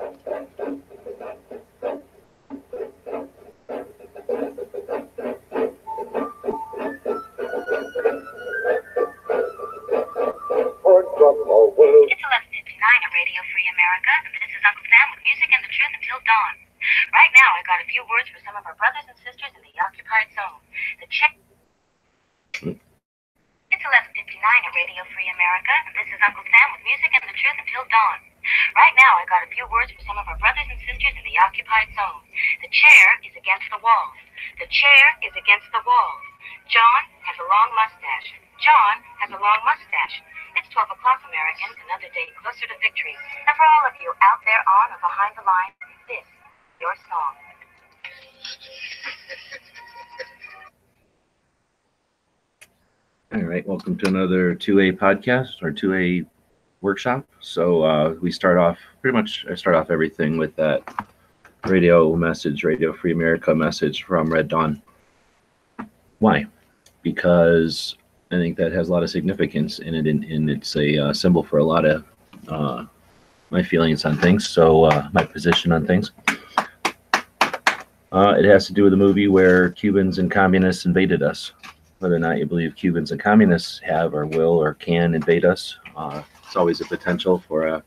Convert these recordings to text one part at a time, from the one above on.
It's 11:59 at Radio Free America. This is Uncle Sam with music and the truth until dawn. Right now, I got a few words for some of our brothers and sisters in the occupied zone. It's 11:59 at Radio Free America. This is Uncle Sam with music and the truth until dawn. Right now, I got a few words for some of our brothers and sisters in the occupied zone. The chair is against the wall. The chair is against the wall. John has a long mustache. John has a long mustache. It's 12 o'clock, Americans, another day closer to victory. And for all of you out there on or behind the line, this is your song. All right, welcome to another 2A podcast or 2A workshop. So we start off, I start off everything with that radio message, Radio Free America message from Red Dawn. Why? Because I think that has a lot of significance in it, and it's a symbol for a lot of my feelings on things, so my position on things. It has to do with a movie where Cubans and communists invaded us. Whether or not you believe Cubans and communists have or will or can invade us, it's always a potential for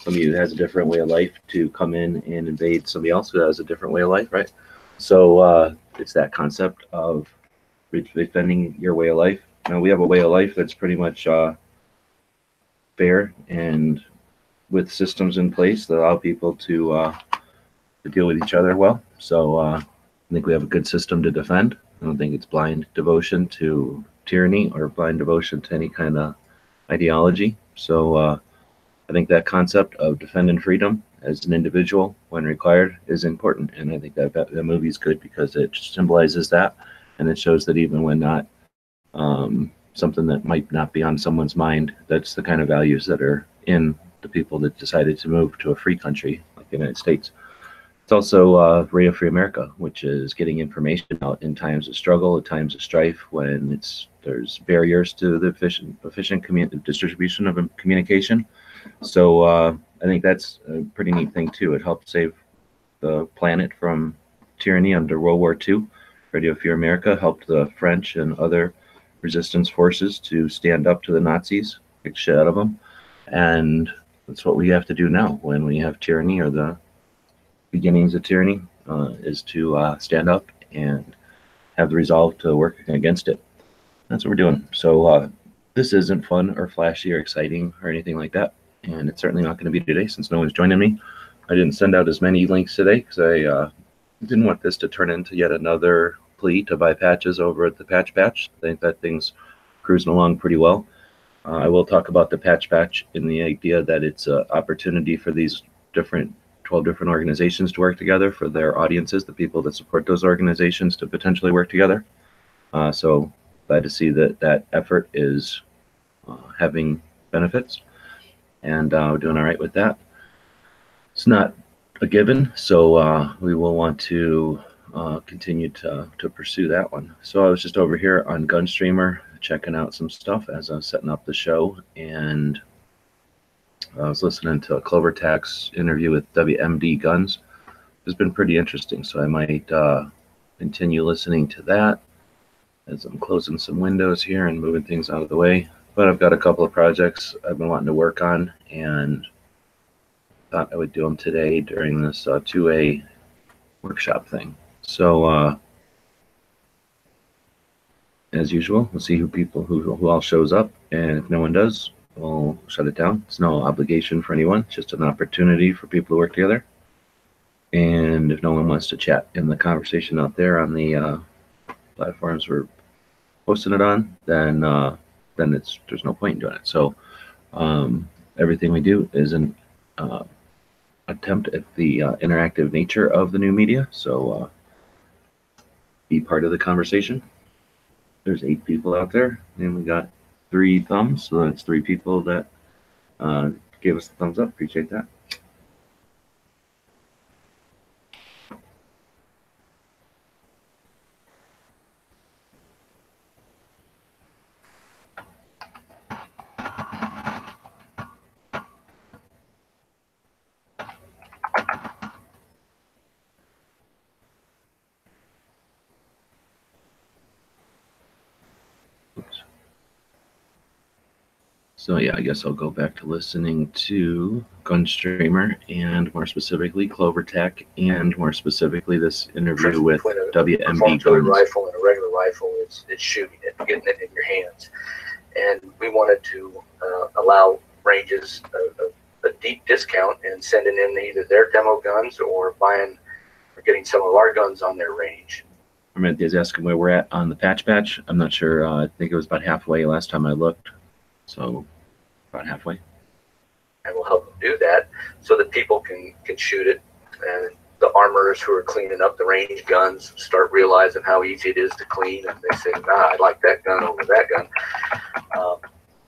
somebody who has a different way of life to come in and invade somebody else who has a different way of life, right? So it's that concept of defending your way of life. Now, we have a way of life that's pretty much fair and with systems in place that allow people to deal with each other well. So I think we have a good system to defend. I don't think it's blind devotion to tyranny or blind devotion to any kind of ideology. So I think that concept of defending freedom as an individual when required is important. And I think that the movie is good because it symbolizes that. And it shows that even when not something that might not be on someone's mind, that's the kind of values that are in the people that decided to move to a free country like the United States. It's also Radio Free America, which is getting information out in times of struggle, at times of strife, when there's barriers to the efficient distribution of communication. So I think that's a pretty neat thing too. It helped save the planet from tyranny under World War II. Radio Free America helped the French and other resistance forces to stand up to the Nazis, kick shit out of them. And that's what we have to do now when we have tyranny or the beginnings of tyranny, is to stand up and have the resolve to work against it. That's what we're doing. So this isn't fun or flashy or exciting or anything like that. And it's certainly not going to be today since no one's joining me. I didn't send out as many links today because I didn't want this to turn into yet another plea to buy patches over at the Patch. I think that thing's cruising along pretty well. I will talk about the Patch in the idea that it's an opportunity for these 12 different organizations to work together, for their audiences, the people that support those organizations, to potentially work together. So glad to see that effort is having benefits, and we're doing all right with that. It's not a given, so we will want to continue to pursue that one. So I was just over here on Gunstreamer checking out some stuff as I was setting up the show, and I was listening to a Clover Tax interview with WMD Guns. It's been pretty interesting, so I might continue listening to that as I'm closing some windows here and moving things out of the way. But I've got a couple of projects I've been wanting to work on, and thought I would do them today during this 2A workshop thing. So as usual, we'll see who all shows up, and if no one does, we'll shut it down. It's no obligation for anyone, it's just an opportunity for people to work together. And if no one wants to chat in the conversation out there on the platforms we're posting it on, then there's no point in doing it. So everything we do is an attempt at the interactive nature of the new media. So be part of the conversation. There's 8 people out there, and we got 3 thumbs, so that's 3 people that gave us the thumbs up. Appreciate that. So yeah, I guess I'll go back to listening to Gunstreamer and more specifically Clover Tech and more specifically this interview with Between a WMB performance-loaded Guns. rifle and a regular rifle, it's shooting it, getting it in your hands. And we wanted to allow ranges a deep discount and sending in either their demo guns or buying or getting some of our guns on their range. I mean, is asking where we're at on the patch batch. I'm not sure. I think it was about halfway last time I looked. So about halfway. And we'll help them do that so that people can shoot it. And the armorers who are cleaning up the range guns start realizing how easy it is to clean. And they say, nah, I like that gun over that gun.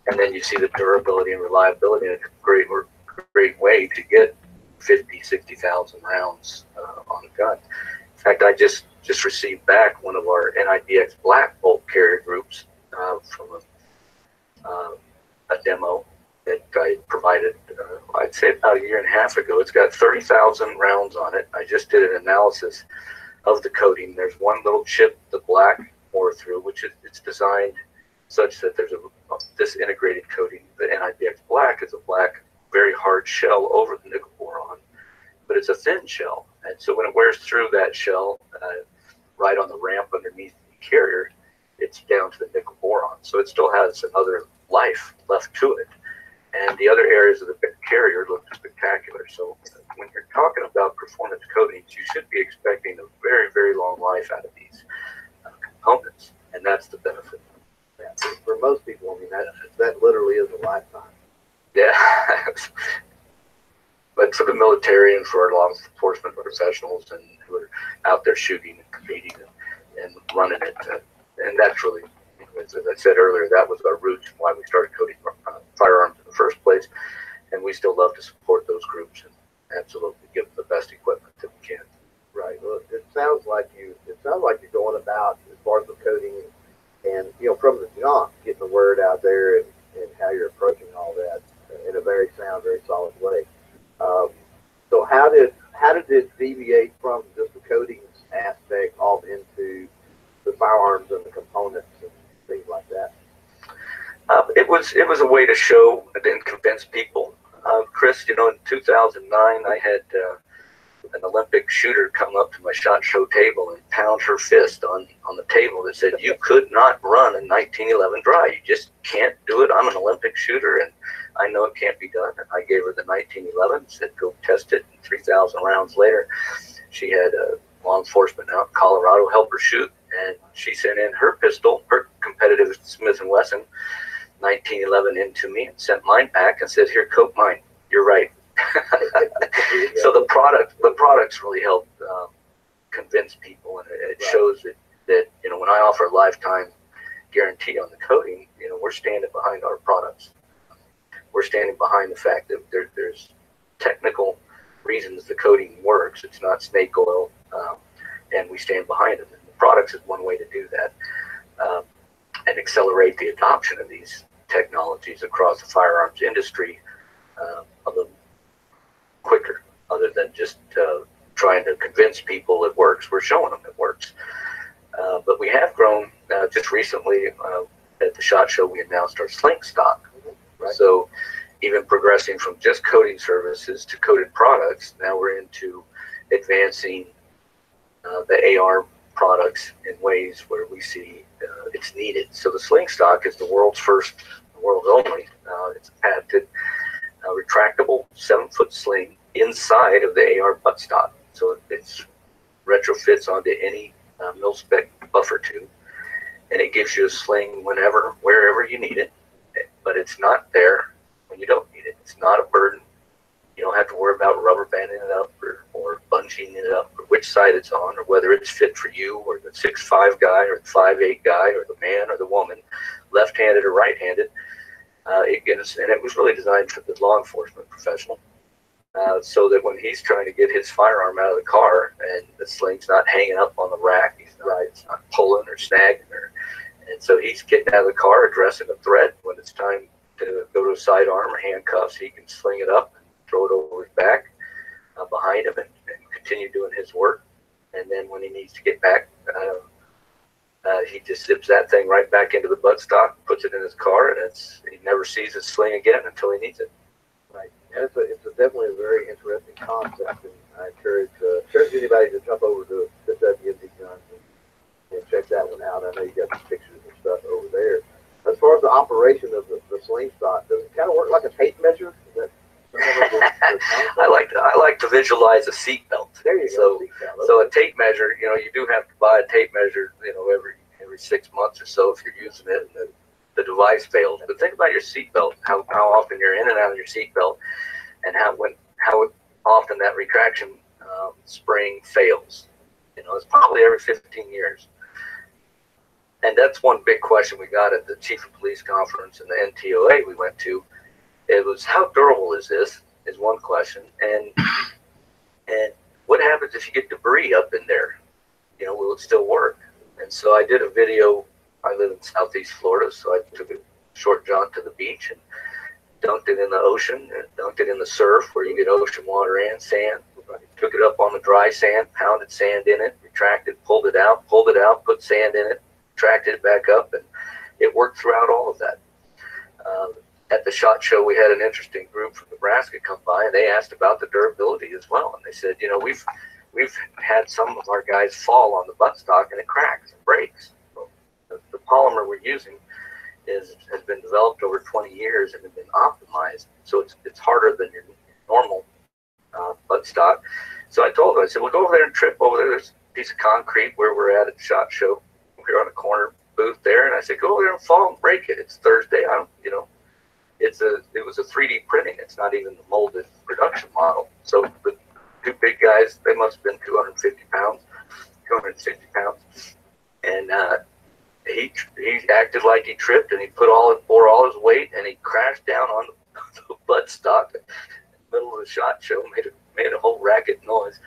And then you see the durability and reliability in a great way to get 50, 60,000 rounds on a gun. In fact, I just received back one of our NIDX black bolt carrier groups from a demo that I provided, I'd say about a year and a half ago. It's got 30,000 rounds on it. I just did an analysis of the coating. There's one little chip, the black bore through, which it's designed such that there's this integrated coating. The NIDX black is a black, very hard shell over the nickel boron, but it's a thin shell. And so when it wears through that shell, right on the ramp underneath the carrier, it's down to the nickel boron. So it still has another life left to it. And the other areas of the carrier look spectacular. So when you're talking about performance coatings, you should be expecting a very, very long life out of these components. And that's the benefit. Yeah, for most people, I mean, that literally is a lifetime. Yeah. But for the military and for our law enforcement professionals and who are out there shooting and competing and running it, and that's really, as I said earlier, that was our roots and why we started coating firearms in the first place. And we still love to support those groups and absolutely give them the best equipment that we can. Right. Well, it sounds like you're going about as far as the coding and from the jump, getting the word out there and how you're approaching all that in a very sound, very solid way. So how did it deviate from just the coding aspect off into the firearms and the components and things like that? It was a way to show and convince people. Chris, in 2009, I had an Olympic shooter come up to my SHOT Show table and pound her fist on the table that said, "You could not run a 1911 dry. You just can't do it. I'm an Olympic shooter, and I know it can't be done." And I gave her the 1911, said, "Go test it." And 3,000 rounds later, she had a law enforcement out in Colorado help her shoot, and she sent in her pistol, her competitive Smith & Wesson 1911 into me and sent mine back and said, "Here, coat mine. You're right." So the products really help convince people, and it shows that when I offer a lifetime guarantee on the coating, we're standing behind our products. We're standing behind the fact that there's technical reasons the coating works. It's not snake oil, and we stand behind it. And the products is one way to do that, and accelerate the adoption of these technologies across the firearms industry a little quicker, other than just trying to convince people it works. We're showing them it works. But we have grown just recently at the SHOT Show. We announced our sling stock. Right. So even progressing from just coating services to coated products, now we're into advancing the AR products in ways where we see it's needed. So the sling stock is the world's first, the world's only. It's a patented retractable 7-foot sling inside of the AR buttstock. So it retrofits onto any mil-spec buffer tube, and it gives you a sling whenever, wherever you need it, but it's not there when you don't need it. It's not a burden. You don't have to worry about rubber banding it up or bungeeing it up, or which side it's on, or whether it's fit for you or the 6'5" guy or the 5'8" guy or the man or the woman, left-handed or right-handed. It was really designed for the law enforcement professional, so that when he's trying to get his firearm out of the car and the sling's not hanging up on the rack, it's not pulling or snagging and so he's getting out of the car, addressing the threat. When it's time to go to a sidearm or handcuffs, he can sling it up and throw it over his back behind him and continue doing his work. And then when he needs to get back He just zips that thing right back into the buttstock, puts it in his car, and he never sees his sling again until he needs it. Right. And it's definitely a very interesting concept, and I encourage anybody to jump over to WMD Guns and check that one out. I know you got some pictures and stuff over there. As far as the operation of the slingshot, does it kind of work like a tape measure? Is that I like to visualize a seat belt. There you go. Okay. So a tape measure, you do have to buy a tape measure, every 6 months or so if you're using it and the device fails. But think about your seat belt, how often you're in and out of your seat belt, and how often that retraction spring fails. It's probably every 15 years. And that's one big question we got at the Chief of Police Conference and the NTOA we went to. It was, how durable is this, is one question. And what happens if you get debris up in there? Will it still work? And so I did a video. I live in Southeast Florida, so I took a short jaunt to the beach and dunked it in the ocean and dunked it in the surf where you get ocean water and sand. Took it up on the dry sand, pounded sand in it, retracted, pulled it out, put sand in it, retracted it back up, and it worked throughout all of that. At the SHOT Show, we had an interesting group from Nebraska come by, and they asked about the durability as well. And they said, we've had some of our guys fall on the buttstock and it cracks and breaks. So the polymer we're using has been developed over 20 years and has been optimized, so it's harder than your normal buttstock. So I told them, I said, well, go over there and trip over there. There's a piece of concrete where we're at the SHOT Show. We're on a corner booth there, and I said, go over there and fall and break it. It's Thursday. It was a 3D printing. It's not even the molded production model. So the two big guys, they must have been 250 pounds, 260 pounds. And he acted like he tripped, and he bore all his weight, and he crashed down on the buttstock in the middle of the SHOT Show, made a whole racket noise.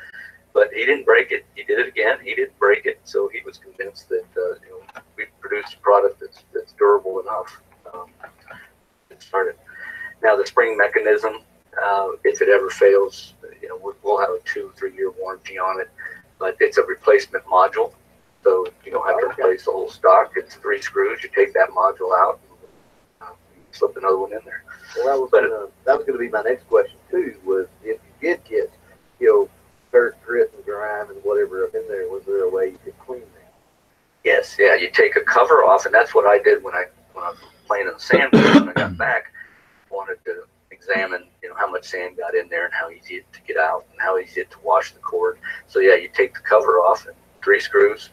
But he didn't break it. He did it again. He didn't break it. So he was convinced that we produced a product that's durable enough. It started. Now the spring mechanism, if it ever fails, we'll have a 2-3 year warranty on it. But it's a replacement module, so you don't have to replace the whole stock. It's 3 screws. You take that module out, and slip another one in there. Well, that was going to be my next question too. Was if you did get dirt, grit, and grime and whatever up in there, was there a way you could clean that? Yes, yeah. You take a cover off, and that's what I did when I was playing in the sand. When I got back, wanted to examine, how much sand got in there and how easy it to get out and how easy it to wash the cord. So yeah, you take the cover off and 3 screws.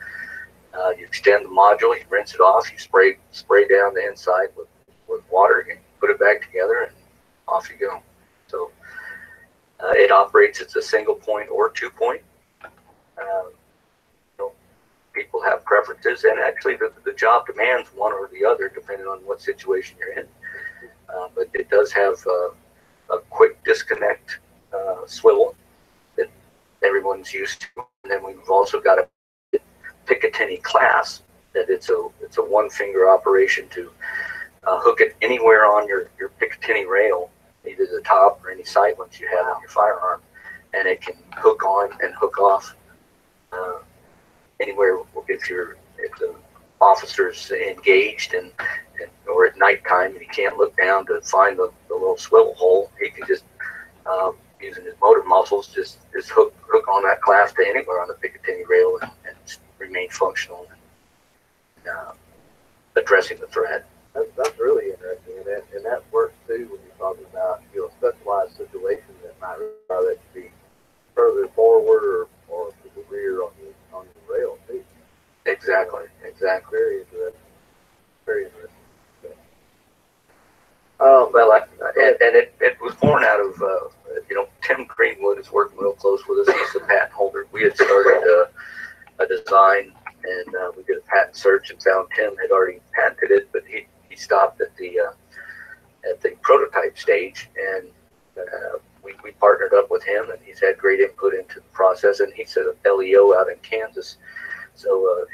You extend the module, you rinse it off, you spray down the inside with water, and put it back together, and off you go. So it operates as a single point or 2 point. People have preferences, and actually the job demands one or the other depending on what situation you're in. But it does have a quick disconnect swivel that everyone's used to. And then we've also got a Picatinny class that it's a 1-finger operation to hook it anywhere on your Picatinny rail, either the top or any sight ones you have on your firearm, and it can hook on and hook off anywhere. If the officer's engaged or at nighttime and he can't look down to find the little swivel hole, he can just using his motor muscles just hook on that clasp to anywhere on the Picatinny rail and remain functional and addressing the threat. That's really interesting, and that works too when you're talking about a specialized situation that might require that to be further forward or to the rear on the rail too. Exactly. Very interesting. Very interesting. It was born out of Tim Greenwood is working real close with us. He's the patent holder. We had started a design, and we did a patent search and found Tim had already patented it, but he stopped at the prototype stage, and we partnered up with him, and he's had great input into the process. And he's at LEO out in Kansas, so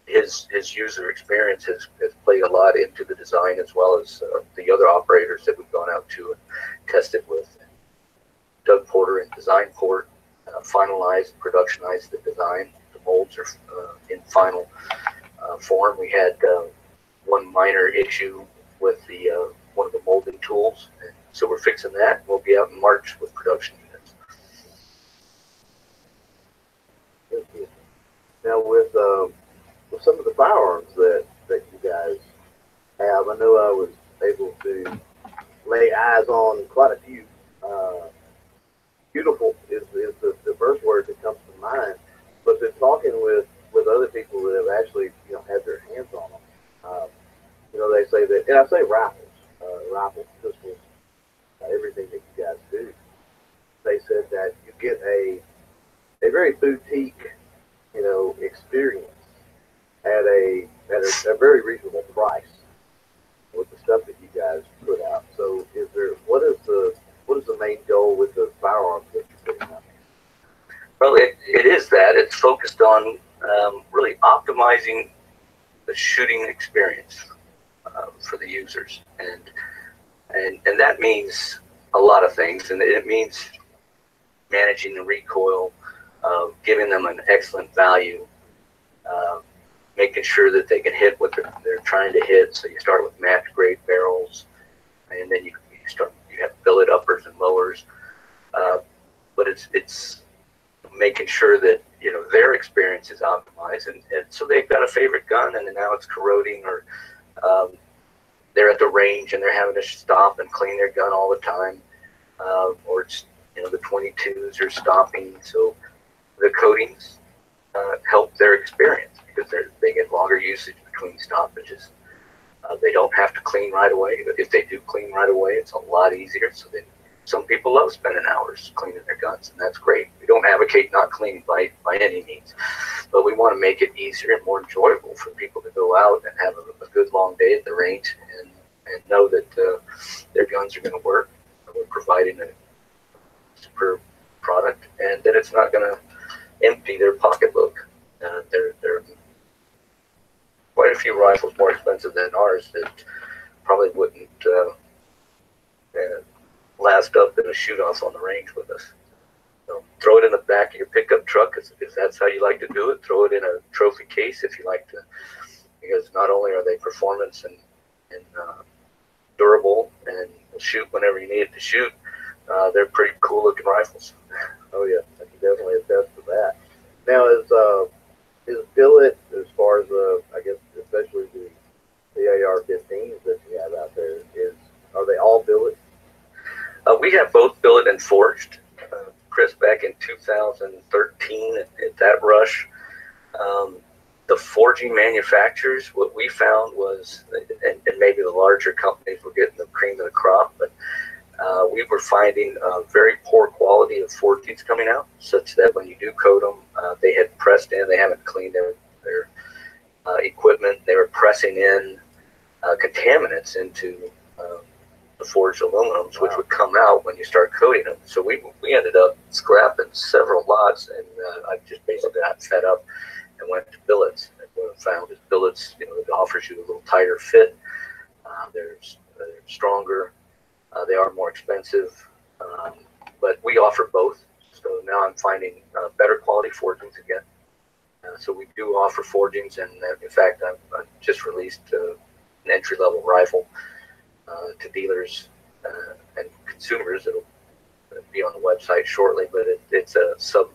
his user experience has played a lot into the design, as well as the other operators that we've gone out to and tested with. Doug Porter and Design Port finalized, productionized the design. The molds are in final form. We had one minor issue with the one of the molding tools, and so we're fixing that. We'll be out in March with production units. Now, with some of the firearms that you guys have, I know I was able to lay eyes on quite a few. Beautiful is the first word that comes to mind. But then talking with other people that have actually had their hands on them, they say that, and I say rifles, pistols, everything that you guys do. They said that you get a very boutique, experience at a very reasonable price with the stuff that you guys put out. So, what is the main goal with the firearms that you're putting out? Well, it is that. It's focused on really optimizing the shooting experience for the users, and that means a lot of things, and it means managing the recoil, giving them an excellent value, making sure that they can hit what they're trying to hit. So you start with match grade barrels, and then you have billet uppers and lowers, but it's making sure that their experience is optimized, and so they've got a favorite gun, and now it's corroding, or they're at the range and they're having to stop and clean their gun all the time, or it's the 22s are stopping. So the coatings help their experience because they get longer usage between stoppages. They don't have to clean right away, but if they do clean right away, it's a lot easier. So some people love spending hours cleaning their guns, and that's great. We don't advocate not cleaning by any means, but we want to make it easier and more enjoyable for people to go out and have a good long day at the range and know that their guns are going to work. We're providing a superb product, and that it's not going to empty their pocketbook. They're quite a few rifles more expensive than ours that probably wouldn't last up in a shoot-off on the range with us. So throw it in the back of your pickup truck if that's how you like to do it. Throw it in a trophy case if you like to, because not only are they performance and durable and will shoot whenever you need it to shoot, they're pretty cool-looking rifles. Oh yeah, I can definitely attest to that. Now, is billet, as far as I guess especially the AR-15s that you have out there, are they all billet? We have both billet and forged. Chris, back in 2013 at that rush, the forging manufacturers, what we found was, and maybe the larger companies were getting the cream of the crop, but we were finding very poor quality of forgings coming out, such that when you do coat them, they had pressed in, they haven't cleaned their equipment, they were pressing in contaminants into the forged aluminums, which would come out when you start coating them. So we ended up scrapping several lots, and I just basically got fed up and went to billets. And what I found is billets, it offers you a little tighter fit. They're stronger. They are more expensive, but we offer both. So now I'm finding better quality forgings again. So we do offer forgings, and in fact, I've just released an entry-level rifle to dealers and consumers. It'll be on the website shortly, but it's a sub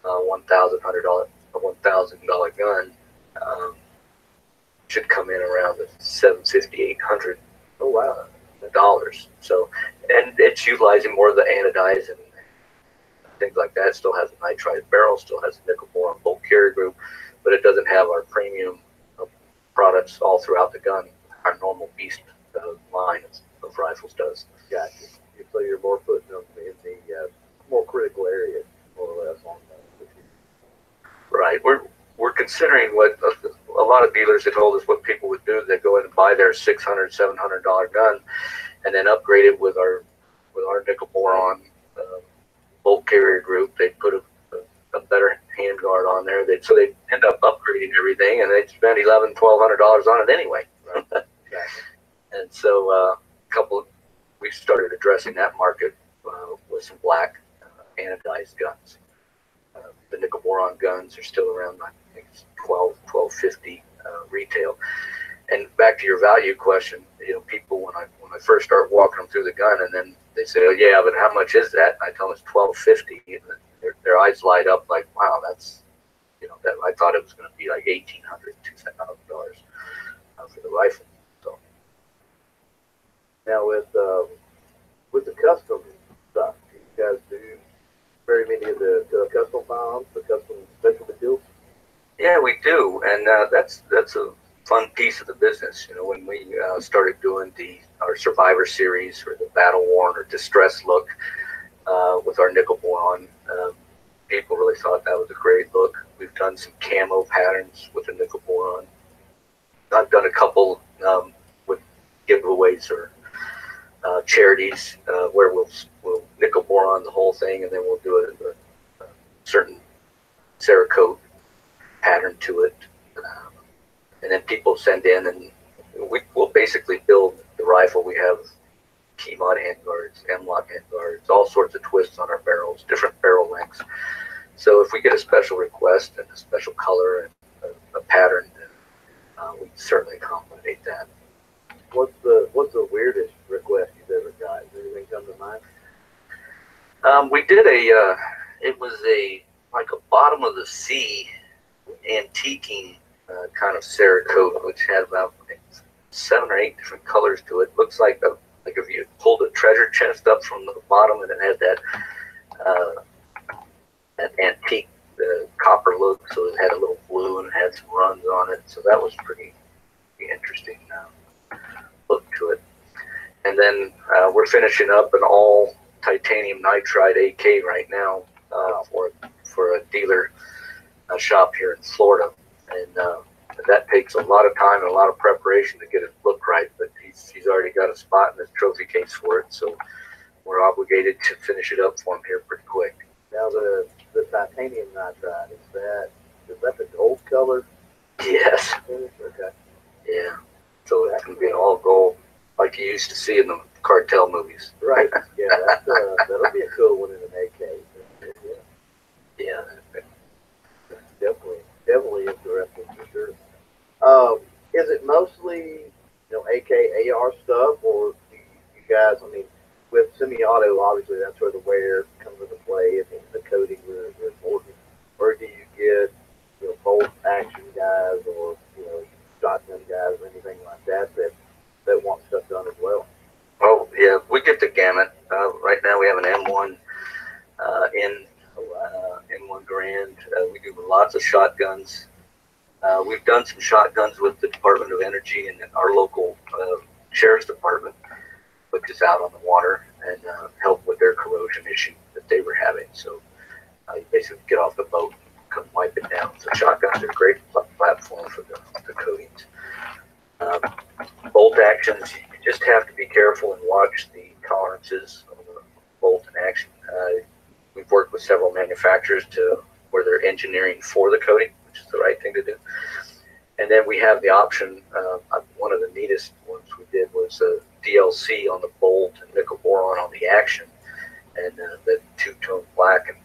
$1,000 gun. Should come in around the $750, $800. Oh wow. Dollars. So, and it's utilizing more of the anodize and things like that. It still has a nitride barrel, still has a nickel boron bolt carrier group, but it doesn't have our premium products all throughout the gun. Our normal beast line of rifles does. Gotcha. So you're more putting them in the more critical areas, more or less, on that. Right. We're considering what a lot of dealers have told us what people would do. They go in and buy their $600, $700 gun, and then upgrade it with our nickel boron bolt carrier group. They put a better handguard on there. So they end up upgrading everything, and they spend $1,100, $1,200 on it anyway. And so we started addressing that market with some black anodized guns. The nickel boron guns are still around, I think it's $1,250 retail. And back to your value question, people when I first start walking them through the gun, and then they say, "Oh yeah, but how much is that?" And I tell them it's $12.50, and their eyes light up like, "Wow, that's that I thought it was going to be like $1,800, $2,000 for the rifle." So now with the custom stuff, do you guys do very many of the custom firearms, the custom specialty builds? yeah, we do, and that's a fun piece of the business. When we started doing our Survivor series or the Battle Worn or Distress look with our nickel boron, people really thought that was a great look. We've done some camo patterns with the nickel boron. I've done a couple with giveaways or charities where we'll nickel boron the whole thing, and then we'll do a certain Cerakote pattern to it. And then people send in, and we'll basically build the rifle. We have key mod handguards, M-lock handguards, all sorts of twists on our barrels, different barrel lengths. So if we get a special request and a special color and a pattern, then we certainly accommodate that. What's the weirdest request you've ever got? Does anything come to mind? We did it was like a bottom of the sea antiquing kind of Cerakote, which had about 7 or 8 different colors to it. Looks like if you pulled a treasure chest up from the bottom, and it had that antique copper look, so it had a little blue and it had some runs on it. So that was pretty interesting look to it. And then we're finishing up an all titanium nitride AK right now for a dealer shop here in Florida, and that takes a lot of time and a lot of preparation to get it look right. But he's already got a spot in his trophy case for it, so we're obligated to finish it up for him here pretty quick. Now the titanium nitride, is that the gold color? Yes. Okay. Yeah. So it's gonna be an all gold like you used to see in the cartel movies. Right. Yeah, that'll be a cool one in an AK. Yeah. Definitely interesting for sure. Is it mostly AK AR stuff, or do you guys? I mean, with semi-auto, obviously that's where the wear comes into play, and the coding is important. Or do you get bolt action guys, or shotgun guys, or anything like that want stuff done as well? Oh yeah, we get the gamut. Right now we have an M1 M1 Grand. We do lots of shotguns. We've done some shotguns with the Department of Energy and our local sheriff's department, which is out on the water, and help with their corrosion issue that they were having. So you basically get off the boat and come wipe it down. So shotguns are a great platform for the coatings. Bolt actions, you just have to be careful and watch the tolerances of the bolt and action. We've worked with several manufacturers where they're engineering for the coating, which is the right thing to do. And then we have the option, one of the neatest ones we did was a DLC on the bolt and nickel boron on the action. And the two-tone black and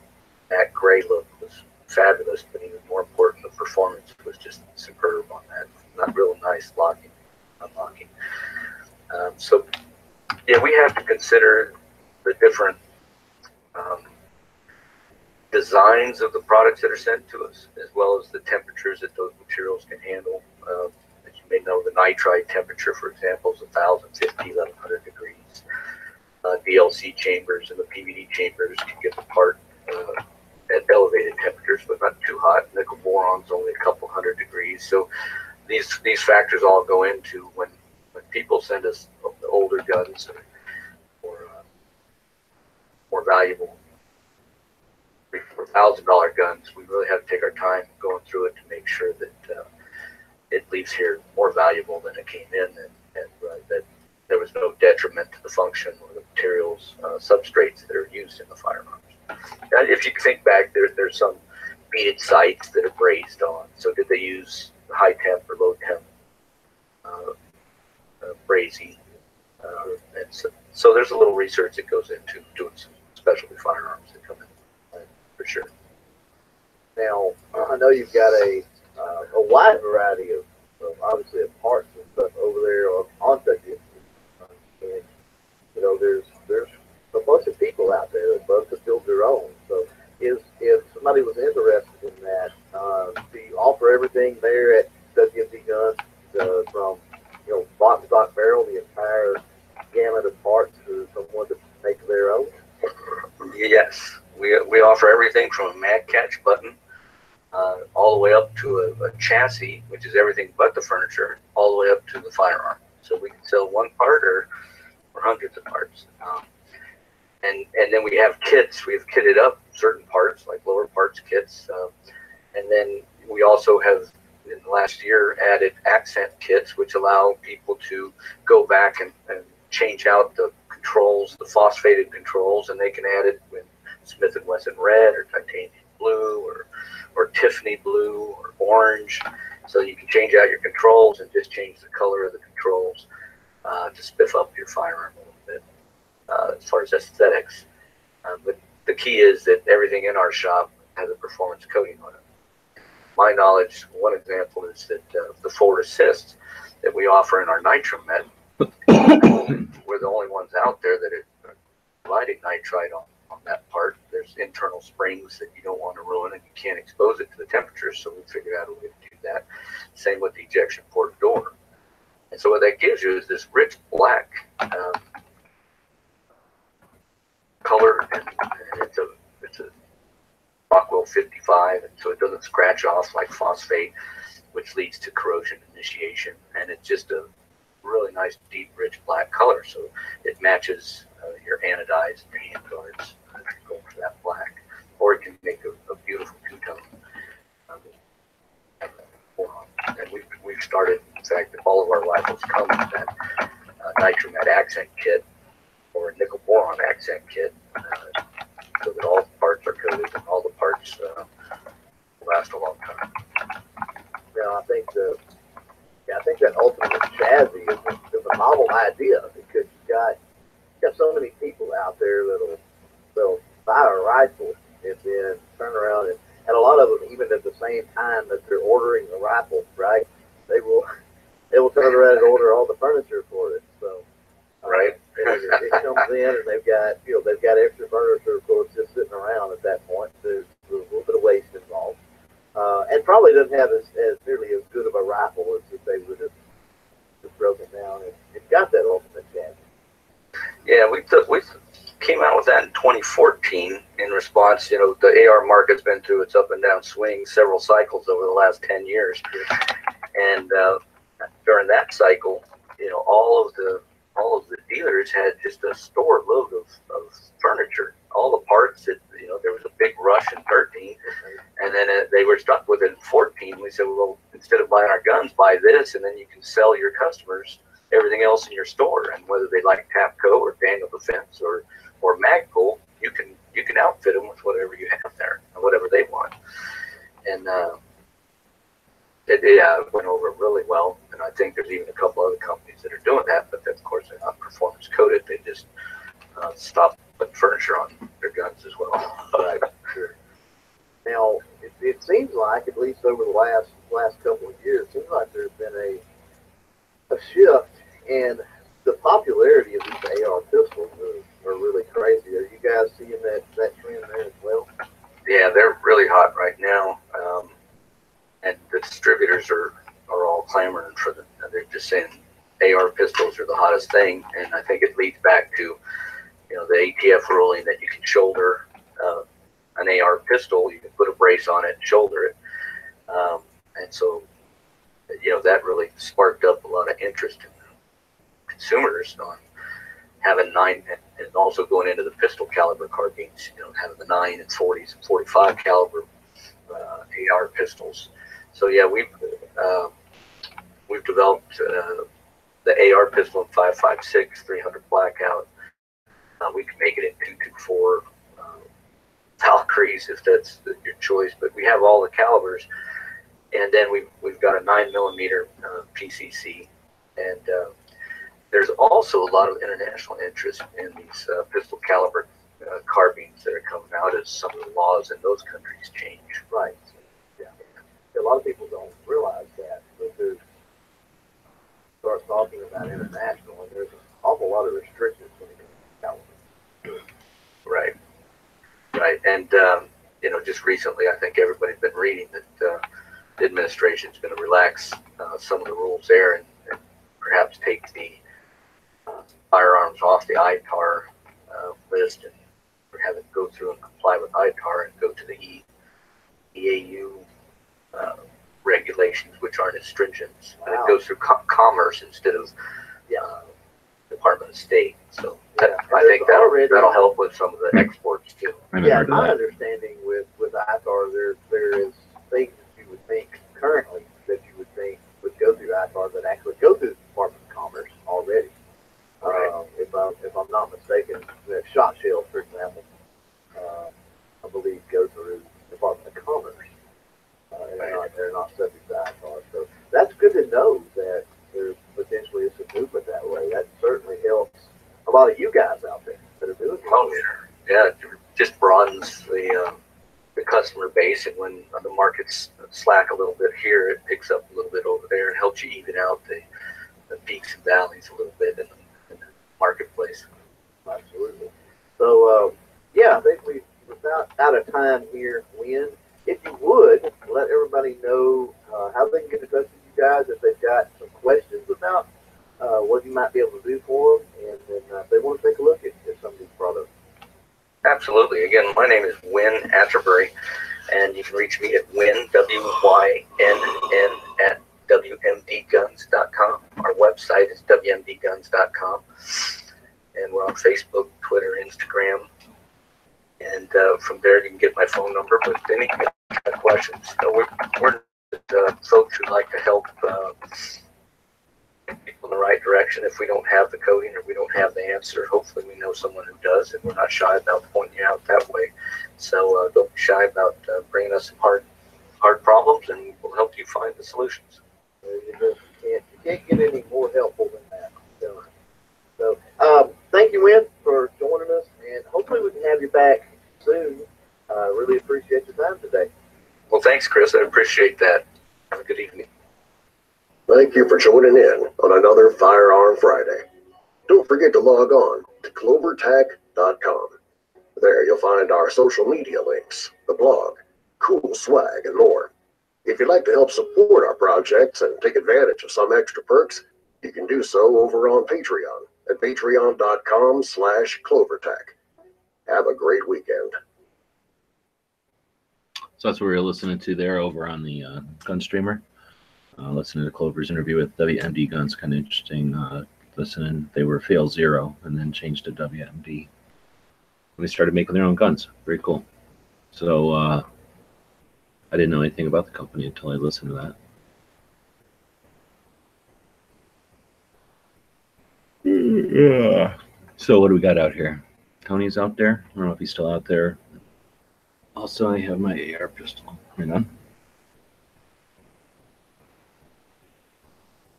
matte gray look was fabulous, but even more important, the performance was just superb on that. Not real nice locking, unlocking. So, yeah, we have to consider the different designs of the products that are sent to us, as well as the temperatures that those materials can handle. As you may know, the nitride temperature, for example, is 1,050, 1,100 degrees. DLC chambers and the PVD chambers can get the part at elevated temperatures, but not too hot. Nickel boron's only a couple hundred degrees. So these factors all go into when people send us the older guns or more valuable $1,000 guns. We really have to take our time going through it to make sure that it leaves here more valuable than it came in, and that there was no detriment to the function or the materials, substrates that are used in the firearms. If you think back, there's some beaded sights that are brazed on. So did they use high temp or low temp brazing? And so there's a little research that goes into doing some specialty firearms that come in, for sure. Now, I know you've got a wide variety of obviously of parts and stuff over there on such issues. And you know, there's a bunch of people out there that love to build their own. So if somebody was interested in that, do you offer everything there at WMD Guns from lock, stock, barrel, the entire gamut of parts for someone to make their own? Yes, we offer everything from a mag catch button all the way up to a chassis, which is everything but the furniture, all the way up to the firearm. So we can sell one part or hundreds of parts. And then we have kits. We've kitted up certain parts, like lower parts kits. And then we also have, in the last year, added accent kits, which allow people to go back and change out the controls, the phosphated controls, and they can add it with Smith & Wesson red or titanium blue or Tiffany blue or orange. So you can change out your controls and just change the color of the controls to spiff up your firearm a little bit as far as aesthetics. But the key is that everything in our shop has a performance coating on it. My knowledge, one example is that the forward assist that we offer in our Nitromet, we're the only ones out there that are providing nitride on that part. There's internal springs that you don't want to ruin, and you can't expose it to the temperature, so we figured out a way to do that. Same with the ejection port door. And so what that gives you is this rich black color, and it's a Rockwell 55, and so it doesn't scratch off like phosphate, which leads to corrosion initiation. And it's just a really nice, deep, rich black color, so it matches your anodized and your hand guards. Go for that black, or it can make a beautiful two-tone. And we've started, in fact, all of our rifles come with that Nitromet accent kit or nickel boron accent kit, so that all the parts are coated and all the parts last a long time. Yeah, I think that ultimate chassis is a novel idea, because you got so many people out there that'll buy a rifle and then turn around and a lot of them, even at the same time that they're ordering the rifle, right, they will turn around and order all the furniture for it. So right, it comes in and they've got extra furniture, of course, just sitting around at that point. There's a little bit of waste involved, and probably doesn't have as nearly as good of a rifle as if they would have just broken down and it's got that ultimate chassis. Yeah, we came out with that in 2014 in response. The AR market's been through its up and down swing, several cycles over the last 10 years, and during that cycle, all of the dealers had just a store load of furniture, all the parts that there was a big rush in 13, and then they were stuck with it in 14. We said, well, instead of buying our guns, buy this, and then you can sell your customers everything else in your store, and whether they like Tapco or Daniel Defense or Magpul, you can outfit them with whatever you have there and whatever they want. And it went over really well, and I think there's even a couple other companies that are doing that, but of course they're not performance coated. They just stop putting furniture on their guns as well. Right, sure. Now, it seems like, at least over the last couple of years, it seems like there's been a shift, and the popularity of these AR pistols are really crazy. Are you guys seeing that trend there as well? Yeah, they're really hot right now, and the distributors are all clamoring for them. They're just saying AR pistols are the hottest thing, and I think it leads back to the ATF ruling that you can shoulder an AR pistol. You can put a brace on it and shoulder it, and so that really sparked up a lot of interest in consumers on having 9 and also going into the pistol caliber carbines, having the 9 and 40s and 45 caliber AR pistols. So yeah, we've developed the AR pistol in 5.56, 300 blackout. We can make it in 224 Valkyries if that's your choice, but we have all the calibers. And then we've got a 9mm PCC, and there's also a lot of international interest in these pistol caliber carbines that are coming out as some of the laws in those countries change. Right. Yeah. A lot of people don't realize that, but lot of restrictions when it comes to California. Right. Right. And, just recently, I think everybody's been reading that the administration is going to relax some of the rules there and perhaps take the firearms off the ITAR list and have it go through and comply with ITAR and go to the EAU regulations, which aren't as stringent. And it goes through commerce instead of Department of State. So I think that'll help with some of the exports too. Yeah, my understanding with ITAR, there is things that you would think currently that you would think would go through ITAR that actually go through the Department of Commerce already. Right. If I'm not mistaken, the shot shells, for example, I believe go through the Department of Commerce. And they're not subject to ITAR. So that's good to know that there's potentially a movement that way. That certainly helps a lot of you guys out there that are doing it. Oh, sure. Yeah, it just broadens the customer base, and when the markets slack a little bit here, it picks up a little bit over there and helps you even out the peaks and valleys a little bit in the marketplace. Absolutely. So, I think we're about out of time here, Wynn. If you would, let everybody know how they can get in touch with you guys if they've got some questions about what you might be able to do for them, and then if they want to take a look at some of these products. Absolutely. Again, my name is Wynn Atterbury, and you can reach me at Wynn, WYNN, at WMDguns.com. Our website is WMDguns.com, and we're on Facebook, Twitter, Instagram, and from there you can get my phone number with any kind of questions. We're folks who'd like to help people in the right direction. If we don't have the coding or we don't have the answer, hopefully we know someone who does, and we're not shy about pointing you out that way. So don't be shy about bringing us some hard problems, and we'll help you find the solutions. You can't get any more helpful than that. So thank you, Wynn, for joining us, and hopefully we can have you back soon. Really appreciate your time today. Well, thanks, Chris. I appreciate that. Have a good evening. Thank you for joining in on another Firearm Friday. Don't forget to log on to clovertac.com. There you'll find our social media links, the blog, cool swag, and more. If you'd like to help support our projects and take advantage of some extra perks, you can do so over on Patreon at patreon.com/clovertac. Have a great weekend. So that's what we were listening to there over on the Gun Streamer. Listening to Clover's interview with WMD Guns, kind of interesting. Listening, they were Fail Zero and then changed to WMD. They started making their own guns. Very cool. So I didn't know anything about the company until I listened to that. Yeah. So what do we got out here? Tony's out there. I don't know if he's still out there. Also, I have my AR pistol. Hang on.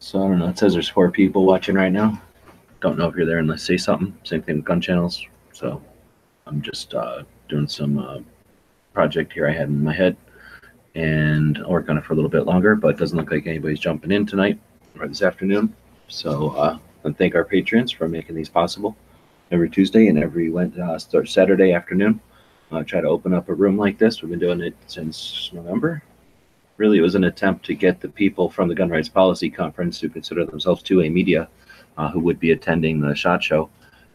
So I don't know. It says there's 4 people watching right now. Don't know if you're there unless say something. Same thing with gun channels. So I'm just doing some project here I had in my head, and I'll work on it for a little bit longer. But it doesn't look like anybody's jumping in tonight or this afternoon. So and thank our patrons for making these possible every Tuesday and every Saturday afternoon. Try to open up a room like this. We've been doing it since November. Really, it was an attempt to get the people from the Gun Rights Policy Conference who consider themselves 2A media, who would be attending the SHOT Show,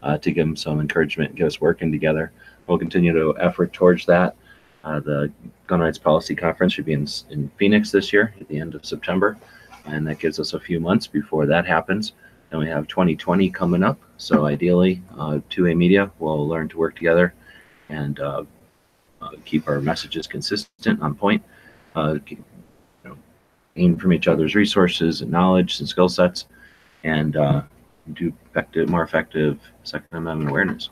to give them some encouragement and get us working together. We'll continue to effort towards that. The Gun Rights Policy Conference should be in Phoenix this year at the end of September, and that gives us a few months before that happens. Then we have 2020 coming up, so ideally 2A media will learn to work together and keep our messages consistent, on point, gain from each other's resources and knowledge and skill sets, and do more effective Second Amendment awareness.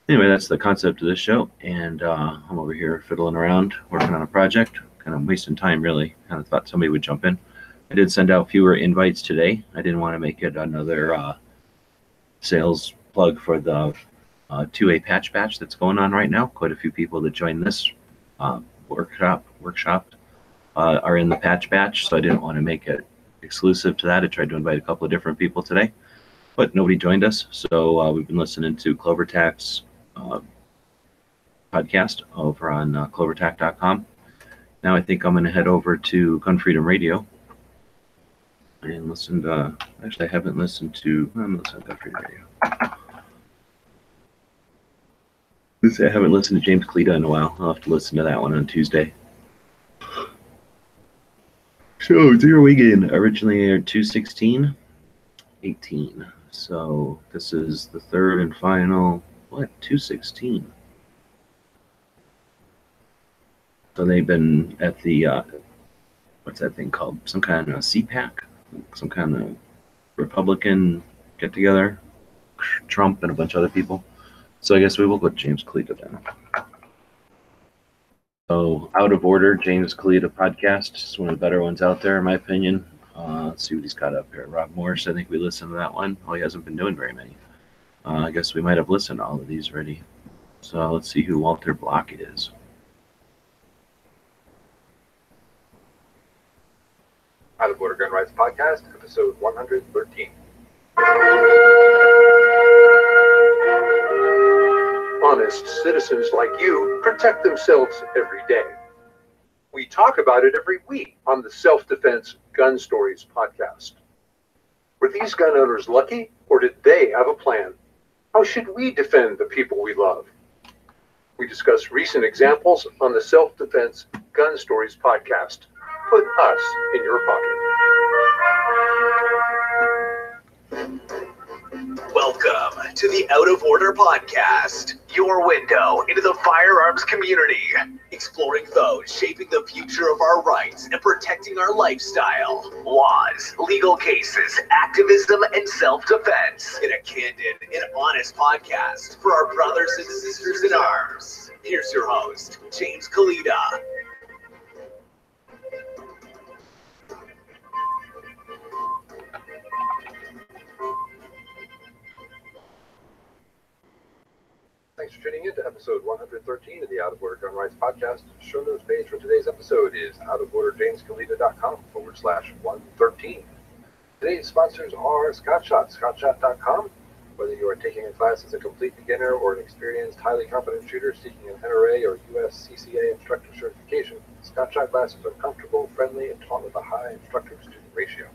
Anyway, that's the concept of this show, and I'm over here fiddling around, working on a project, kind of wasting time, really. Kind of thought somebody would jump in. I did send out fewer invites today. I didn't want to make it another sales plug for the 2A patch batch that's going on right now. Quite a few people that joined this workshop are in the patch batch, so I didn't want to make it exclusive to that. I tried to invite a couple of different people today, but nobody joined us. So we've been listening to CloverTack's podcast over on clovertack.com. Now I think I'm going to head over to Gun Freedom Radio and listen to, actually I haven't listened to, I'm listening to Gun Freedom Radio. I haven't listened to James Cleta in a while. I'll have to listen to that one on Tuesday. So Zero Wigan originally aired 2/16/18. So this is the third and final, 2/16. So they've been at the, what's that thing called? Some kind of CPAC? Some kind of Republican get-together? Trump and a bunch of other people. So I guess we will go with James Cleta then. So Out of Order, James Cleta podcast. It's one of the better ones out there, in my opinion. Let's see what he's got up here. Rob Morris, I think we listened to that one. Oh, he hasn't been doing very many. I guess we might have listened to all of these already. So let's see who Walter Block is. Out of Order Gun Rights Podcast, episode 113. Honest citizens like you protect themselves every day. We talk about it every week on the Self-Defense Gun Stories podcast. Were these gun owners lucky, or did they have a plan? How should we defend the people we love? We discuss recent examples on the Self-Defense Gun Stories podcast. Put us in your pocket. Welcome to the Out of Order podcast, your window into the firearms community, exploring those shaping the future of our rights and protecting our lifestyle, laws, legal cases, activism, and self-defense in a candid and honest podcast for our brothers and sisters in arms. Here's your host, James Cleta. Thanks for tuning in to episode 113 of the Out of Order Gun Rights Podcast. Show notes page for today's episode is outoforderjamescalita.com/113. Today's sponsors are ScottShot, ScottShot.com. Whether you are taking a class as a complete beginner or an experienced, highly competent shooter seeking an NRA or USCCA instructor certification, ScottShot glasses are comfortable, friendly, and taught with a high instructor-to-student ratio.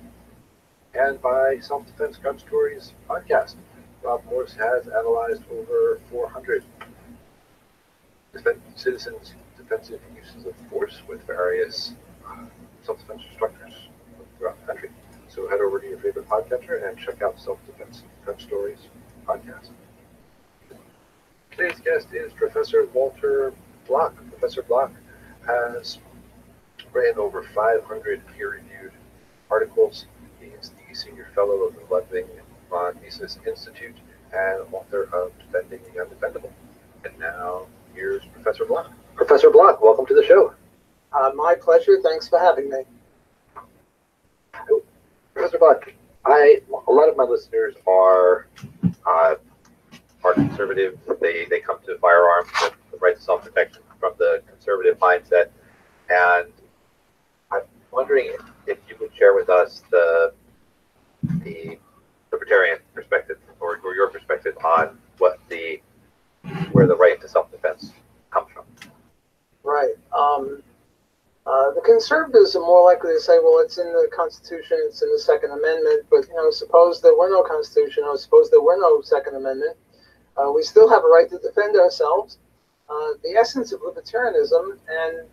And by Self-Defense Gun Stories podcast. Rob Morris has analyzed over 400 citizens' defensive uses of force with various self-defense instructors throughout the country. So head over to your favorite podcatcher and check out Self-Defense Gun Stories podcast. Today's guest is Professor Walter Block. Professor Block has written over 500 peer-reviewed articles. He is the Senior Fellow of the Ludwig von Mises Institute and author of Defending the Undefendable. And now, here's Professor Block. Professor Block, welcome to the show. My pleasure. Thanks for having me. Professor Block, a lot of my listeners are conservative. They come to firearms with the right to self-protection from the conservative mindset. And I'm wondering if you would share with us the libertarian perspective or your perspective on where the right to self-defense comes from. Right. The conservatives are more likely to say, well, it's in the Constitution, it's in the Second Amendment, but, suppose there were no Constitution, or suppose there were no Second Amendment, we still have a right to defend ourselves. The essence of libertarianism, and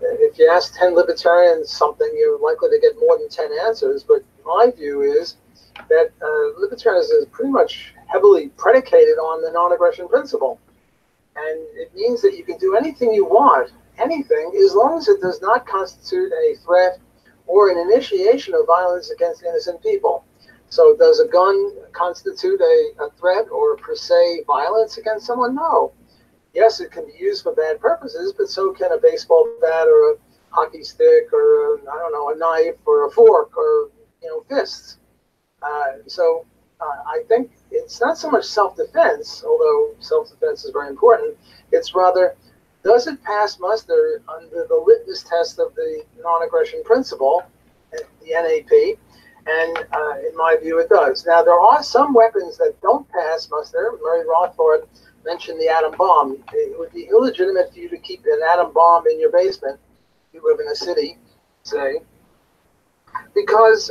if you ask 10 libertarians something, you're likely to get more than 10 answers, but my view is that libertarianism is pretty much heavily predicated on the non-aggression principle. And it means that you can do anything you want, anything, as long as it does not constitute a threat or an initiation of violence against innocent people. So does a gun constitute a threat or per se violence against someone? No. Yes, it can be used for bad purposes, but so can a baseball bat or a hockey stick or, a knife or a fork or, fists. So I think it's not so much self-defense, although self-defense is very important. It's rather, does it pass muster under the litmus test of the non-aggression principle, the NAP, And in my view, it does. Now, there are some weapons that don't pass muster. Murray Rothbard mentioned the atom bomb. It would be illegitimate for you to keep an atom bomb in your basement. You live in a city, say, because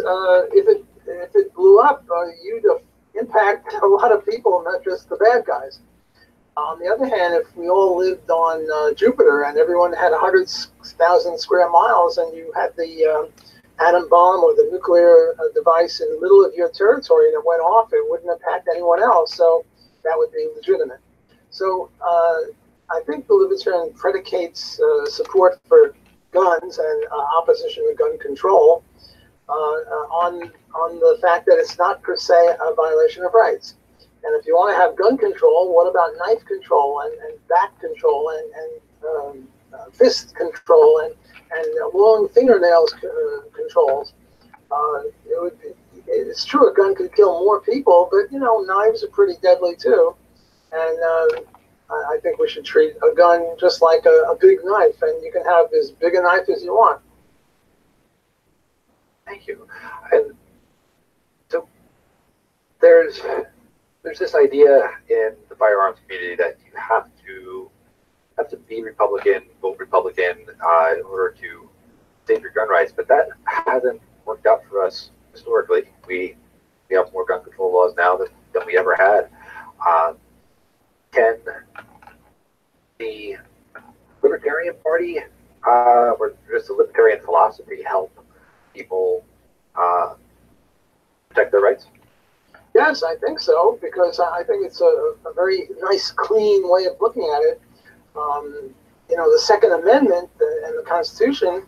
if it blew up, you'd impact a lot of people, not just the bad guys. On the other hand, if we all lived on Jupiter and everyone had 100,000 square miles and you had the atom bomb or the nuclear device in the middle of your territory and it went off, it wouldn't impact anyone else. So that would be legitimate. So I think the libertarian predicates support for guns and opposition to gun control on the fact that it's not per se a violation of rights. And if you want to have gun control, what about knife control and back control and fist control and long fingernails controls? It's true a gun could kill more people, but knives are pretty deadly too. And I think we should treat a gun just like a big knife, and you can have as big a knife as you want. Thank you. And so there's this idea in the firearms community that you have to be Republican, vote Republican in order to save your gun rights, but that hasn't worked out for us historically. We have more gun control laws now than we ever had. Can the Libertarian Party or just the Libertarian philosophy help people protect their rights? Yes, I think so, because I think it's a very nice, clean way of looking at it. The Second Amendment and the Constitution,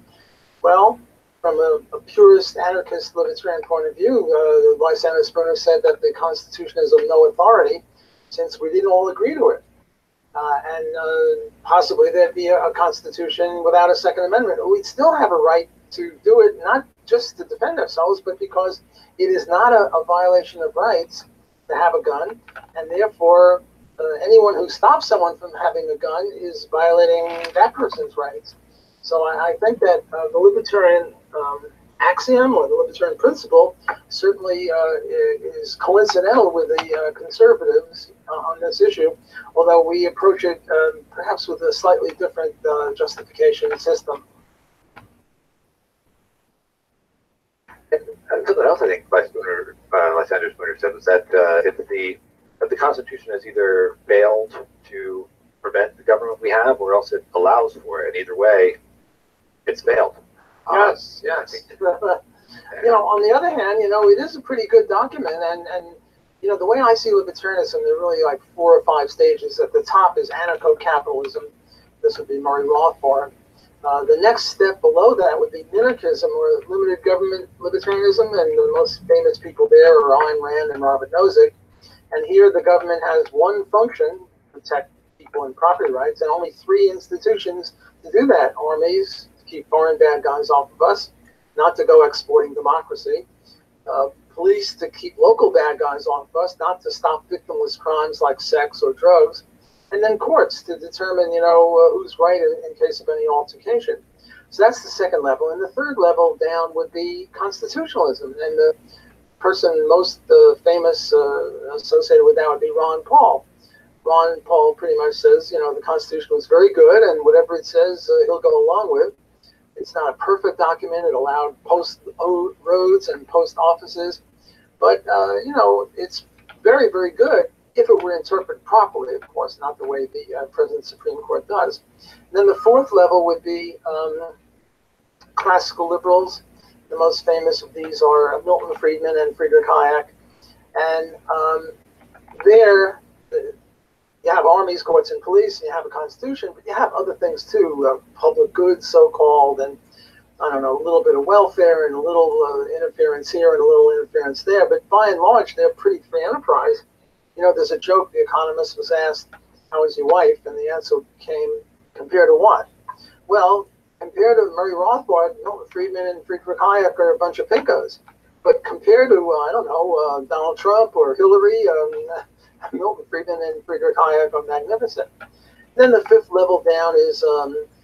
well, from a purist, anarchist, libertarian point of view, Lysander Spooner said that the Constitution is of no authority since we didn't all agree to it. And possibly there'd be a Constitution without a Second Amendment. We'd still have a right to do it, not just to defend ourselves, but because it is not a violation of rights to have a gun, and therefore anyone who stops someone from having a gun is violating that person's rights. So I think that the libertarian axiom or the libertarian principle certainly is coincidental with the conservatives on this issue, although we approach it perhaps with a slightly different justification system. And something else I think Lysander Spooner said was that if the Constitution has either failed to prevent the government we have, or else it allows for it. And either way, it's failed. Yes. On the other hand, it is a pretty good document, and the way I see libertarianism, there are really like 4 or 5 stages. At the top is anarcho-capitalism. This would be Murray Rothbard. The next step below that would be minarchism, or limited government libertarianism, and the most famous people there are Ayn Rand and Robert Nozick. And here the government has one function, protect people and property rights, and only 3 institutions to do that. Armies, to keep foreign bad guys off of us, not to go exporting democracy. Police, to keep local bad guys off of us, not to stop victimless crimes like sex or drugs. And then courts to determine, who's right in case of any altercation. So that's the second level. And the third level down would be constitutionalism. And the person most famous associated with that would be Ron Paul. Ron Paul pretty much says, the Constitution was very good, and whatever it says, he'll go along with. It's not a perfect document. It allowed post roads and post offices. But, it's very, very good if it were interpreted properly, of course, not the way the present Supreme Court does. And then the fourth level would be classical liberals. The most famous of these are Milton Friedman and Friedrich Hayek. And there, you have armies, courts, and police, and you have a constitution, but you have other things too, public goods, so-called, and a little bit of welfare and a little interference here and a little interference there. But by and large, they're pretty free enterprise. There's a joke. The Economist was asked, "How is your wife?" And the answer came, "Compared to what?" Well, compared to Murray Rothbard, Milton Friedman and Friedrich Hayek are a bunch of pinkos. But compared to, Donald Trump or Hillary, Milton Friedman and Friedrich Hayek are magnificent. Then the fifth level down is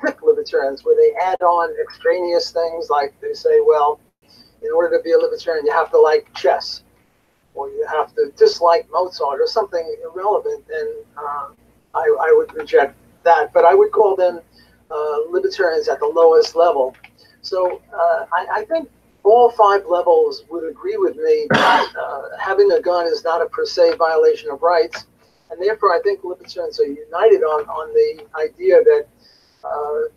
thick libertarians, where they add on extraneous things like they say, well, in order to be a libertarian, you have to like chess, or you have to dislike Mozart, or something irrelevant, and I would reject that. But I would call them libertarians at the lowest level. So I think all 5 levels would agree with me that having a gun is not a per se violation of rights, and therefore I think libertarians are united on the idea that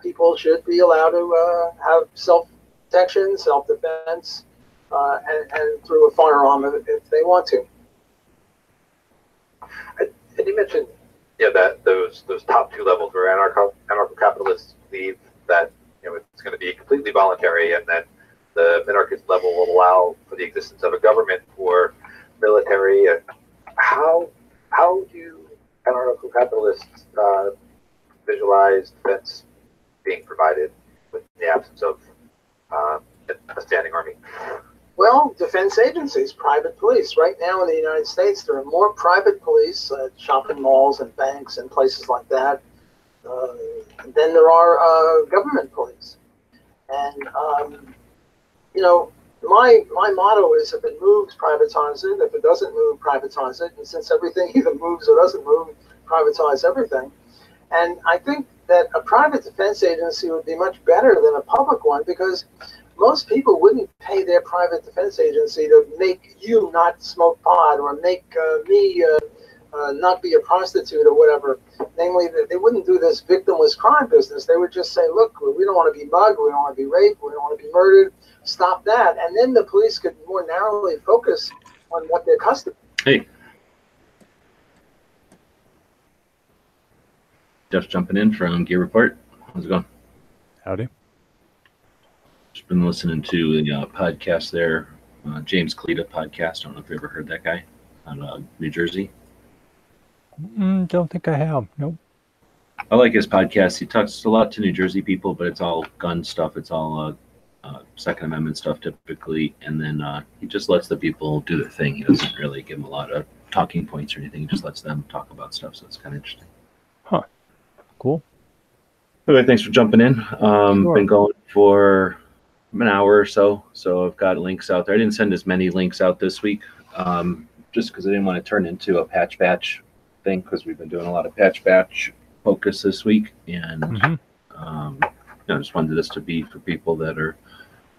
people should be allowed to have self-protection, self-defense, and through a firearm if they want to. And you mentioned, that those top 2 levels where anarcho-capitalists believe that it's going to be completely voluntary, and then the minarchist level will allow for the existence of a government for military. How do anarcho-capitalists visualize defense being provided with the absence of a standing army? Well, defense agencies, private police. Right now in the United States, there are more private police at shopping malls and banks and places like that than there are government police. And, my motto is, if it moves, privatize it. If it doesn't move, privatize it. And since everything either moves or doesn't move, privatize everything. And I think that a private defense agency would be much better than a public one, because most people wouldn't pay their private defense agency to make you not smoke pot, or make me not be a prostitute, or whatever. Namely, that they wouldn't do this victimless crime business. They would just say, look, we don't want to be mugged, we don't want to be raped, we don't want to be murdered. Stop that. And then the police could more narrowly focus on what their customers. Hey. Jeff's jumping in from Gear Report. How's it going? Howdy. Just been listening to the podcast there, James Cleta podcast. I don't know if you ever heard that guy out of New Jersey. Don't think I have. Nope. I like his podcast. He talks a lot to New Jersey people, but it's all gun stuff. It's all Second Amendment stuff typically. And then he just lets the people do their thing. He doesn't really give them a lot of talking points or anything. He just lets them talk about stuff. So it's kind of interesting. Huh. Cool. Okay, thanks for jumping in. Sure. Been going for an hour or so. So I've got links out there. I didn't send as many links out this week just because I didn't want to turn into a patch batch thing, because we've been doing a lot of patch batch focus this week. And I just wanted this to be for people that are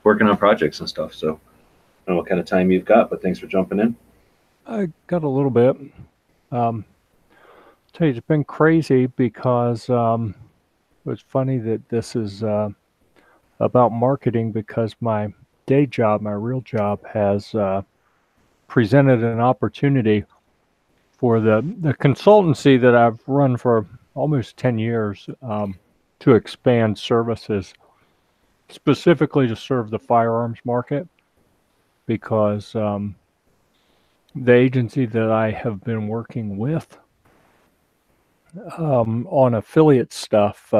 working on projects and stuff. So I don't know what kind of time you've got, but thanks for jumping in. I got a little bit. Tell you, it's been crazy because it's funny that this is about marketing, because my day job, my real job, has presented an opportunity for the consultancy that I've run for almost 10 years to expand services, specifically to serve the firearms market, because the agency that I have been working with on affiliate stuff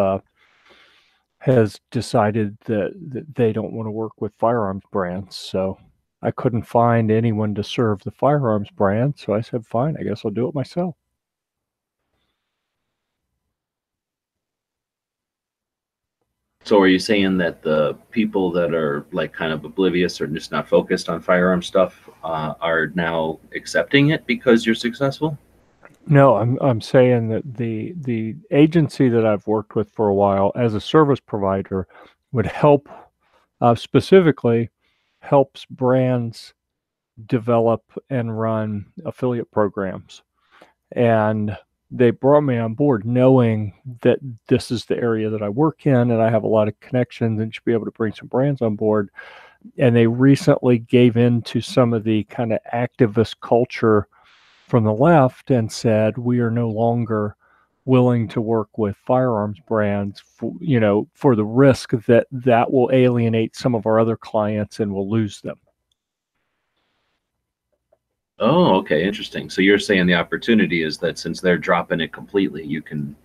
has decided that they don't want to work with firearms brands. So I couldn't find anyone to serve the firearms brand. So I said, fine, I guess I'll do it myself. So are you saying that the people that are like kind of oblivious or just not focused on firearm stuff are now accepting it because you're successful? No, I'm saying that the agency that I've worked with for a while as a service provider would help, specifically helps brands develop and run affiliate programs. And they brought me on board knowing that this is the area that I work in and I have a lot of connections and should be able to bring some brands on board. And they recently gave in to some of the kind of activist culture from the left and said, we are no longer willing to work with firearms brands for the risk that will alienate some of our other clients and we'll lose them. Oh, okay, interesting. So you're saying the opportunity is that since they're dropping it completely, you can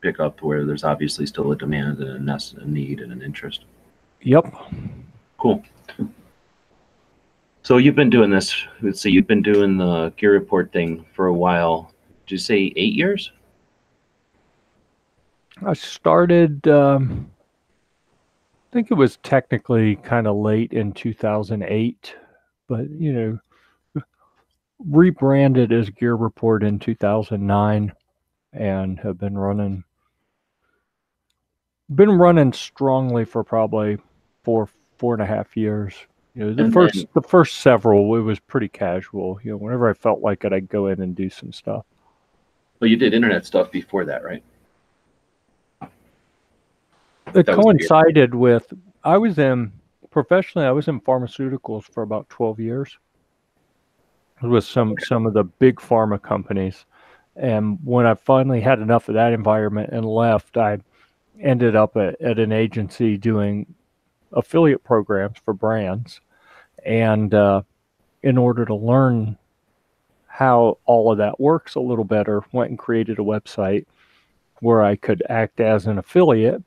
pick up where there's obviously still a demand and a need and an interest. Yep. Cool. So you've been doing this, let's see, you've been doing the Gear Report thing for a while. Did you say 8 years? I started think it was technically kind of late in 2008, but rebranded as Gear Report in 2009, and have been running strongly for probably 4.5 years. The first several, it was pretty casual. Whenever I felt like it, I'd go in and do some stuff. Well, you did internet stuff before that, right? It coincided with, professionally, I was in pharmaceuticals for about 12 years with some of the big pharma companies. And when I finally had enough of that environment and left, I ended up at an agency doing affiliate programs for brands. And in order to learn how all of that works a little better, went and created a website where I could act as an affiliate.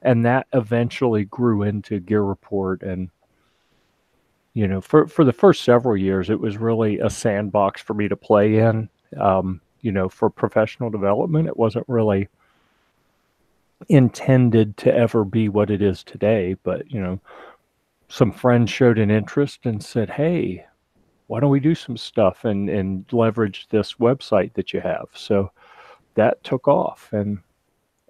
And that eventually grew into Gear Report. And, for the first several years, it was really a sandbox for me to play in. For professional development, it wasn't really intended to ever be what it is today. But, some friends showed an interest and said, hey, why don't we do some stuff and leverage this website that you have? So that took off. And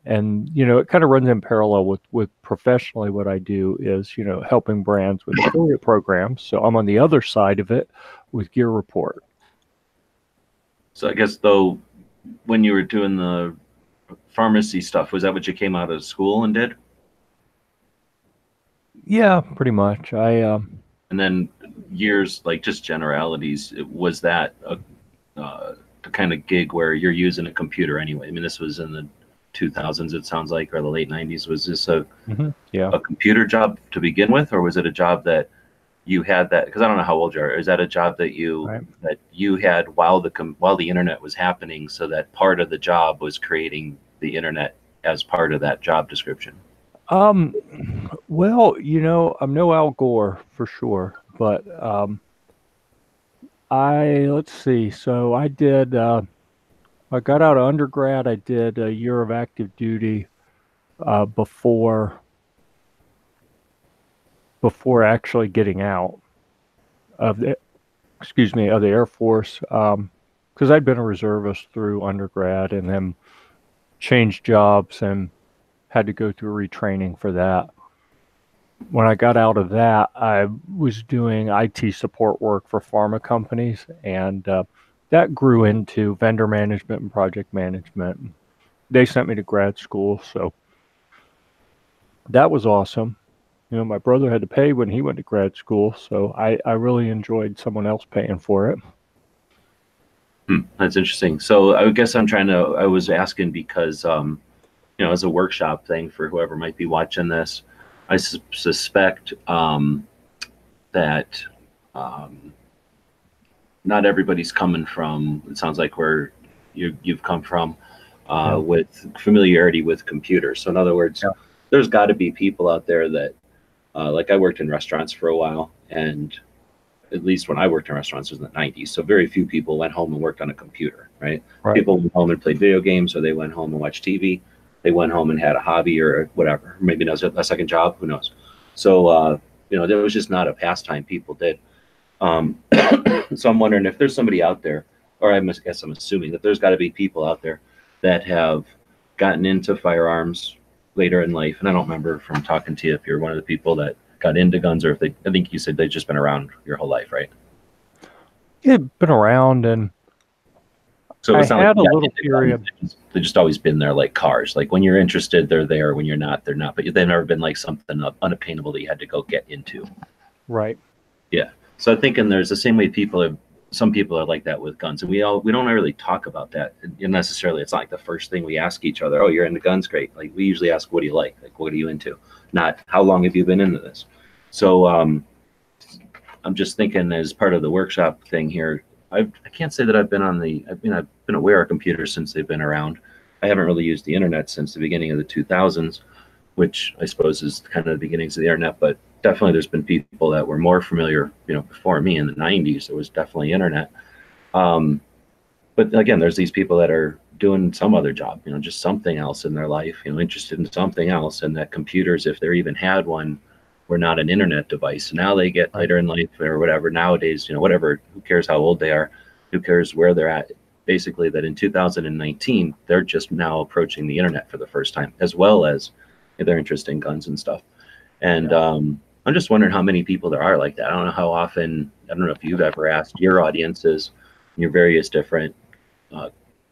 it kind of runs in parallel with professionally what I do is, helping brands with affiliate programs. So I'm on the other side of it with Gear Report. So I guess, though, when you were doing the pharmacy stuff, was that what you came out of school and did? Yeah, pretty much. And then years, like just generalities, was that the kind of gig where you're using a computer anyway? I mean, this was in the 2000s, it sounds like, or the late 90s. Was this a computer job to begin with, or was it a job that you had that? Because I don't know how old you are. Is that a job that you had while the internet was happening, so that part of the job was creating the internet as part of that job description? Well, I'm no Al Gore for sure, but let's see. So I did. I got out of undergrad. I did a year of active duty before actually getting out of the Air Force, because I'd been a reservist through undergrad and then changed jobs and had to go through retraining for that. When I got out of that, I was doing IT support work for pharma companies, and that grew into vendor management and project management. They sent me to grad school, so that was awesome. My brother had to pay when he went to grad school, so I really enjoyed someone else paying for it. That's interesting. So I guess I was asking because, as a workshop thing for whoever might be watching this, I suspect that not everybody's coming from, it sounds like, where you've come from with familiarity with computers. So in other words, there's got to be people out there that, like I worked in restaurants for a while, and at least when I worked in restaurants, it was in the 90s. So very few people went home and worked on a computer, right? People went home and played video games, or they went home and watched TV. They went home and had a hobby or whatever. Maybe that was a second job. Who knows? So, there was just not a pastime people did. So I'm wondering if there's somebody out there, or I'm assuming that there's got to be people out there that have gotten into firearms later in life. And I don't remember from talking to you if you're one of the people that got into guns, or if I think you said they've just been around your whole life, right? Yeah, been around, and so I had a little period. They've just always been there, like cars. Like when you're interested, they're there. When you're not, they're not. But they've never been like something unattainable that you had to go get into. Right. Yeah. So I'm thinking there's the same way some people are like that with guns, and we don't really talk about that necessarily. It's not like the first thing we ask each other. Oh, you're into guns, great. Like we usually ask, what do you like? Like what are you into? Not how long have you been into this? So I'm just thinking as part of the workshop thing here. I can't say that I've been aware of computers since they've been around. I haven't really used the internet since the beginning of the 2000s, which I suppose is kind of the beginnings of the internet. But definitely there's been people that were more familiar, before me in the 90s. There was definitely internet. But again, there's these people that are doing some other job, just something else in their life, interested in something else, and that computers, if there even had one, were not an internet device. Now they get later in life or whatever, nowadays, whatever, who cares how old they are, who cares where they're at. Basically, that in 2019, they're just now approaching the internet for the first time, as well as their interest in guns and stuff. And I'm just wondering how many people there are like that. I don't know how often, I don't know if you've ever asked your audiences, your various different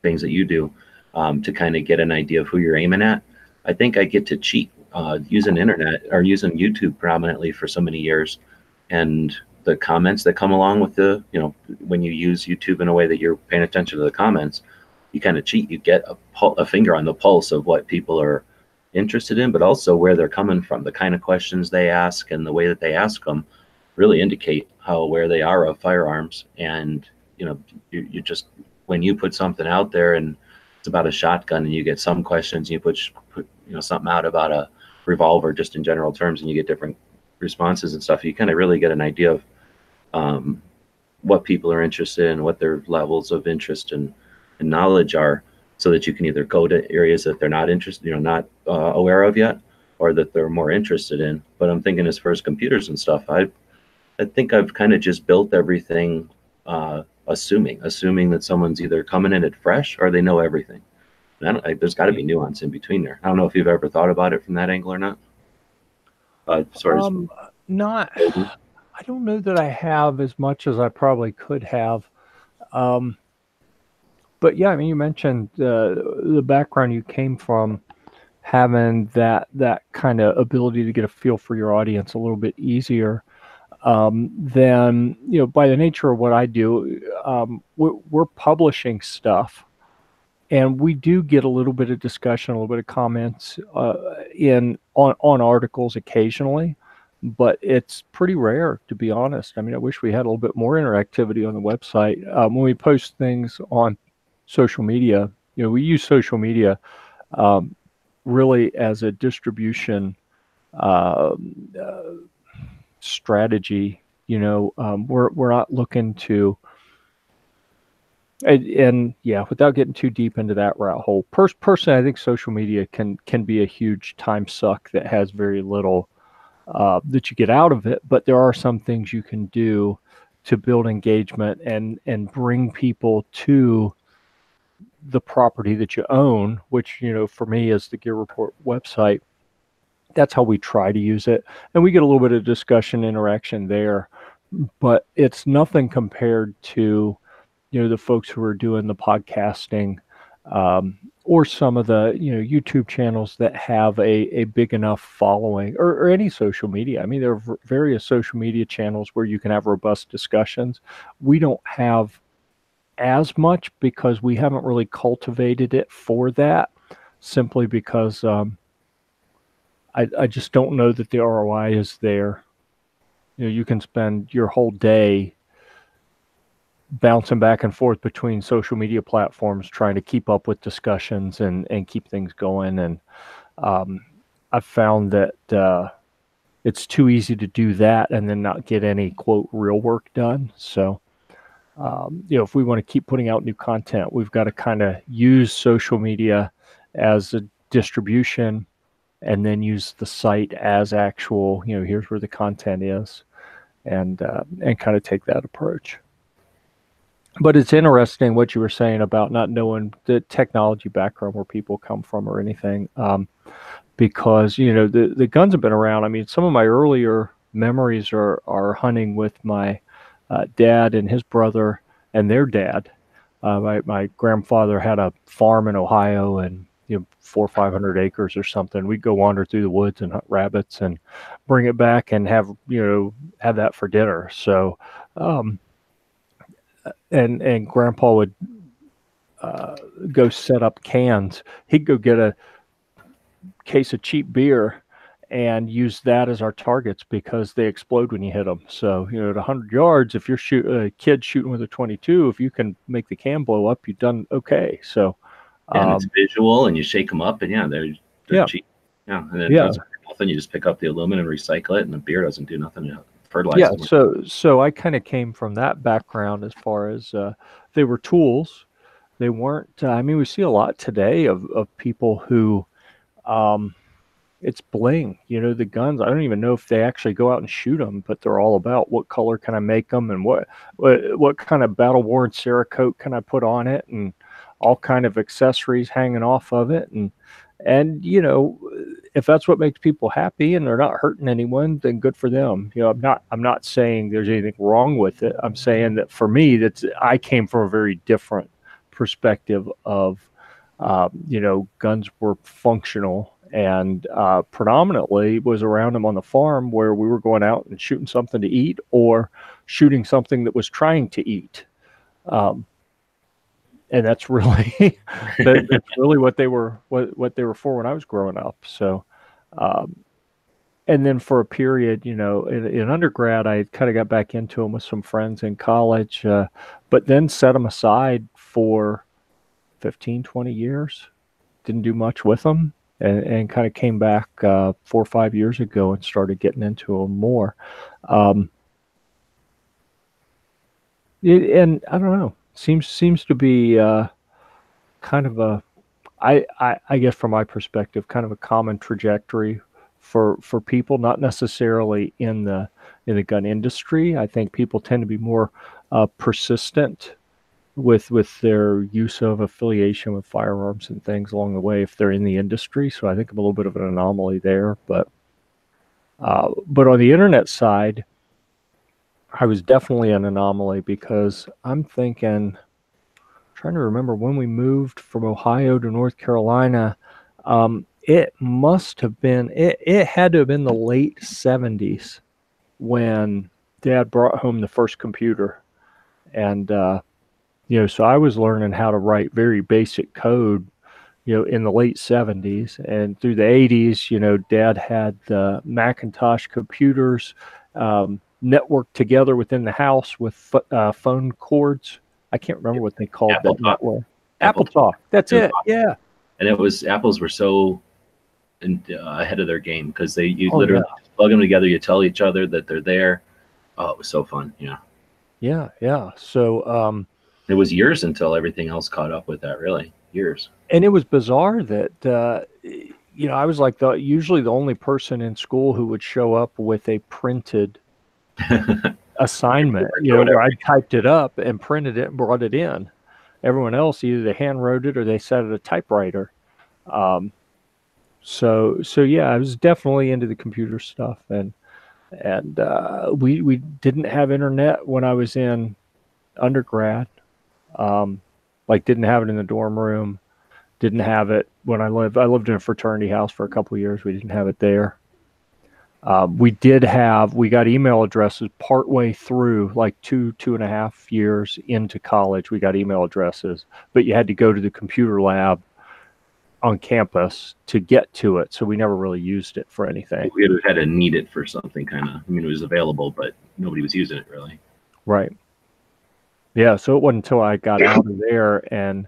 things that you do, to kind of get an idea of who you're aiming at. I think I get to cheat using internet or using YouTube prominently for so many years. And the comments that come along with the, when you use YouTube in a way that you're paying attention to the comments, you kind of cheat. You get a finger on the pulse of what people are interested in, but also where they're coming from. The kind of questions they ask and the way that they ask them really indicate how aware they are of firearms. And you just, when you put something out there and it's about a shotgun and you get some questions, and you put something out about a revolver, just in general terms, and you get different responses and stuff, you kind of really get an idea of what people are interested in, what their levels of interest and knowledge are, so that you can either go to areas that they're not interested, not aware of yet, or that they're more interested in. But I'm thinking, as far as computers and stuff, I think I've kind of just built everything assuming that someone's either coming in it fresh or they know everything. There's got to be nuance in between there. I don't know if you've ever thought about it from that angle or not. Not. I don't know that I have as much as I probably could have. But yeah, I mean, you mentioned the background you came from, having that kind of ability to get a feel for your audience a little bit easier. Then, by the nature of what I do, we're publishing stuff, and we do get a little bit of discussion, a little bit of comments on articles occasionally, but it's pretty rare, to be honest. I mean, I wish we had a little bit more interactivity on the website. When we post things on social media, we use social media really as a distribution strategy. We're not looking to, and yeah, without getting too deep into that rabbit hole, personally, I think social media can be a huge time suck that has very little that you get out of it. But there are some things you can do to build engagement and bring people to the property that you own, which, for me, is the Gear Report website. That's how we try to use it. And we get a little bit of discussion, interaction there, but it's nothing compared to, the folks who are doing the podcasting, or some of the, YouTube channels that have a big enough following, or any social media. I mean, there are various social media channels where you can have robust discussions. We don't have as much because we haven't really cultivated it for that, simply because I just don't know that the ROI is there. You can spend your whole day bouncing back and forth between social media platforms trying to keep up with discussions and keep things going. And I've found that it's too easy to do that and then not get any, quote, real work done. So, if we want to keep putting out new content, we've got to kind of use social media as a distribution, and then use the site as actual, here's where the content is, and kind of take that approach. But it's interesting what you were saying about not knowing the technology background where people come from or anything, because, the guns have been around. I mean, some of my earlier memories are hunting with my dad and his brother and their dad. My grandfather had a farm in Ohio, and 400 or 500 acres or something. We'd go wander through the woods and hunt rabbits and bring it back and have that for dinner. So, and Grandpa would go set up cans. He'd go get a case of cheap beer and use that as our targets because they explode when you hit them. So, at 100 yards, if you're a kid shooting with a 22, if you can make the can blow up, you've done okay. So, and it's visual, and you shake them up, and they're cheap. Yeah, and it doesn't hurt nothing. You just pick up the aluminum, recycle it, and the beer doesn't do nothing. Fertilize. Yeah, so I kind of came from that background as far as they were tools, They weren't. I mean, we see a lot today of people who, um, it's bling. You know, the guns. I don't even know if they actually go out and shoot them, but they're all about what color can I make them, and what kind of battle worn Cerakote can I put on it, and all kind of accessories hanging off of it, and you know, if that's what makes people happy and they're not hurting anyone, then good for them. You know, I'm not saying there's anything wrong with it. I'm saying that for me, I came from a very different perspective of, you know, guns were functional and predominantly was around them on the farm where we were going out and shooting something to eat or shooting something that was trying to eat. Um, and that's really that's really what they were what they were for when I was growing up. So, um, and then for a period, you know, in undergrad, I kind of got back into them with some friends in college, but then set them aside for 15, 20 years. Didn't do much with them, and kind of came back 4 or 5 years ago and started getting into them more. Um, and I don't know, seems to be kind of a I guess from my perspective, kind of a common trajectory for people, not necessarily in the gun industry. I think people tend to be more persistent with their use of affiliation with firearms and things along the way if they're in the industry. So I think I'm a little bit of an anomaly there. But on the internet side, I was definitely an anomaly because I'm thinking, trying to remember when we moved from Ohio to North Carolina. It must have been, it had to have been the late 70s when Dad brought home the first computer. And, you know, so I was learning how to write very basic code, you know, in the late 70s. And through the 80s, you know, Dad had the Macintosh computers networked together within the house with phone cords. I can't remember what they called Apple that Talk. network. Apple Talk. That's it. Yeah. And it was, Apples were so ahead of their game because you Oh, literally yeah. plug them together. You tell each other that they're there. Oh, it was so fun. Yeah. Yeah. Yeah. So, It was years until everything else caught up with that, really. Years. and it was bizarre that, you know, I was like usually the only person in school who would show up with a printed assignment, you know, where I typed it up and printed it and brought it in. Everyone else, either they hand wrote it or they sat at a typewriter. Um, so yeah, I was definitely into the computer stuff, and we didn't have internet when I was in undergrad. Um, like didn't have it in the dorm room. Didn't have it when I lived in a fraternity house for a couple of years. We didn't have it there. We got email addresses partway through, like 2.5 years into college. We got email addresses, but you had to go to the computer lab on campus to get to it. So we never really used it for anything. We had to need it for something kind of. I mean, it was available, but nobody was using it really. Right. Yeah. So it wasn't until I got out of there and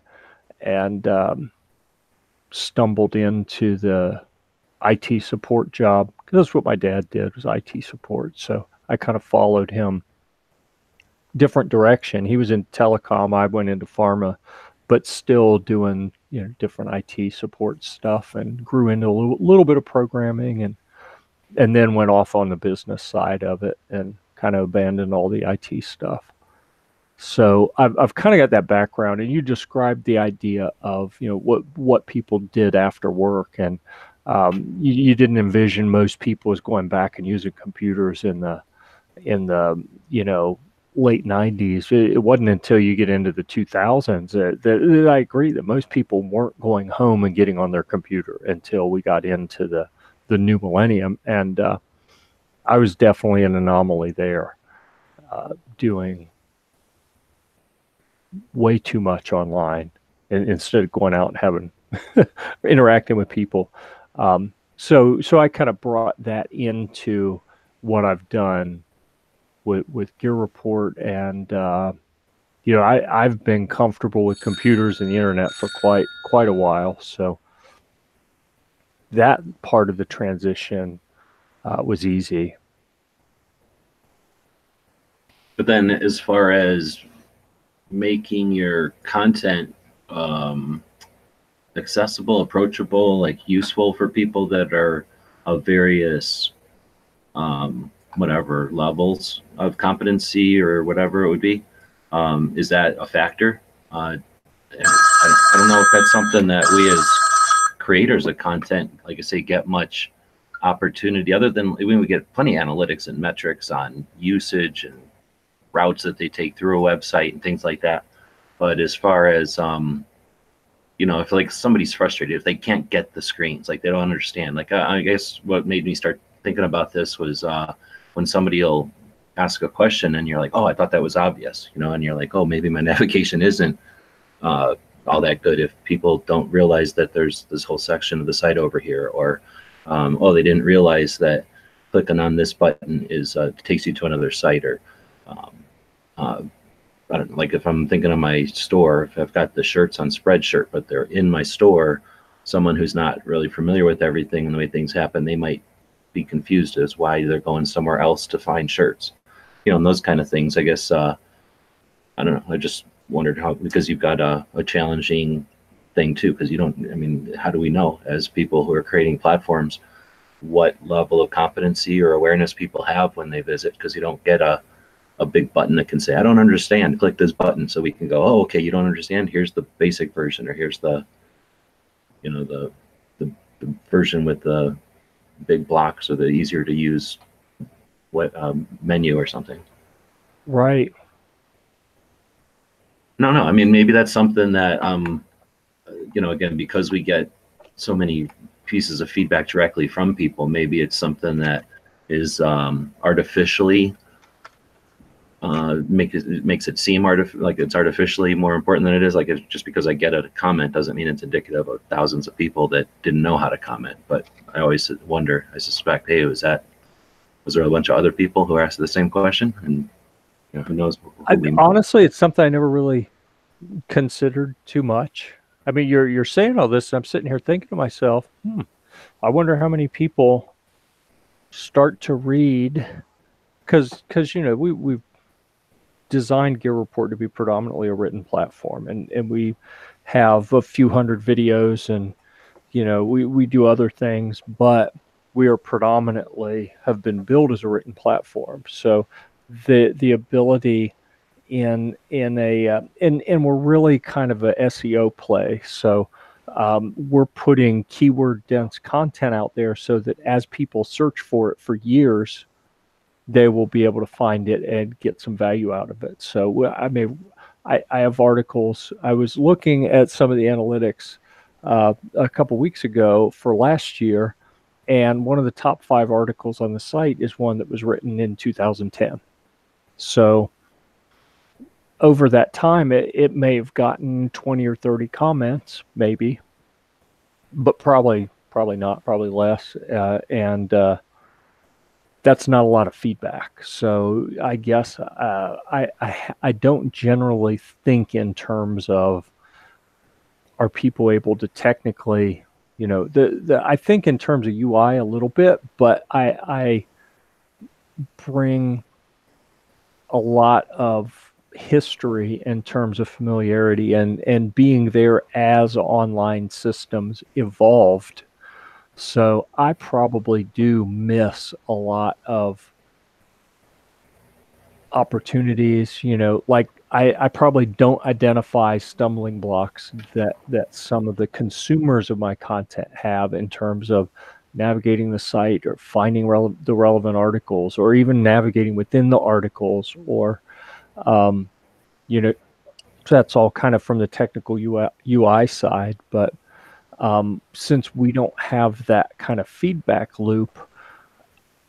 stumbled into the IT support job, because that's what my dad did, was IT support. So I kind of followed him. Different direction. He was in telecom. I went into pharma, but still doing, you know, different IT support stuff, and grew into a little bit of programming, and then went off on the business side of it and kind of abandoned all the IT stuff. So I've kind of got that background, and you described the idea of, you know, what people did after work, and you didn't envision most people as going back and using computers in the you know, late 90s. It wasn't until you get into the 2000s that I agree that most people weren't going home and getting on their computer until we got into the new millennium, and I was definitely an anomaly there, doing way too much online instead of going out and having interacting with people. So I kind of brought that into what I've done with Gear Report, and you know, I've been comfortable with computers and the internet for quite a while. So that part of the transition was easy. But then, as far as making your content um, accessible, approachable, like useful for people that are of various whatever levels of competency or whatever it would be. Is that a factor? I don't know if that's something that we as creators of content, like I say, get much opportunity other than we get plenty of analytics and metrics on usage and routes that they take through a website and things like that. But as far as if like somebody's frustrated if they can't get the screens, like they don't understand. Like I guess what made me start thinking about this was when somebody will ask a question and you're like, oh, I thought that was obvious, and you're like, oh, maybe my navigation isn't all that good if people don't realize that there's this whole section of the site over here, or oh, they didn't realize that clicking on this button is takes you to another site, or I don't know, like if I'm thinking of my store, if I've got the shirts on Spreadshirt, but they're in my store, someone who's not really familiar with everything and the way things happen, they might be confused as why they're going somewhere else to find shirts, and those kind of things. I guess, I don't know. I just wondered how, because you've got a challenging thing too, because how do we know as people who are creating platforms what level of competency or awareness people have when they visit? Because you don't get a big button that can say, I don't understand, click this button, so we can go, oh, okay, you don't understand, here's the basic version, or here's the the version with the big blocks or the easier to use menu or something. Right. No, I mean, maybe that's something that again, because we get so many pieces of feedback directly from people, maybe it's something that is artificially makes it seem like it's artificially more important than it is. Like, just because I get a comment doesn't mean it's indicative of thousands of people that didn't know how to comment. But I always wonder, I suspect, hey, was there a bunch of other people who asked the same question? And who knows? Honestly, it's something I never really considered too much. I mean, you're saying all this, and I'm sitting here thinking to myself, I wonder how many people start to read, because we've designed Gear Report to be predominantly a written platform, and we have a few hundred videos, and we do other things, but we are predominantly have been built as a written platform. So the ability in we're really kind of a SEO play. So we're putting keyword dense content out there so that as people search for it for years, they will be able to find it and get some value out of it. So I have articles. I was looking at some of the analytics a couple weeks ago for last year, and one of the top 5 articles on the site is one that was written in 2010. So over that time, it may have gotten 20 or 30 comments, maybe, but probably not, probably less, and that's not a lot of feedback. So I guess I don't generally think in terms of, are people able to technically, I think in terms of UI a little bit, but I bring a lot of history in terms of familiarity and being there as online systems evolved. So I probably do miss a lot of opportunities, like I probably don't identify stumbling blocks that some of the consumers of my content have in terms of navigating the site or finding the relevant articles, or even navigating within the articles, or that's all kind of from the technical UI side. But since we don't have that kind of feedback loop,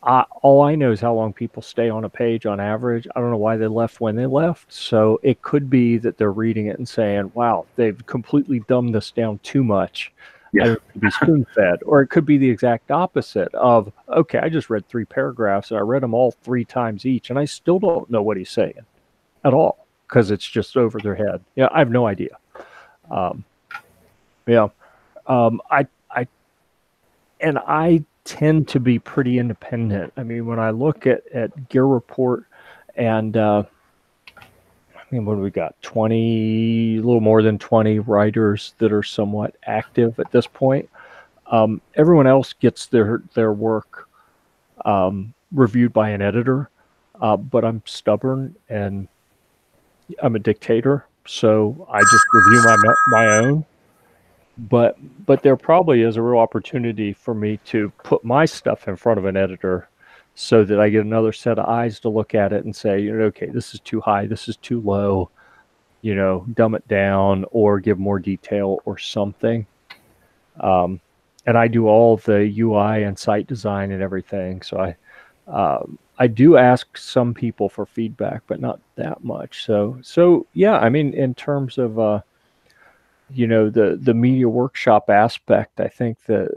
all I know is how long people stay on a page on average. I don't know why they left when they left. So it could be that they're reading it and saying, wow, they've completely dumbed this down too much. Yeah. I need to be spoon fed. Or it could be the exact opposite of, okay, I just read 3 paragraphs and I read them all 3 times each, and I still don't know what he's saying at all, because it's just over their head. Yeah, I have no idea. I tend to be pretty independent. I mean, when I look at Gear Report and mean, what do we got? 20, a little more than 20 writers that are somewhat active at this point. Everyone else gets their work reviewed by an editor, but I'm stubborn and I'm a dictator, so I just review my own. But there probably is a real opportunity for me to put my stuff in front of an editor so that I get another set of eyes to look at it and say, okay, this is too high, this is too low, dumb it down or give more detail or something. And I do all the UI and site design and everything. So I do ask some people for feedback, but not that much. So yeah, I mean, in terms of the media workshop aspect, I think that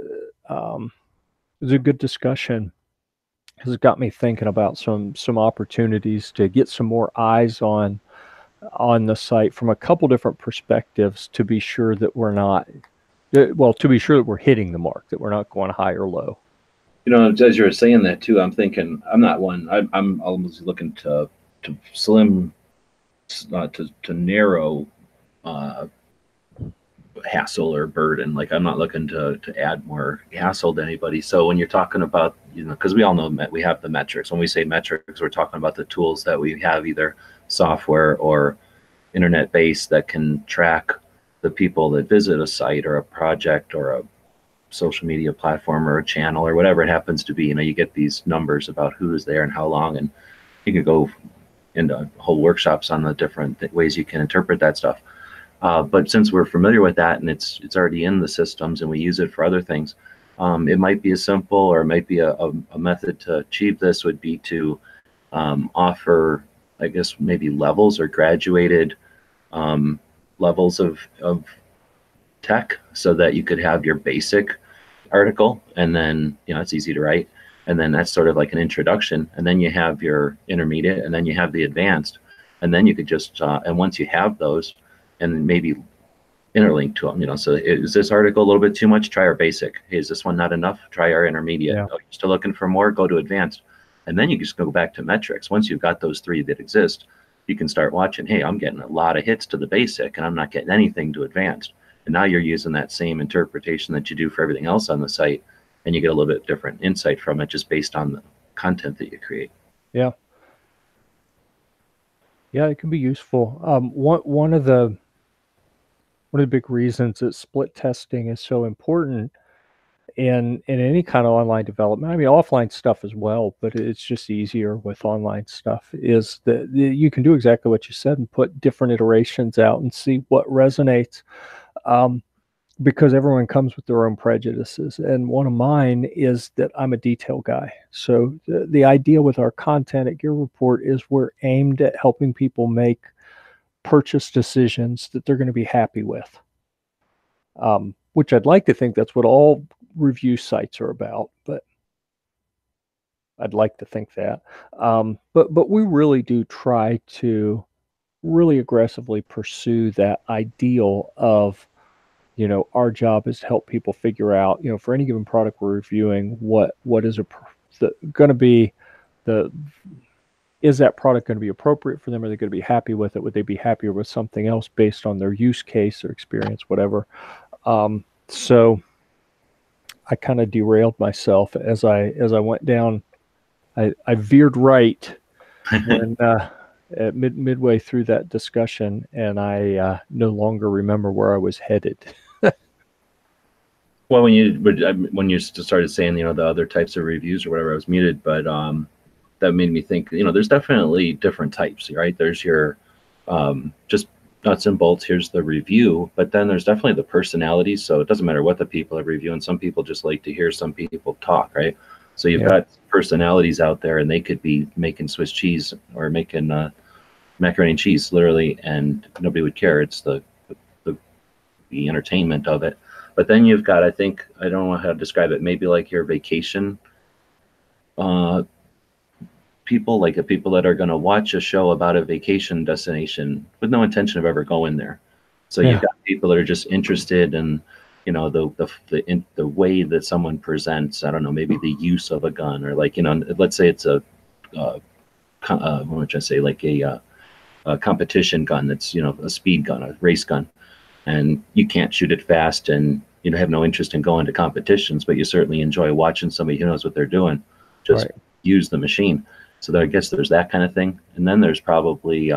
it was a good discussion. Has got me thinking about some opportunities to get some more eyes on the site from a couple different perspectives to be sure that we're not, to be sure that we're hitting the mark, that we're not going high or low. As you were saying that too, I'm thinking I'm not one. I'm almost looking to slim, to narrow hassle or burden. Like I'm not looking to add more hassle to anybody. So when you're talking about, because we all know we have the metrics. When we say metrics, we're talking about the tools that we have, either software or internet based, that can track the people that visit a site or a project or a social media platform or a channel or whatever it happens to be. You get these numbers about who is there and how long, and you can go into whole workshops on the different ways you can interpret that stuff. But since we're familiar with that and it's already in the systems and we use it for other things, it might be as simple, or it might be a method to achieve this would be to offer, I guess, maybe levels or graduated levels of tech, so that you could have your basic article, and then it's easy to write, and then that's sort of like an introduction, and then you have your intermediate, and then you have the advanced, and then you could just and once you have those, and maybe interlink to them, so is this article a little bit too much? Try our basic. Hey, is this one not enough? Try our intermediate. Yeah. Oh, you're still looking for more? Go to advanced. And then you just go back to metrics. Once you've got those three that exist, you can start watching, hey, I'm getting a lot of hits to the basic and I'm not getting anything to advanced. And now you're using that same interpretation that you do for everything else on the site, and you get a little bit different insight from it just based on the content that you create. Yeah. Yeah, it can be useful. One of the big reasons that split testing is so important in any kind of online development, I mean offline stuff as well, but it's just easier with online stuff, is that you can do exactly what you said and put different iterations out and see what resonates, because everyone comes with their own prejudices. And one of mine is that I'm a detail guy. So the idea with our content at Gear Report is we're aimed at helping people make purchase decisions that they're going to be happy with, which I'd like to think that's what all review sites are about, but I'd like to think that. But we really do try to really aggressively pursue that ideal of, our job is to help people figure out, for any given product we're reviewing, what is going to be is that product going to be appropriate for them? Are they going to be happy with it? Would they be happier with something else based on their use case or experience, whatever? So I kind of derailed myself as I went down. I veered right when at midway through that discussion, and I no longer remember where I was headed. Well, when you started saying the other types of reviews or whatever, I was muted, but that made me think, there's definitely different types, right? There's your just nuts and bolts, here's the review, but then there's definitely the personalities. So it doesn't matter what the people are reviewing. Some people just like to hear some people talk, right? So you've got personalities out there, and they could be making Swiss cheese or making macaroni and cheese, literally, and nobody would care. It's the entertainment of it. But then you've got, I think, I don't know how to describe it, maybe like your vacation people, like the people that are going to watch a show about a vacation destination with no intention of ever going there. So you've got people that are just interested in, the way that someone presents, I don't know, maybe the use of a gun, or like, let's say it's a what would I say, like a a competition gun that's, you know, a speed gun, a race gun, and you can't shoot it fast, and you have no interest in going to competitions, but you certainly enjoy watching somebody who knows what they're doing just Right. use the machine. So I guess there's that kind of thing, and then there's probably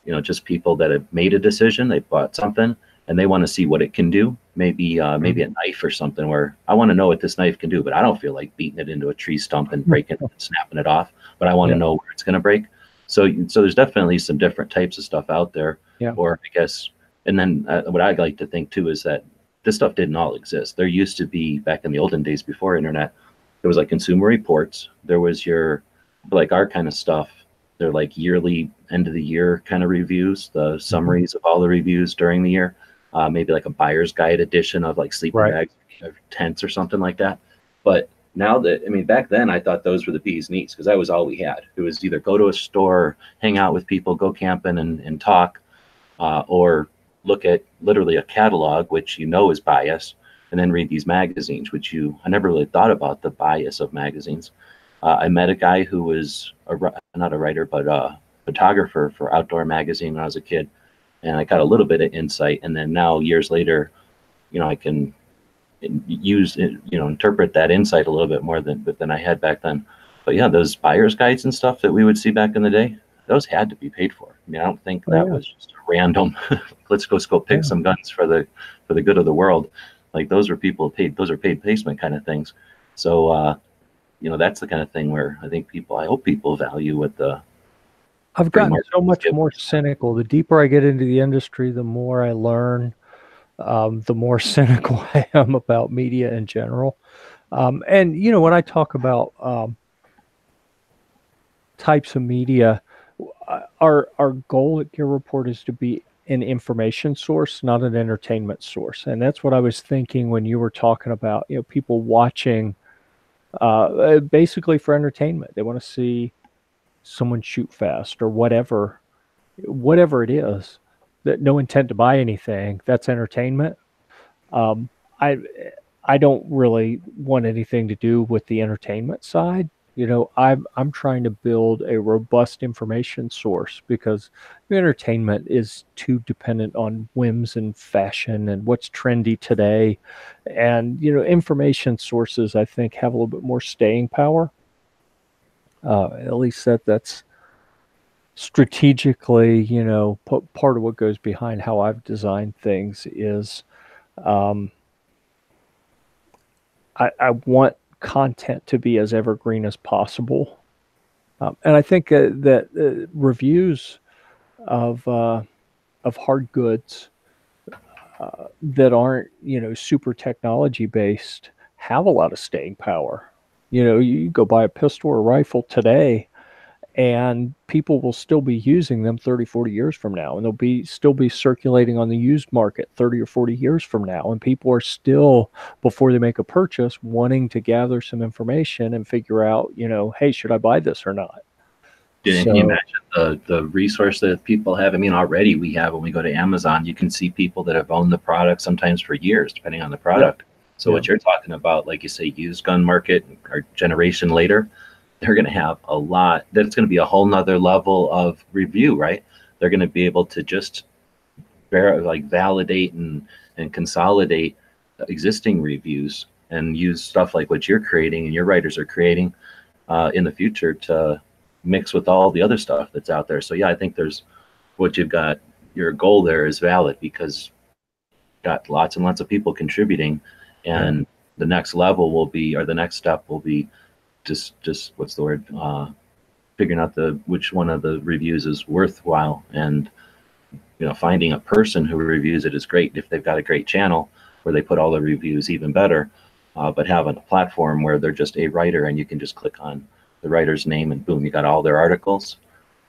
you know, just people that have made a decision, they bought something and they want to see what it can do. Maybe maybe a knife or something, where I want to know what this knife can do, but I don't feel like beating it into a tree stump and breaking it and snapping it off, but I want to know where it's going to break. So there's definitely some different types of stuff out there. Yeah. Or I guess, and then what I'd like to think too is that this stuff didn't all exist. There used to be, back in the olden days before internet, there was like Consumer Reports. There was your, like our kind of stuff. They're like yearly, end of the year kind of reviews, the summaries of all the reviews during the year. Maybe like a buyer's guide edition of like sleeping bags or tents or something like that. But now that, I mean, back then I thought those were the bee's knees, because that was all we had. It was either go to a store, hang out with people, go camping and talk, or look at literally a catalog, which you know is biased, and then read these magazines, which I never really thought about the bias of magazines. I met a guy who was not a writer, but a photographer for Outdoor Magazine when I was a kid, and I got a little bit of insight. And then now, years later, you know, I can interpret that insight a little bit more than I had back then. But yeah, those buyer's guides and stuff that we would see back in the day, those had to be paid for. I mean, I don't think that was just a random. Let's go pick some guns for the good of the world. Like those are paid placement kind of things. So. You know, that's the kind of thing where I think I hope people value what the. I've gotten so much more cynical. The deeper I get into the industry, the more I learn, the more cynical I am about media in general. And, you know, when I talk about types of media, our goal at Gear Report is to be an information source, not an entertainment source. And that's what I was thinking when you were talking about, you know, people watching basically for entertainment. They want to see someone shoot fast or whatever it is. That no intent to buy anything. That's entertainment. I don't really want anything to do with the entertainment side. You know, I'm trying to build a robust information source, because entertainment is too dependent on whims and fashion and what's trendy today. And, you know, information sources, I think, have a little bit more staying power. At least that's strategically, you know, part of what goes behind how I've designed things is I want content to be as evergreen as possible. And I think that reviews of hard goods that aren't, you know, super technology based have a lot of staying power. You know, you go buy a pistol or rifle today, and people will still be using them 30, 40 years from now, and they'll still be circulating on the used market 30 or 40 years from now. And people are still, before they make a purchase, wanting to gather some information and figure out, you know, hey, should I buy this or not? Can you imagine the resource that people have? I mean, already we have, when we go to Amazon, you can see people that have owned the product sometimes for years, depending on the product. So what you're talking about, like you say, used gun market or generation later, they're going to have a lot. That's going to be a whole nother level of review, right? They're going to be able to just validate and consolidate existing reviews and use stuff like what you're creating and your writers are creating in the future to mix with all the other stuff that's out there. So yeah, I think there's what you've got. Your goal there is valid, because you've got lots and lots of people contributing, and the next level will be, or the next step will be, just what's the word? Figuring out which one of the reviews is worthwhile, and you know, finding a person who reviews it is great if they've got a great channel where they put all the reviews, even better. But having a platform where they're just a writer and you can just click on the writer's name and boom, you got all their articles.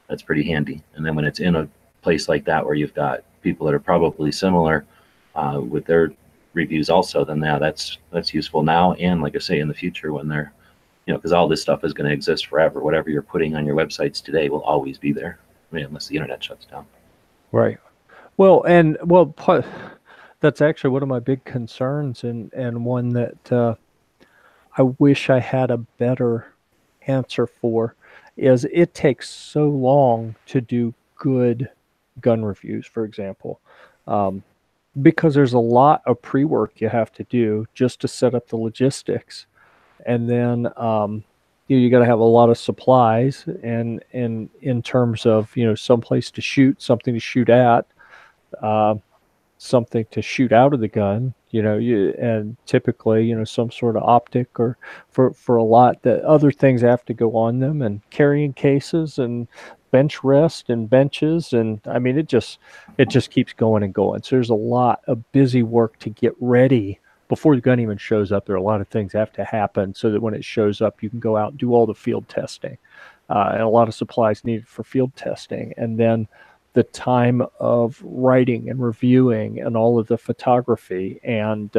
That's pretty handy. And then when it's in a place like that where you've got people that are probably similar with their reviews also, then yeah, that's useful now, and like I say, in the future when they're, you know, because all this stuff is going to exist forever. Whatever you're putting on your websites today will always be there, I mean, unless the internet shuts down. Right. Well, that's actually one of my big concerns, and one that I wish I had a better answer for, is it takes so long to do good gun reviews, for example, because there's a lot of pre-work you have to do just to set up the logistics. And then you got to have a lot of supplies, and in terms of some place to shoot, something to shoot at, uh, something to shoot out of the gun, and typically some sort of optic, or for a lot that other things have to go on them, and carrying cases and bench rest and benches, and I mean it just keeps going and going. So there's a lot of busy work to get ready before the gun even shows up. There are a lot of things have to happen so that when it shows up, you can go out and do all the field testing, and a lot of supplies needed for field testing. And then the time of writing and reviewing and all of the photography and,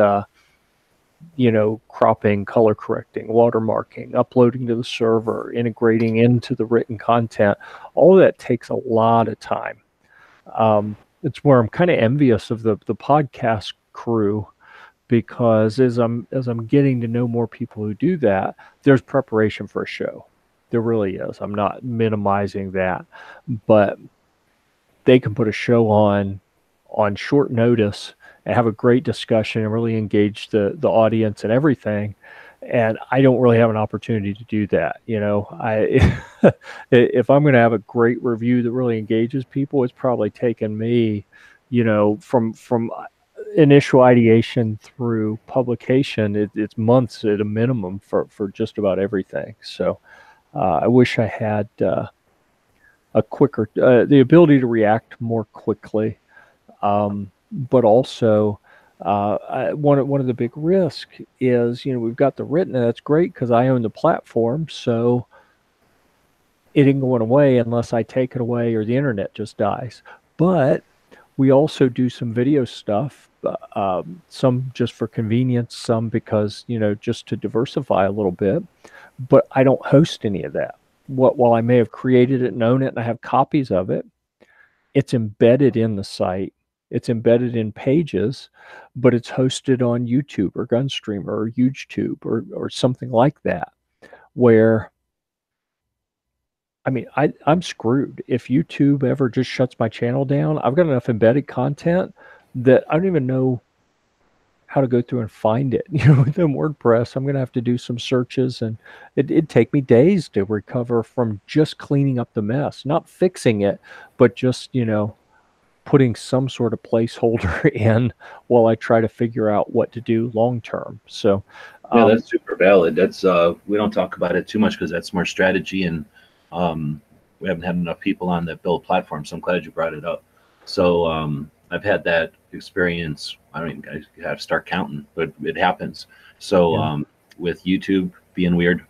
cropping, color correcting, watermarking, uploading to the server, integrating into the written content. All of that takes a lot of time. It's where I'm kind of envious of the podcast crew, because as I'm getting to know more people who do that, there's preparation for a show. There really is. I'm not minimizing that, but they can put a show on short notice and have a great discussion and really engage the audience and everything. And I don't really have an opportunity to do that. If I'm going to have a great review that really engages people, it's probably taken me, from initial ideation through publication, it's months at a minimum for just about everything. So I wish I had a quicker, the ability to react more quickly, but also one of the big risks is, we've got the written, and that's great because I own the platform, so it ain't going away unless I take it away or the internet just dies. But we also do some video stuff, some just for convenience, some because, just to diversify a little bit, but I don't host any of that. While I may have created it and own it and I have copies of it, it's embedded in the site. It's embedded in pages, but it's hosted on YouTube or Gunstreamer or YouTube or something like that, where, I mean, I'm screwed. If YouTube ever just shuts my channel down, I've got enough embedded content that I don't even know how to go through and find it. Within WordPress, I'm going to have to do some searches, and it'd take me days to recover from just cleaning up the mess, not fixing it, but just, putting some sort of placeholder in while I try to figure out what to do long term. So, yeah, that's super valid. That's we don't talk about it too much because that's more strategy, and we haven't had enough people on that build platforms. So I'm glad you brought it up. So I've had that experience. I don't even have to start counting, but it happens. So with YouTube being weird,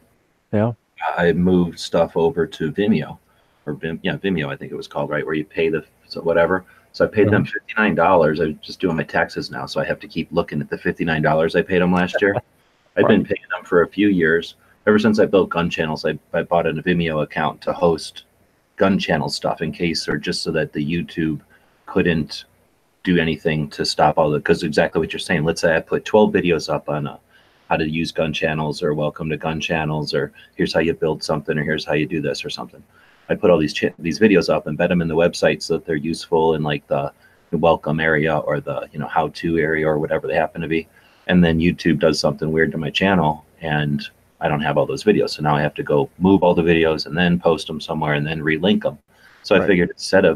I moved stuff over to Vimeo, or Vimeo, I think it was called, right, where you pay whatever. So I paid them $59. I'm just doing my taxes now, so I have to keep looking at the $59 I paid them last year. I've been paying them for a few years. Ever since I built gun channels, I bought a Vimeo account to host gun channel stuff in case, or just so that the YouTube couldn't do anything to stop all the, because exactly what you're saying. Let's say I put 12 videos up on how to use gun channels, or welcome to gun channels, or here's how you build something, or here's how you do this or something. I put all these videos up and embed them in the website so that they're useful in like the welcome area or the how-to area or whatever they happen to be. And then YouTube does something weird to my channel, and I don't have all those videos. So now I have to go move all the videos and then post them somewhere and then relink them. So I figured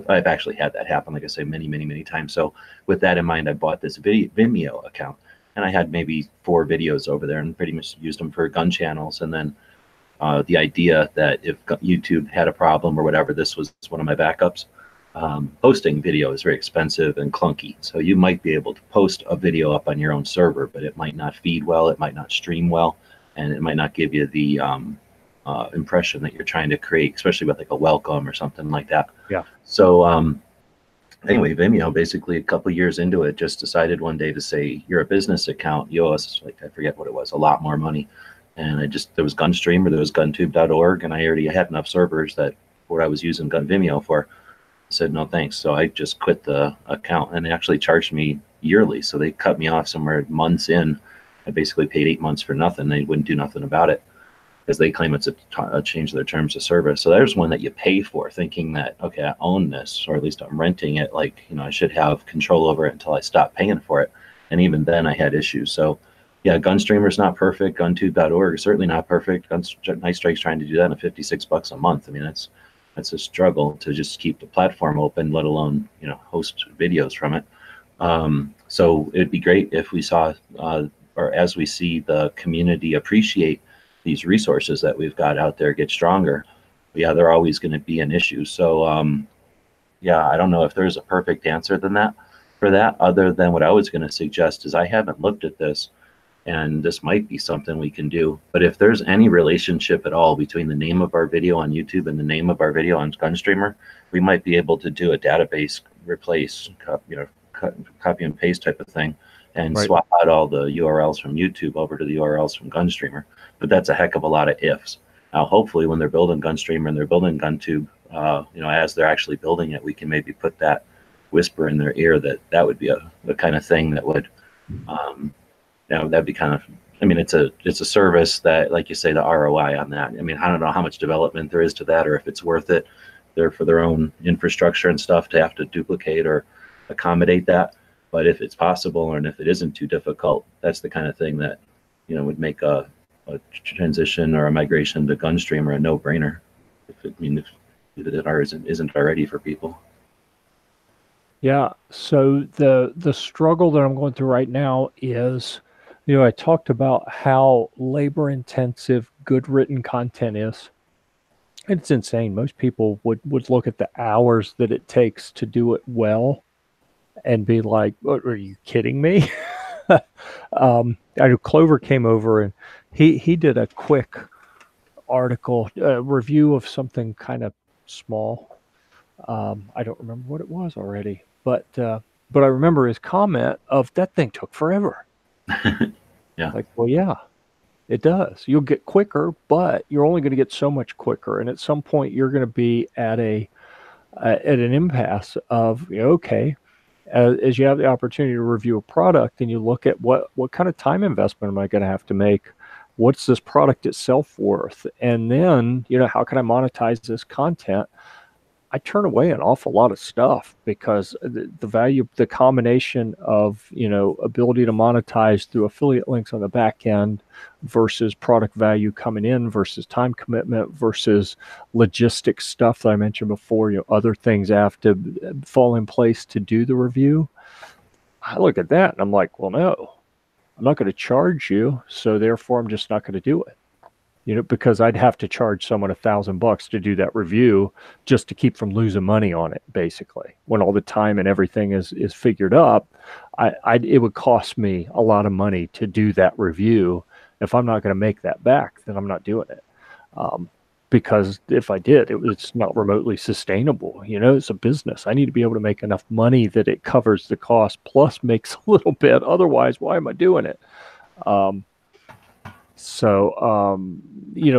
I've actually had that happen, like I say, many, many, many times. So with that in mind, I bought this Vimeo account, and I had maybe 4 videos over there and pretty much used them for gun channels. And then the idea that if YouTube had a problem or whatever, this was one of my backups. Posting video is very expensive and clunky. So you might be able to post a video up on your own server, but it might not feed well, it might not stream well, and it might not give you the impression that you're trying to create, especially with like a welcome or something like that. Yeah. So anyway, Vimeo basically a couple years into it just decided one day to say, you're a business account, you owe us, like, I forget what it was, a lot more money. And there was Gunstream, or there was guntube.org, and I already had enough servers that what I was using Vimeo for. I said, no, thanks. So I just quit the account, and they actually charged me yearly. So they cut me off somewhere months in. I basically paid 8 months for nothing. They wouldn't do nothing about it. because they claim it's a change of their terms of service. So there's one that you pay for, thinking that, okay, I own this, or at least I'm renting it. Like, I should have control over it until I stop paying for it. And even then I had issues. So yeah, Gunstreamer's not perfect. Guntube.org is certainly not perfect. Night Strike's trying to do that at $56 a month. I mean, that's a struggle to just keep the platform open, let alone, host videos from it. So it'd be great if we saw, or as we see the community appreciate these resources that we've got out there get stronger. But yeah, they're always going to be an issue. So yeah, I don't know if there's a perfect answer for that, other than what I was going to suggest is I haven't looked at this, and this might be something we can do. But if there's any relationship at all between the name of our video on YouTube and the name of our video on Gunstreamer, we might be able to do a database replace, copy and paste type of thing, and swap out all the URLs from YouTube over to the URLs from Gunstreamer. But that's a heck of a lot of ifs. Now, hopefully, when they're building Gunstreamer and they're building GunTube, as they're actually building it, we can maybe put that whisper in their ear that would be the kind of thing that would, that'd be kind of. I mean, it's a service that, like you say, the ROI on that. I mean, I don't know how much development there is to that, or if it's worth it. They're for their own infrastructure and stuff to have to duplicate or accommodate that. But if it's possible, and if it isn't too difficult, that's the kind of thing that, would make a transition or a migration to Gunstreamer a no-brainer. If it isn't already for people. Yeah. So the struggle that I'm going through right now is, I talked about how labor-intensive good written content is. It's insane. Most people would look at the hours that it takes to do it well and be like, "What, are you kidding me?" I know Clover came over and he did a quick article, review of something kind of small. I don't remember what it was already, but I remember his comment of that thing took forever. Yeah. Like, well, yeah, it does. You'll get quicker, but you're only going to get so much quicker, and at some point you're going to be at an impasse of, okay, as you have the opportunity to review a product and you look at what kind of time investment am I going to have to make? What's this product itself worth? And then, how can I monetize this content? I turn away an awful lot of stuff because the value, the combination of, ability to monetize through affiliate links on the back end versus product value coming in versus time commitment versus logistics stuff that I mentioned before, other things have to fall in place to do the review. I look at that and I'm like, well, no, I'm not going to charge you. So therefore I'm just not going to do it. Because I'd have to charge someone $1,000 to do that review just to keep from losing money on it, basically. When all the time and everything is figured up, it would cost me a lot of money to do that review. If I'm not going to make that back, then I'm not doing it. Because if I did, it's not remotely sustainable. It's a business. I need to be able to make enough money that it covers the cost plus makes a little bit. Otherwise, why am I doing it? So,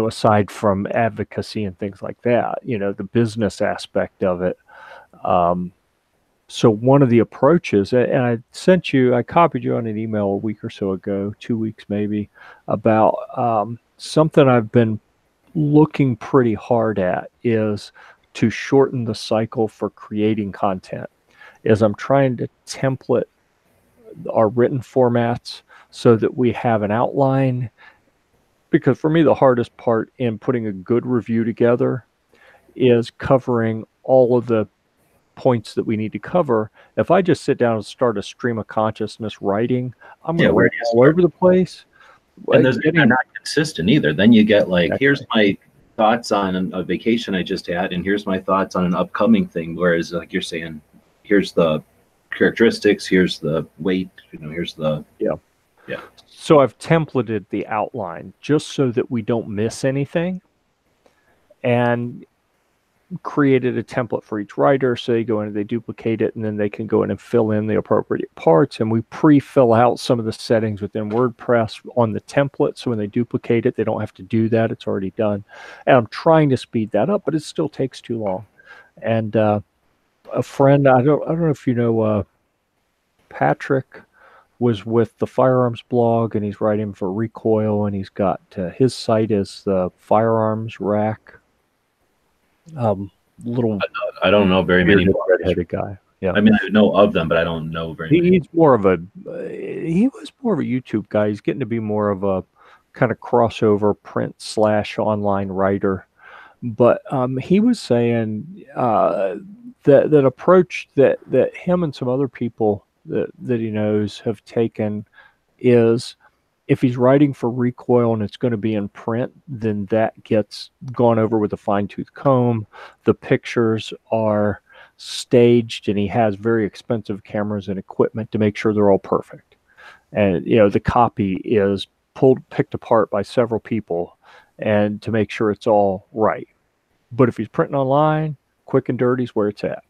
aside from advocacy and things like that, the business aspect of it. So one of the approaches, and I copied you on an email a week or so ago, 2 weeks maybe, about something I've been looking pretty hard at is to shorten the cycle for creating content. Is I'm trying to template our written formats so that we have an outline. Because for me, the hardest part in putting a good review together is covering all of the points that we need to cover. If I just sit down and start a stream of consciousness writing, I'm going to write all over the place. And they're not consistent either. Then you get like, here's my thoughts on a vacation I just had, and here's my thoughts on an upcoming thing. Whereas, like you're saying, here's the characteristics, here's the weight, here's the... Yeah. So I've templated the outline just so that we don't miss anything, and created a template for each writer. So they go in and they duplicate it, and then they can go in and fill in the appropriate parts. And we pre-fill out some of the settings within WordPress on the template. So when they duplicate it, they don't have to do that. It's already done. And I'm trying to speed that up, but it still takes too long. And a friend, I don't know if you know Patrick was with the Firearms blog, and he's writing for Recoil, and he's got his site is the Firearms Rack. Little I don't know very many red-headed guy. Yeah, I mean, I know of them, but I don't know very many. He's more of a he was more of a YouTube guy. He's getting to be more of a kind of crossover print / online writer. But he was saying that approach that him and some other people that he knows have taken is, if he's writing for Recoil and it's going to be in print, then that gets gone over with a fine-tooth comb. The pictures are staged, and he has very expensive cameras and equipment to make sure they're all perfect. And the copy is picked apart by several people, and to make sure it's all right. But if he's printing online, quick and dirty is where it's at.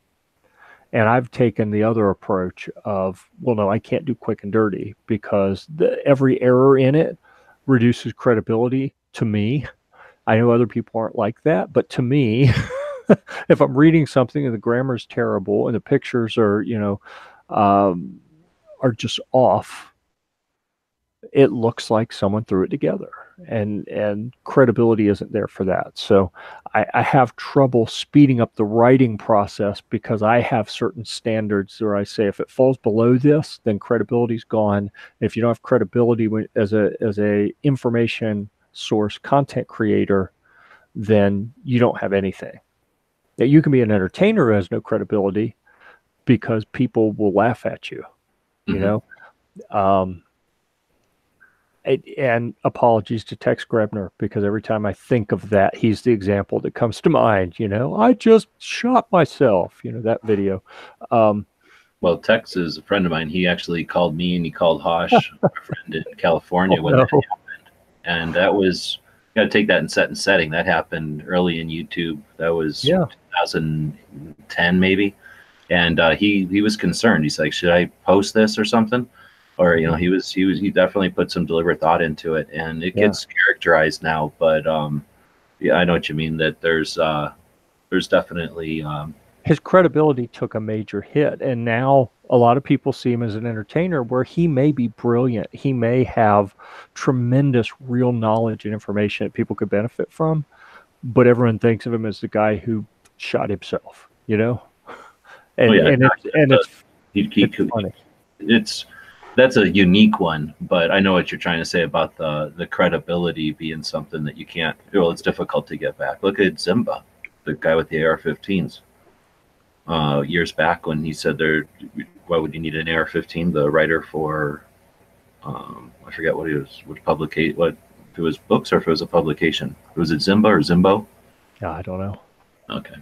And I've taken the other approach of, well, no, I can't do quick and dirty, because every error in it reduces credibility to me. I know other people aren't like that, but to me, if I'm reading something and the grammar is terrible and the pictures are, are just off, it looks like someone threw it together, and credibility isn't there for that. So I have trouble speeding up the writing process, because I have certain standards where I say, if it falls below this, then credibility's gone. If you don't have credibility as a information source content creator, then you don't have anything. Now, you can be an entertainer who has no credibility, because people will laugh at you, you know. And apologies to Tex Grebner, because every time I think of that, he's the example that comes to mind. I just shot myself, that video. Well, Tex is a friend of mine. He actually called me, and he called Hosh, our friend in California, when that happened. And that was, you got to take that in setting. That happened early in YouTube. That was 2010 maybe. And he was concerned. He's like, should I post this or something? Or he definitely put some deliberate thought into it, and it gets characterized now. But yeah, I know what you mean. That there's definitely his credibility took a major hit, and now a lot of people see him as an entertainer, where he may be brilliant. He may have tremendous real knowledge and information that people could benefit from, but everyone thinks of him as the guy who shot himself. And it's funny. That's a unique one, but I know what you're trying to say about the credibility being something that you can't. Well, it's difficult to get back. Look at Zimba, the guy with the AR-15s. Years back, when he said, why would you need an AR-15? The writer for, I forget what he was, if it was books or if it was a publication. Was it Zimba or Zimbo? Yeah, I don't know. Okay.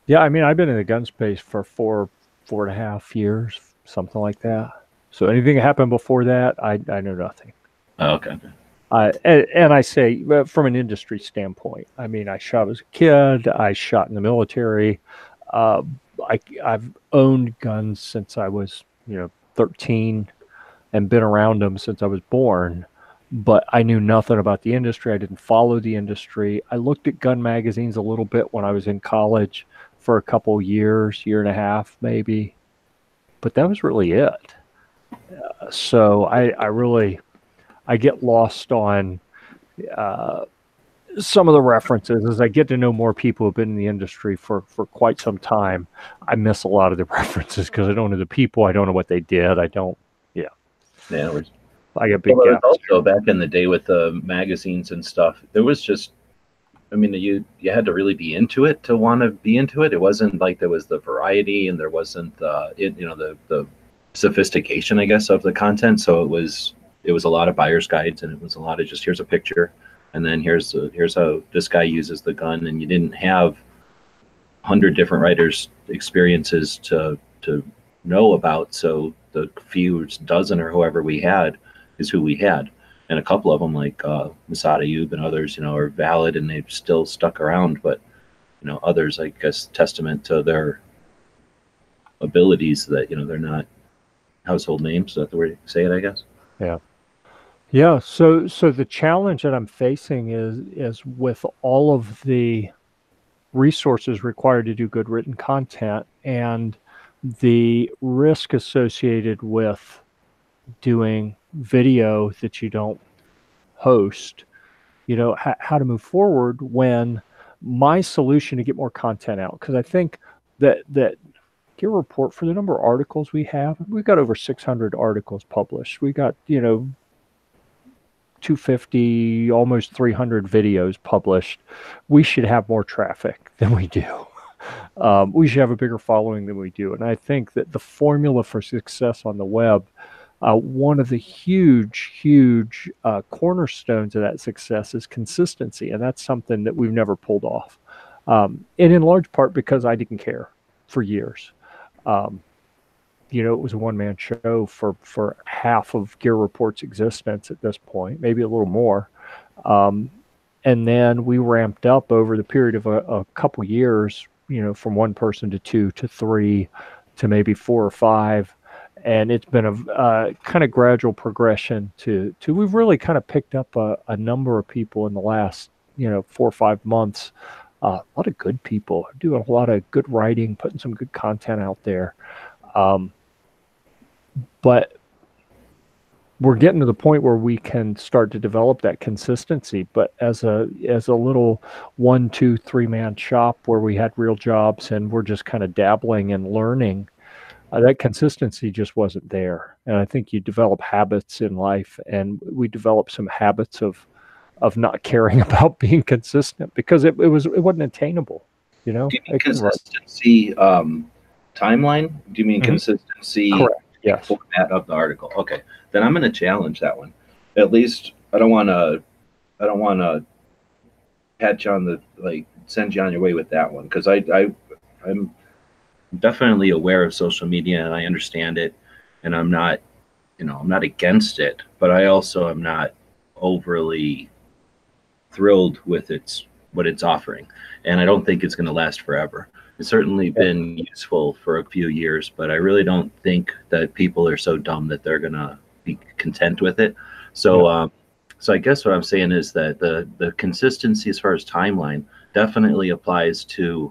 Yeah, I mean, I've been in the gun space for 4.5 years. Something like that. So anything that happened before that, I know nothing. Oh, okay. And I say, from an industry standpoint, I mean, I shot as a kid. I shot in the military. I've owned guns since I was 13, and been around them since I was born. But I knew nothing about the industry. I didn't follow the industry. I looked at gun magazines a little bit when I was in college for a couple years, year and a half maybe. But that was really it. So I get lost on some of the references. As I get to know more people who've been in the industry for quite some time, I miss a lot of the references, because I don't know the people. I don't know what they did. I don't. Yeah. I get big gaps. Also, back in the day with the magazines and stuff, there was just, I mean, you had to really be into it to want to be into it. It wasn't like there was the variety, and there wasn't the sophistication, I guess, of the content. So it was a lot of buyer's guides, and it was a lot of just, here's a picture, and then here's how this guy uses the gun, and you didn't have 100 different writers' experiences to know about. So the few dozen or whoever we had is who we had. And a couple of them, like Masada Ayub and others, are valid, and they've still stuck around. But others, I guess, testament to their abilities that they're not household names. Is that the way to say it? I guess. Yeah. So the challenge that I'm facing is with all of the resources required to do good written content, and the risk associated with doing video that you don't host, how to move forward when my solution to get more content out, because I think that Gear Report, for the number of articles we've got over 600 articles published. We got, 250, almost 300 videos published. We should have more traffic than we do. We should have a bigger following than we do. And I think that the formula for success on the web, one of the huge cornerstones of that success is consistency. And that's something that we've never pulled off. And in large part because I didn't care for years. It was a one-man show for half of Gear Report's existence at this point, maybe a little more. And then we ramped up over the period of a couple years, from one person to two to three to maybe four or five. And it's been a kind of gradual progression to we've really kind of picked up a number of people in the last, 4 or 5 months. A lot of good people doing a lot of good writing, putting some good content out there. But we're getting to the point where we can start to develop that consistency. But as a little 1, 2, 3 man shop where we had real jobs and we're just kind of dabbling and learning, that consistency just wasn't there. And I think you develop habits in life, and we developed some habits of not caring about being consistent because it wasn't attainable. Do you mean consistency timeline? Do you mean consistency? Correct. Yes. Format of the article? Okay, then I'm going to challenge that one. At least I don't want to catch on the send you on your way with that one, because I'm definitely aware of social media and I understand it, and I'm not against it, but I also am not overly thrilled with what it's offering, and I don't think it's going to last forever. It's certainly been useful for a few years, but I really don't think that people are so dumb that they're going to be content with it. So, so I guess what I'm saying is that the consistency as far as timeline definitely applies to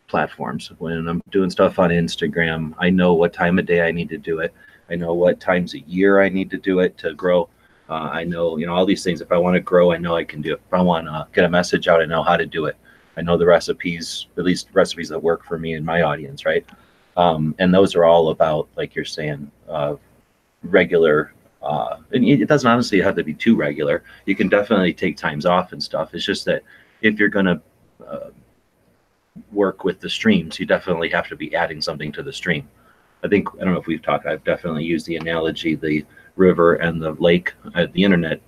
platforms. When I'm doing stuff on Instagram, I know what time of day I need to do it. I know what times a year I need to do it to grow. I know, all these things. If I want to grow, I know I can do it. If I want to get a message out, I know how to do it. I know the recipes, at least recipes that work for me and my audience, right? And those are all about, like you're saying, regular. And it doesn't honestly have to be too regular. You can definitely take times off and stuff. It's just that if you're going to work with the streams, you definitely have to be adding something to the stream. I don't know if we've talked, I've definitely used the analogy, the river and the lake. The internet,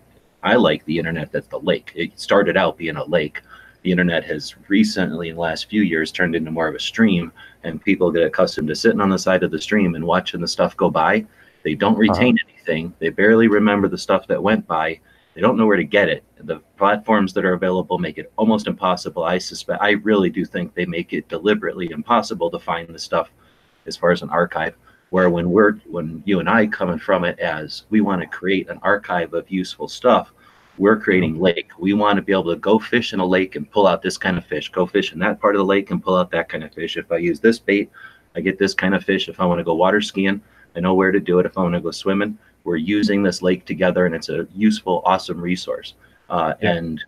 I like the internet that's the lake. It started out being a lake. The internet has recently, in the last few years, turned into more of a stream, and people get accustomed to sitting on the side of the stream and watching the stuff go by. They don't retain anything. They barely remember the stuff that went by. They don't know where to get it. The platforms that are available make it almost impossible. I really do think they make it deliberately impossible to find the stuff as far as an archive. Where when you and I coming from it as we want to create an archive of useful stuff, we're creating lake. We want to be able to go fish in a lake and pull out this kind of fish. Go fish in that part of the lake and pull out that kind of fish. If I use this bait, I get this kind of fish. If I want to go water skiing, I know where to do it. If I want to go swimming, we're using this lake together, and it's a useful, awesome resource. And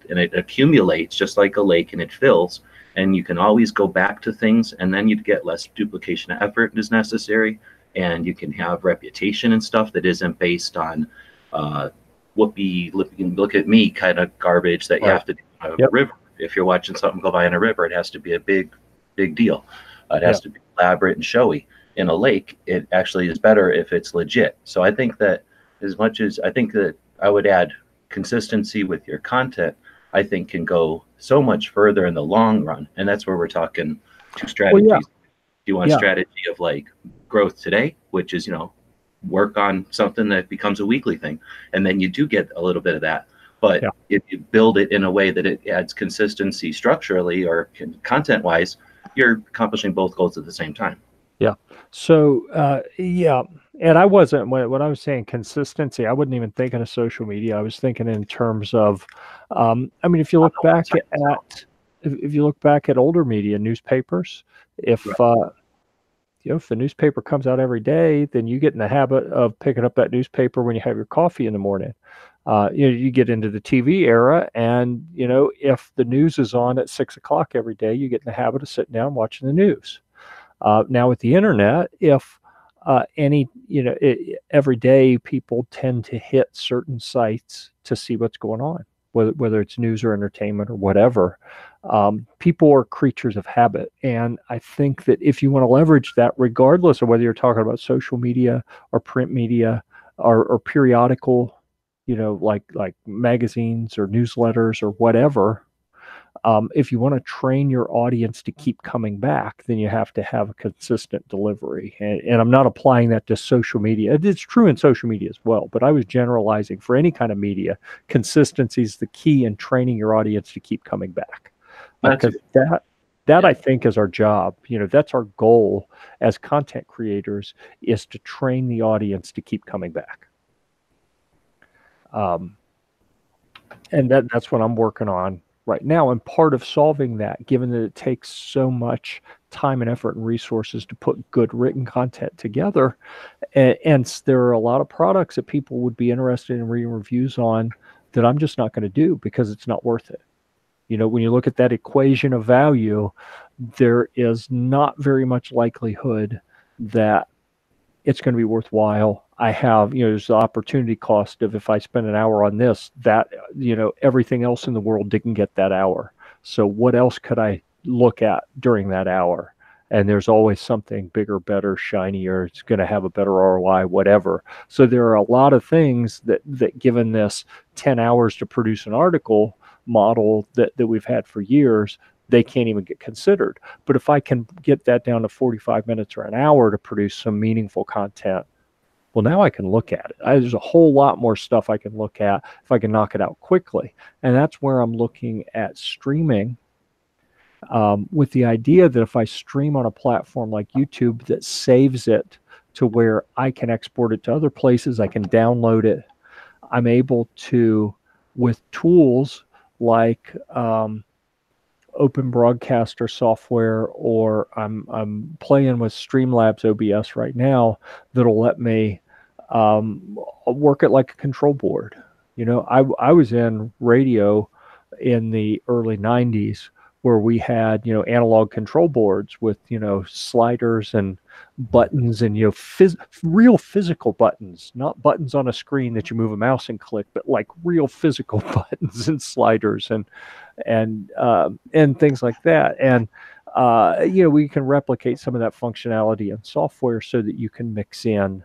it accumulates just like a lake, and it fills. And you can always go back to things, and then you get less duplication of effort is necessary, and you can have reputation and stuff that isn't based on look at me kind of garbage that you have to do on a river. If you're watching something go by in a river, it has to be a big deal. It has to be elaborate and showy. In a lake, it actually is better if it's legit. So I think that I would add consistency with your content, I think can go so much further in the long run. And that's where we're talking two strategies. Do you want a strategy of like growth today, which is, work on something that becomes a weekly thing, and then you do get a little bit of that. But if you build it in a way that it adds consistency structurally or content wise, you're accomplishing both goals at the same time. Yeah. So, and I wasn't, when I was saying consistency, I wasn't even thinking of social media. I was thinking in terms of, if you look back at older media, newspapers, if if the newspaper comes out every day, then you get in the habit of picking up that newspaper when you have your coffee in the morning. You get into the TV era, and if the news is on at 6 o'clock every day, you get in the habit of sitting down watching the news. Now with the internet, if every day people tend to hit certain sites to see what's going on, whether it's news or entertainment or whatever. People are creatures of habit. And I think that if you want to leverage that, regardless of whether you're talking about social media or print media or periodical, like magazines or newsletters or whatever, if you want to train your audience to keep coming back, then you have to have a consistent delivery. And I'm not applying that to social media. It's true in social media as well, but I was generalizing for any kind of media. Consistency is the key in training your audience to keep coming back. Because that I think is our job. That's our goal as content creators, is to train the audience to keep coming back. And that's what I'm working on right now. And part of solving that, given that it takes so much time and effort and resources to put good written content together, and there are a lot of products that people would be interested in reading reviews on that I'm just not going to do because it's not worth it. When you look at that equation of value, there is not very much likelihood that it's going to be worthwhile. I have, there's the opportunity cost of, if I spend an hour on this, that, everything else in the world didn't get that hour. So what else could I look at during that hour? And there's always something bigger, better, shinier. It's going to have a better ROI, whatever. So there are a lot of things that given this 10 hours to produce an article model that we've had for years, they can't even get considered. But if I can get that down to 45 minutes or an hour to produce some meaningful content, well, now I can look at it. There's a whole lot more stuff I can look at if I can knock it out quickly. And that's where I'm looking at streaming, with the idea that if I stream on a platform like YouTube that saves it to where I can export it to other places, I can download it. I'm able to, with tools like Open Broadcaster software, or I'm playing with Streamlabs OBS right now that'll let me work it like a control board. I was in radio in the early 90s where we had, analog control boards with, sliders and buttons and, real physical buttons, not buttons on a screen that you move a mouse and click, but like real physical buttons and sliders and things like that. And, we can replicate some of that functionality in software so that you can mix in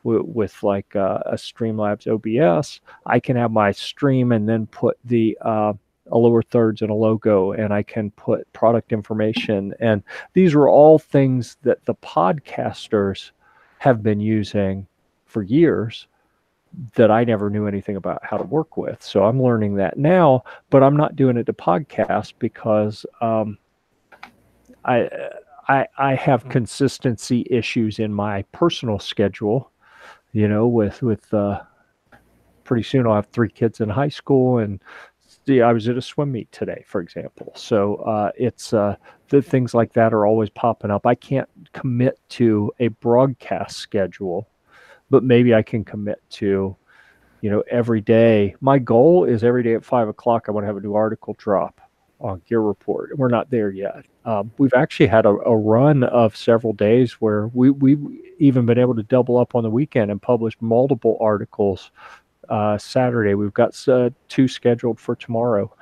with like a Streamlabs OBS. I can have my stream and then put a lower thirds and a logo, and I can put product information. And these are all things that the podcasters have been using for years that I never knew anything about how to work with. So I'm learning that now, but I'm not doing it to podcast because I have consistency issues in my personal schedule, with pretty soon I'll have 3 kids in high school, and I was at a swim meet today, for example. So it's the things like that are always popping up. I can't commit to a broadcast schedule, but maybe I can commit to, every day. My goal is every day at 5 o'clock, I want to have a new article drop on Gear Report. We're not there yet. We've actually had a run of several days where we've even been able to double up on the weekend and publish multiple articles. Saturday, we've got 2 scheduled for tomorrow.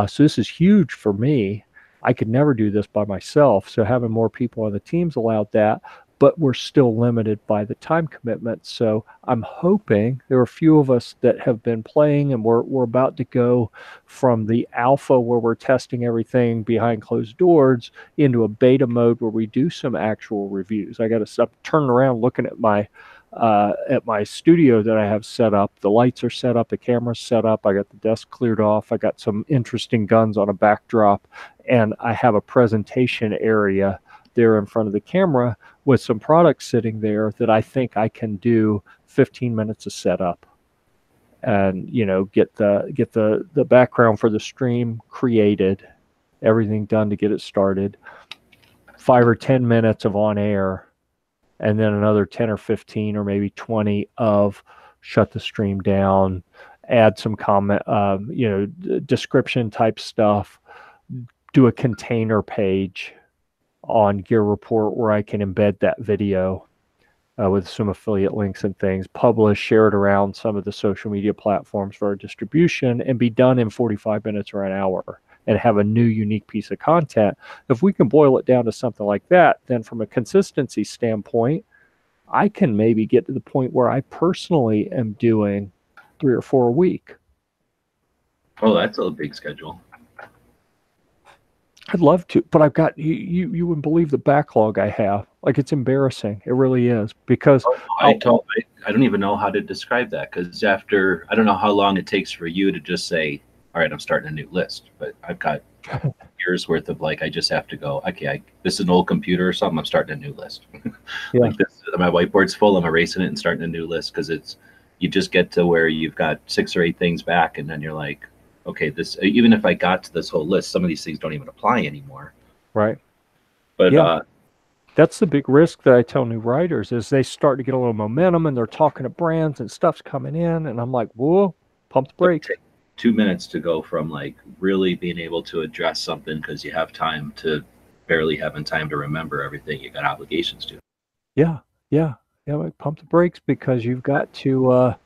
So this is huge for me. I could never do this by myself. So having more people on the teams allowed that, but we're still limited by the time commitment. So I'm hoping there are a few of us that have been playing, and we're about to go from the alpha where we're testing everything behind closed doors into a beta mode where we do some actual reviews. I got to stop turning around looking at my studio that I have set up. The lights are set up, the camera's set up, I got the desk cleared off, I got some interesting guns on a backdrop, and I have a presentation area there in front of the camera with some products sitting there that I think I can do 15 minutes of setup and get the background for the stream created, everything done to get it started, 5 or 10 minutes of on air, and then another 10 or 15 or maybe 20 of shut the stream down, add some comment, description type stuff, do a container page on Gear Report where I can embed that video with some affiliate links and things, publish, share it around some of the social media platforms for our distribution, and be done in 45 minutes or an hour and have a new unique piece of content. If we can boil it down to something like that, then from a consistency standpoint, I can maybe get to the point where I personally am doing 3 or 4 a week. Oh, that's a big schedule. I'd love to, but I've got you wouldn't believe the backlog I have. Like, it's embarrassing. It really is, because I don't even know how to describe that, because after, I don't know how long it takes for you to just say, all right, I'm starting a new list, but I've got years worth of, like, I just have to go, okay, this is an old computer or something, I'm starting a new list. Yeah. Like this, my whiteboard's full, I'm erasing it and starting a new list, because it's, you just get to where you've got 6 or 8 things back, and then you're like, okay, this, even if I got to this whole list, some of these things don't even apply anymore. Right. But yeah. That's the big risk that I tell new writers, is they start to get a little momentum and they're talking to brands and stuff's coming in, and I'm like, whoa, pump the brakes. 2 minutes to go from like really being able to address something because you have time to barely having time to remember everything you got obligations to. Yeah. Like, pump the brakes, because you've got to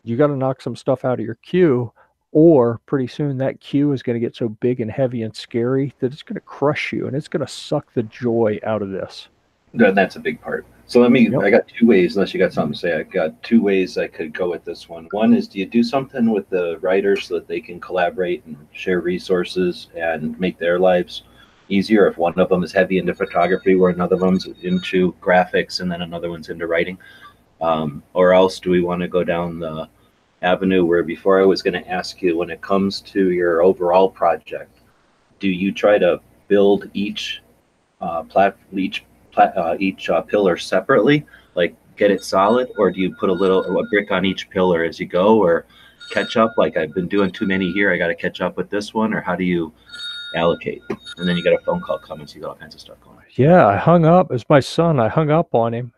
knock some stuff out of your queue, or pretty soon that queue is going to get so big and heavy and scary that it's going to crush you, and it's going to suck the joy out of this. That's a big part. So I got 2 ways, unless you got something to say. I got 2 ways I could go with this one. One is, do you do something with the writers so that they can collaborate and share resources and make their lives easier? If one of them is heavy into photography, where another one's into graphics, and then another one's into writing. Or else do we want to go down the avenue where, before I was going to ask you, when it comes to your overall project, do you try to build each pillar separately, like get it solid, or do you put a brick on each pillar as you go, or catch up, like I've been doing too many here, I got to catch up with this one, or how do you allocate? And then you got a phone call coming, so you got all kinds of stuff going. Yeah, I hung up. It's my son. I hung up on him.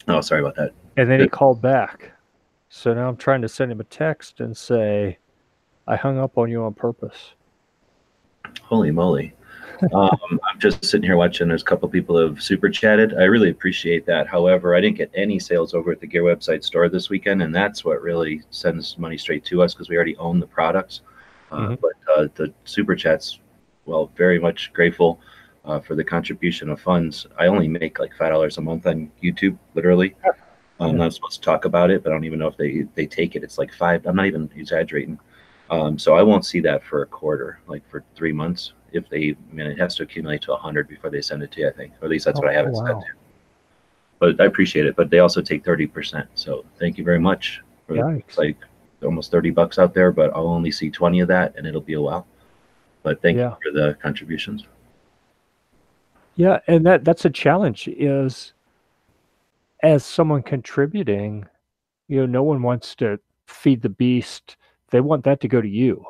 Oh, sorry about that. And then he called back. So now I'm trying to send him a text and say, I hung up on you on purpose. Holy moly. I'm just sitting here watching. There's a couple people have super chatted. I really appreciate that. However, I didn't get any sales over at the Gear website store this weekend, and that's what really sends money straight to us, because we already own the products. But the super chats, well, very much grateful for the contribution of funds. I only make like $5 a month on YouTube, literally. I'm not supposed to talk about it, but I don't even know if they take it. It's like $5. I'm not even exaggerating. So I won't see that for a quarter, like for 3 months. It has to accumulate to 100 before they send it to you, I think. Or at least that's what I have it set to. But I appreciate it. But they also take 30%. So thank you very much. It's like almost $30 out there, but I'll only see 20 of that, and it'll be a while. But thank you for the contributions. Yeah, and that's a challenge, is as someone contributing, no one wants to feed the beast. They want that to go to you,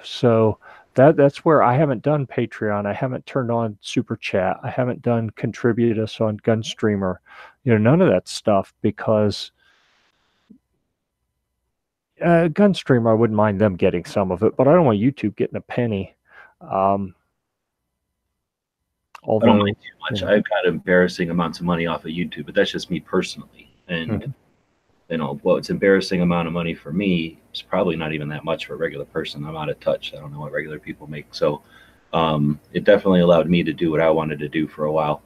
So that's where I haven't done Patreon. I haven't turned on Super Chat. I haven't done Contribute Us on Gunstreamer. None of that stuff, because Gunstreamer, I wouldn't mind them getting some of it, but I don't want YouTube getting a penny. Although, I don't mind too much. I've got embarrassing amounts of money off of YouTube, but that's just me personally. And it's embarrassing amount of money for me. It's probably not even that much for a regular person. I'm out of touch. I don't know what regular people make. So it definitely allowed me to do what I wanted to do for a while.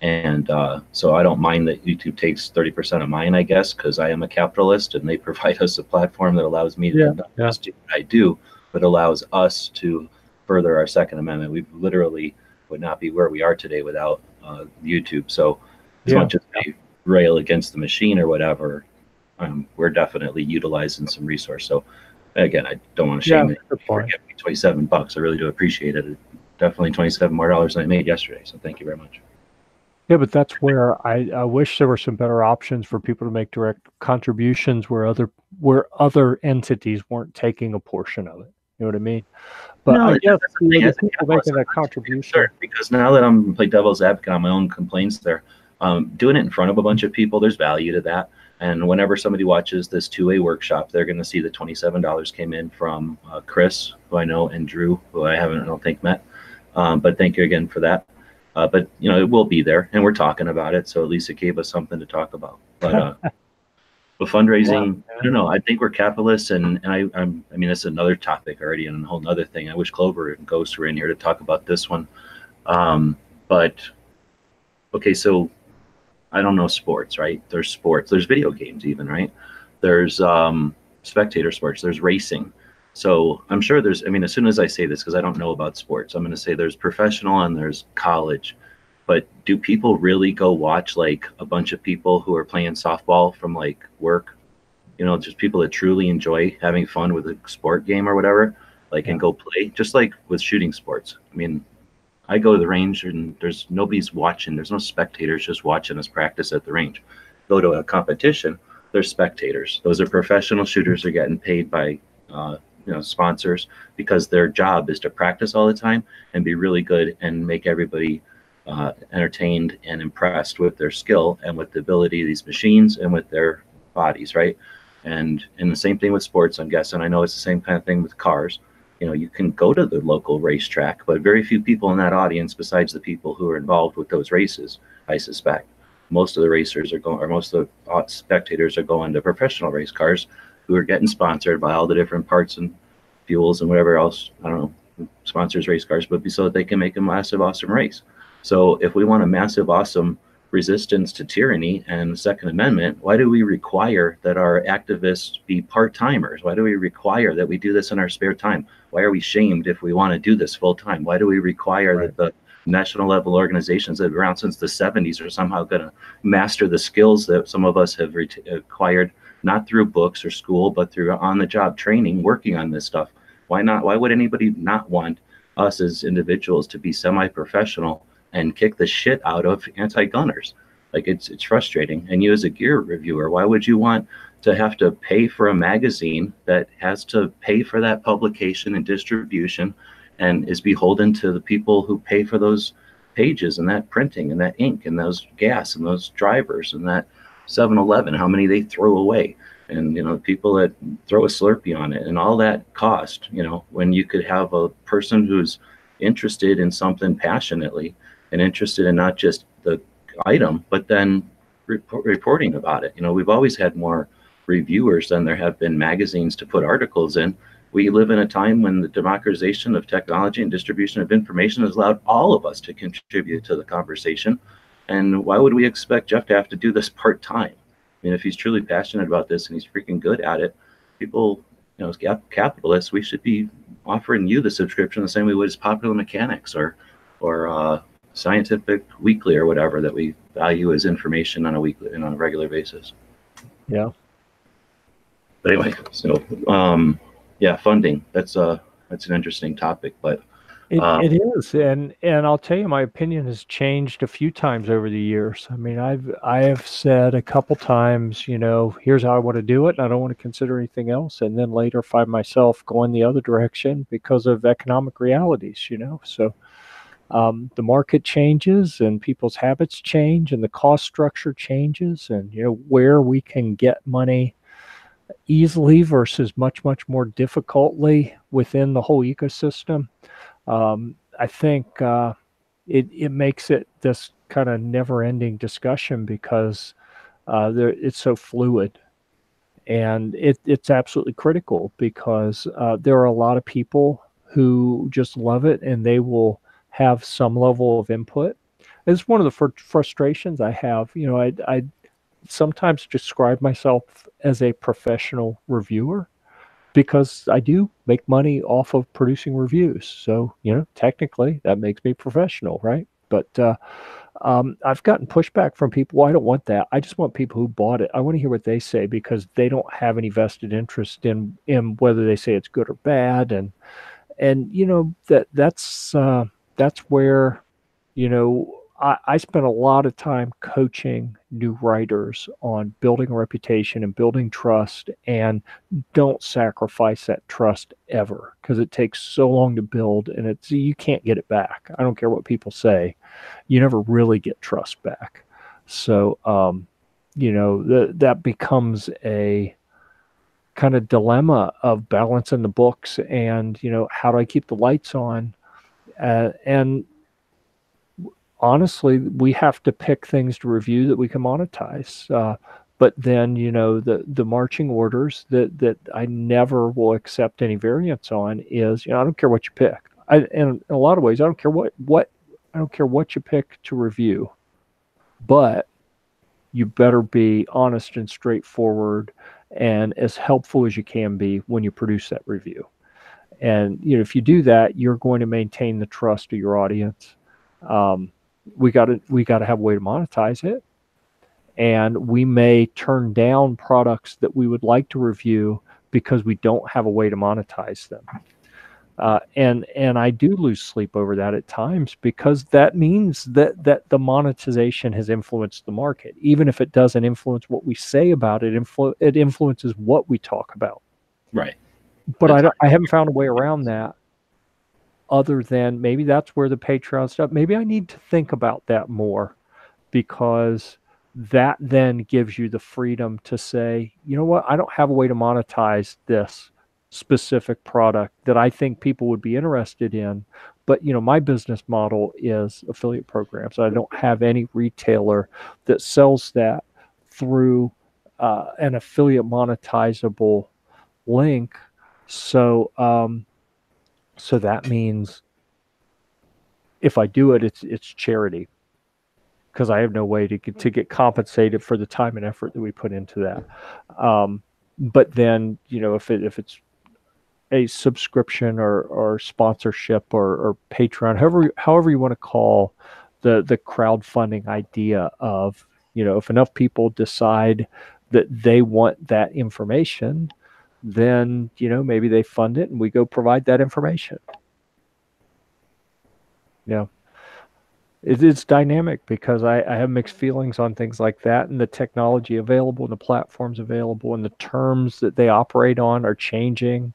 And so I don't mind that YouTube takes 30% of mine, I guess, because I am a capitalist, and they provide us a platform that allows me to not just do what I do, but allows us to further our Second Amendment. We literally would not be where we are today without YouTube. So as much as I rail against the machine or whatever, we're definitely utilizing some resource. So again, I don't want to shame it. For giving me $27. I really do appreciate it. Definitely $27 more than I made yesterday. So thank you very much. Yeah, but that's where I wish there were some better options for people to make direct contributions where other entities weren't taking a portion of it. You know what I mean? But No, I guess that's the thing. the As a people capitalist, making I'm that not too contribution. concerned, because now that I'm play devil's advocate on my own complaints there, doing it in front of a bunch of people, there's value to that. And whenever somebody watches this two-way workshop, they're going to see the $27 came in from Chris, who I know, and Drew, who I don't think met. But thank you again for that. But it will be there, and we're talking about it, so at least it gave us something to talk about. But but fundraising, Yeah. I don't know. I think we're capitalists, and I mean, it's another topic already and a whole other thing. I wish Clover and Ghost were in here to talk about this one. But okay, so I don't know sports, right? There's sports, there's video games even, right? There's spectator sports, there's racing. So I'm sure there's, I mean, as soon as I say this, because I don't know about sports, I'm going to say there's professional and there's college. But do people really go watch like a bunch of people who are playing softball from like work? Just people that truly enjoy having fun with a sport game or whatever, like, and go play, just like with shooting sports. I mean, I go to the range and there's nobody's watching. There's no spectators just watching us practice at the range. Go to a competition, there's spectators. Those are professional shooters who are getting paid by sponsors, because their job is to practice all the time and be really good and make everybody entertained and impressed with their skill and with the ability of these machines and with their bodies, right? And the same thing with sports, I'm guessing. I know it's the same kind of thing with cars. You can go to the local racetrack, but very few people in that audience, besides the people who are involved with those races, I suspect. Most of the racers are going, or most of the spectators are going to professional race cars who are getting sponsored by all the different parts and fuels and whatever else, I don't know, sponsors race cars, but so that they can make a massive, awesome race. So if we want a massive, awesome resistance to tyranny and the Second Amendment, why do we require that our activists be part-timers? Why do we require that we do this in our spare time? Why are we shamed if we want to do this full-time? Why do we require that the national level organizations that have been around since the 70s are somehow going to master the skills that some of us have acquired, not through books or school, but through on-the-job training, working on this stuff? Why not? Why would anybody not want us as individuals to be semi-professional and kick the shit out of anti-gunners? Like, it's frustrating. And you as a gear reviewer, why would you want to have to pay for a magazine that has to pay for that publication and distribution and is beholden to the people who pay for those pages and that printing and that ink and those gas and those drivers and that 7-Eleven, how many they throw away, and people that throw a Slurpee on it and all that cost, when you could have a person who's interested in something passionately and interested in not just the item, but then reporting about it. We've always had more reviewers than there have been magazines to put articles in. We live in a time when the democratization of technology and distribution of information has allowed all of us to contribute to the conversation. And why would we expect Jeff to have to do this part-time? I mean, if he's truly passionate about this and he's freaking good at it, people, as capitalists, we should be offering you the subscription the same way we would as Popular Mechanics or Scientific Weekly or whatever that we value as information on a regular basis. Yeah. But anyway, so funding. That's an interesting topic, but it is, and I'll tell you, my opinion has changed a few times over the years. I mean, I have said a couple times, here's how I want to do it, and I don't want to consider anything else, and then later find myself going the other direction because of economic realities. So the market changes and people's habits change and the cost structure changes, and where we can get money easily versus much more difficultly within the whole ecosystem. I think it makes it this kind of never-ending discussion because it's so fluid, and it's absolutely critical because there are a lot of people who just love it and they will have some level of input. It's one of the frustrations I have. I sometimes describe myself as a professional reviewer because I do make money off of producing reviews. So, technically that makes me professional, right? But I've gotten pushback from people. Well, I don't want that. I just want people who bought it. I want to hear what they say because they don't have any vested interest in whether they say it's good or bad. And that's where, I spent a lot of time coaching new writers on building a reputation and building trust, and don't sacrifice that trust ever, because it takes so long to build, and you can't get it back. I don't care what people say. You never really get trust back. So, that becomes a kind of dilemma of balancing the books and, how do I keep the lights on? And honestly, we have to pick things to review that we can monetize. But then, the marching orders that I never will accept any variance on is, I don't care what you pick. And in a lot of ways, I don't care I don't care what you pick to review, but you better be honest and straightforward and as helpful as you can be when you produce that review. And if you do that, you're going to maintain the trust of your audience. We got to have a way to monetize it, and we may turn down products that we would like to review because we don't have a way to monetize them. And I do lose sleep over that at times, because that means that the monetization has influenced the market. Even if it doesn't influence what we say about it, it influences what we talk about. Right. But I haven't found a way around that, other than maybe that's where the Patreon stuff, maybe I need to think about that more, because that then gives you the freedom to say, you know what, I don't have a way to monetize this specific product that I think people would be interested in. But, my business model is affiliate programs. I don't have any retailer that sells that through an affiliate monetizable link. So, so that means if I do it, it's charity, because I have no way to get compensated for the time and effort that we put into that. But then, if it's a subscription or sponsorship or Patreon, however you want to call the crowdfunding idea of, if enough people decide that they want that information, then, maybe they fund it and we go provide that information. It's dynamic, because I have mixed feelings on things like that, and the technology available and the platforms available and the terms that they operate on are changing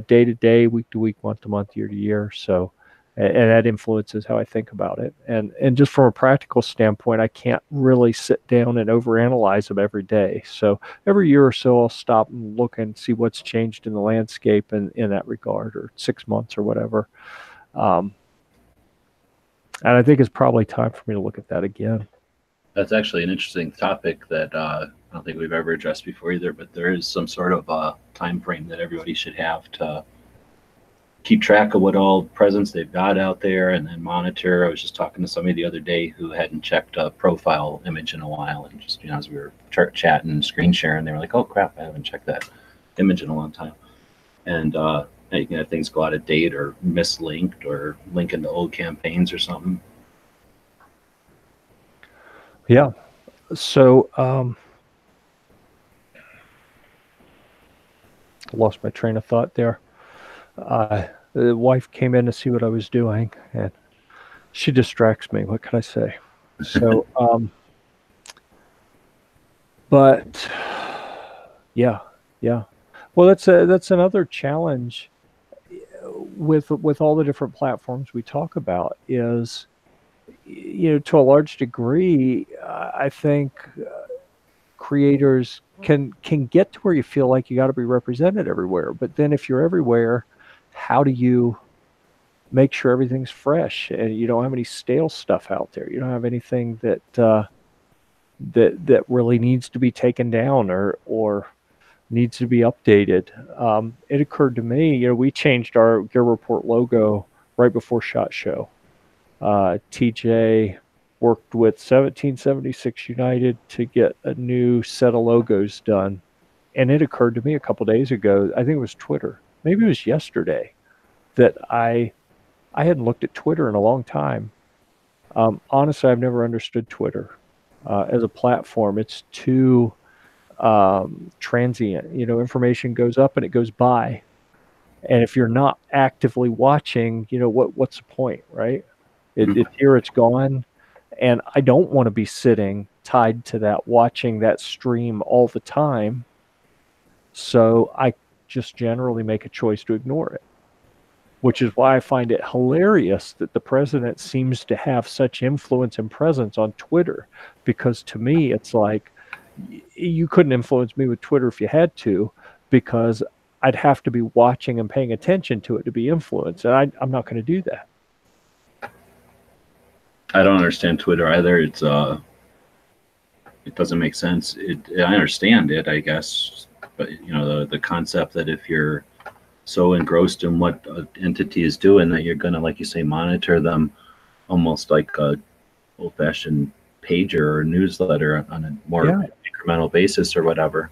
day to day, week to week, month to month, year to year. So, and that influences how I think about it. And just from a practical standpoint, I can't really sit down and overanalyze them every day. So every year or so, I'll stop and look and see what's changed in the landscape in that regard, or 6 months or whatever. And I think it's probably time for me to look at that again. That's actually an interesting topic that I don't think we've ever addressed before either, but there is some sort of time frame that everybody should have to keep track of what all presence they've got out there, and then monitor. I was just talking to somebody the other day who hadn't checked a profile image in a while, and just, as we were chatting and screen sharing, they were like, oh crap, I haven't checked that image in a long time. And you can have things go out of date or mislinked or link into old campaigns or something. Yeah. So, lost my train of thought there. The wife came in to see what I was doing, and she distracts me. What can I say? So, but yeah. Well, that's another challenge with all the different platforms we talk about is, to a large degree, I think creators can get to where you feel like you got to be represented everywhere. But then if you're everywhere, how do you make sure everything's fresh and you don't have any stale stuff out there? You don't have anything that really needs to be taken down or needs to be updated. It occurred to me, we changed our Gear Report logo right before SHOT Show. TJ worked with 1776 United to get a new set of logos done. And it occurred to me a couple days ago, I think it was Twitter, maybe it was yesterday, that I hadn't looked at Twitter in a long time. Honestly, I've never understood Twitter as a platform. It's too transient. Information goes up and it goes by. And if you're not actively watching, what's the point, right? It's here, it's gone. And I don't want to be sitting tied to that, watching that stream all the time. So I just generally make a choice to ignore it, which is why I find it hilarious that the president seems to have such influence and presence on Twitter. Because to me, it's like, you couldn't influence me with Twitter if you had to, because I'd have to be watching and paying attention to it to be influenced. And I'm not going to do that. I don't understand Twitter either. It doesn't make sense. I understand it, I guess, but the concept that if you're so engrossed in what an entity is doing that you're gonna, like you say, monitor them almost like a old-fashioned pager or newsletter on a more incremental basis or whatever.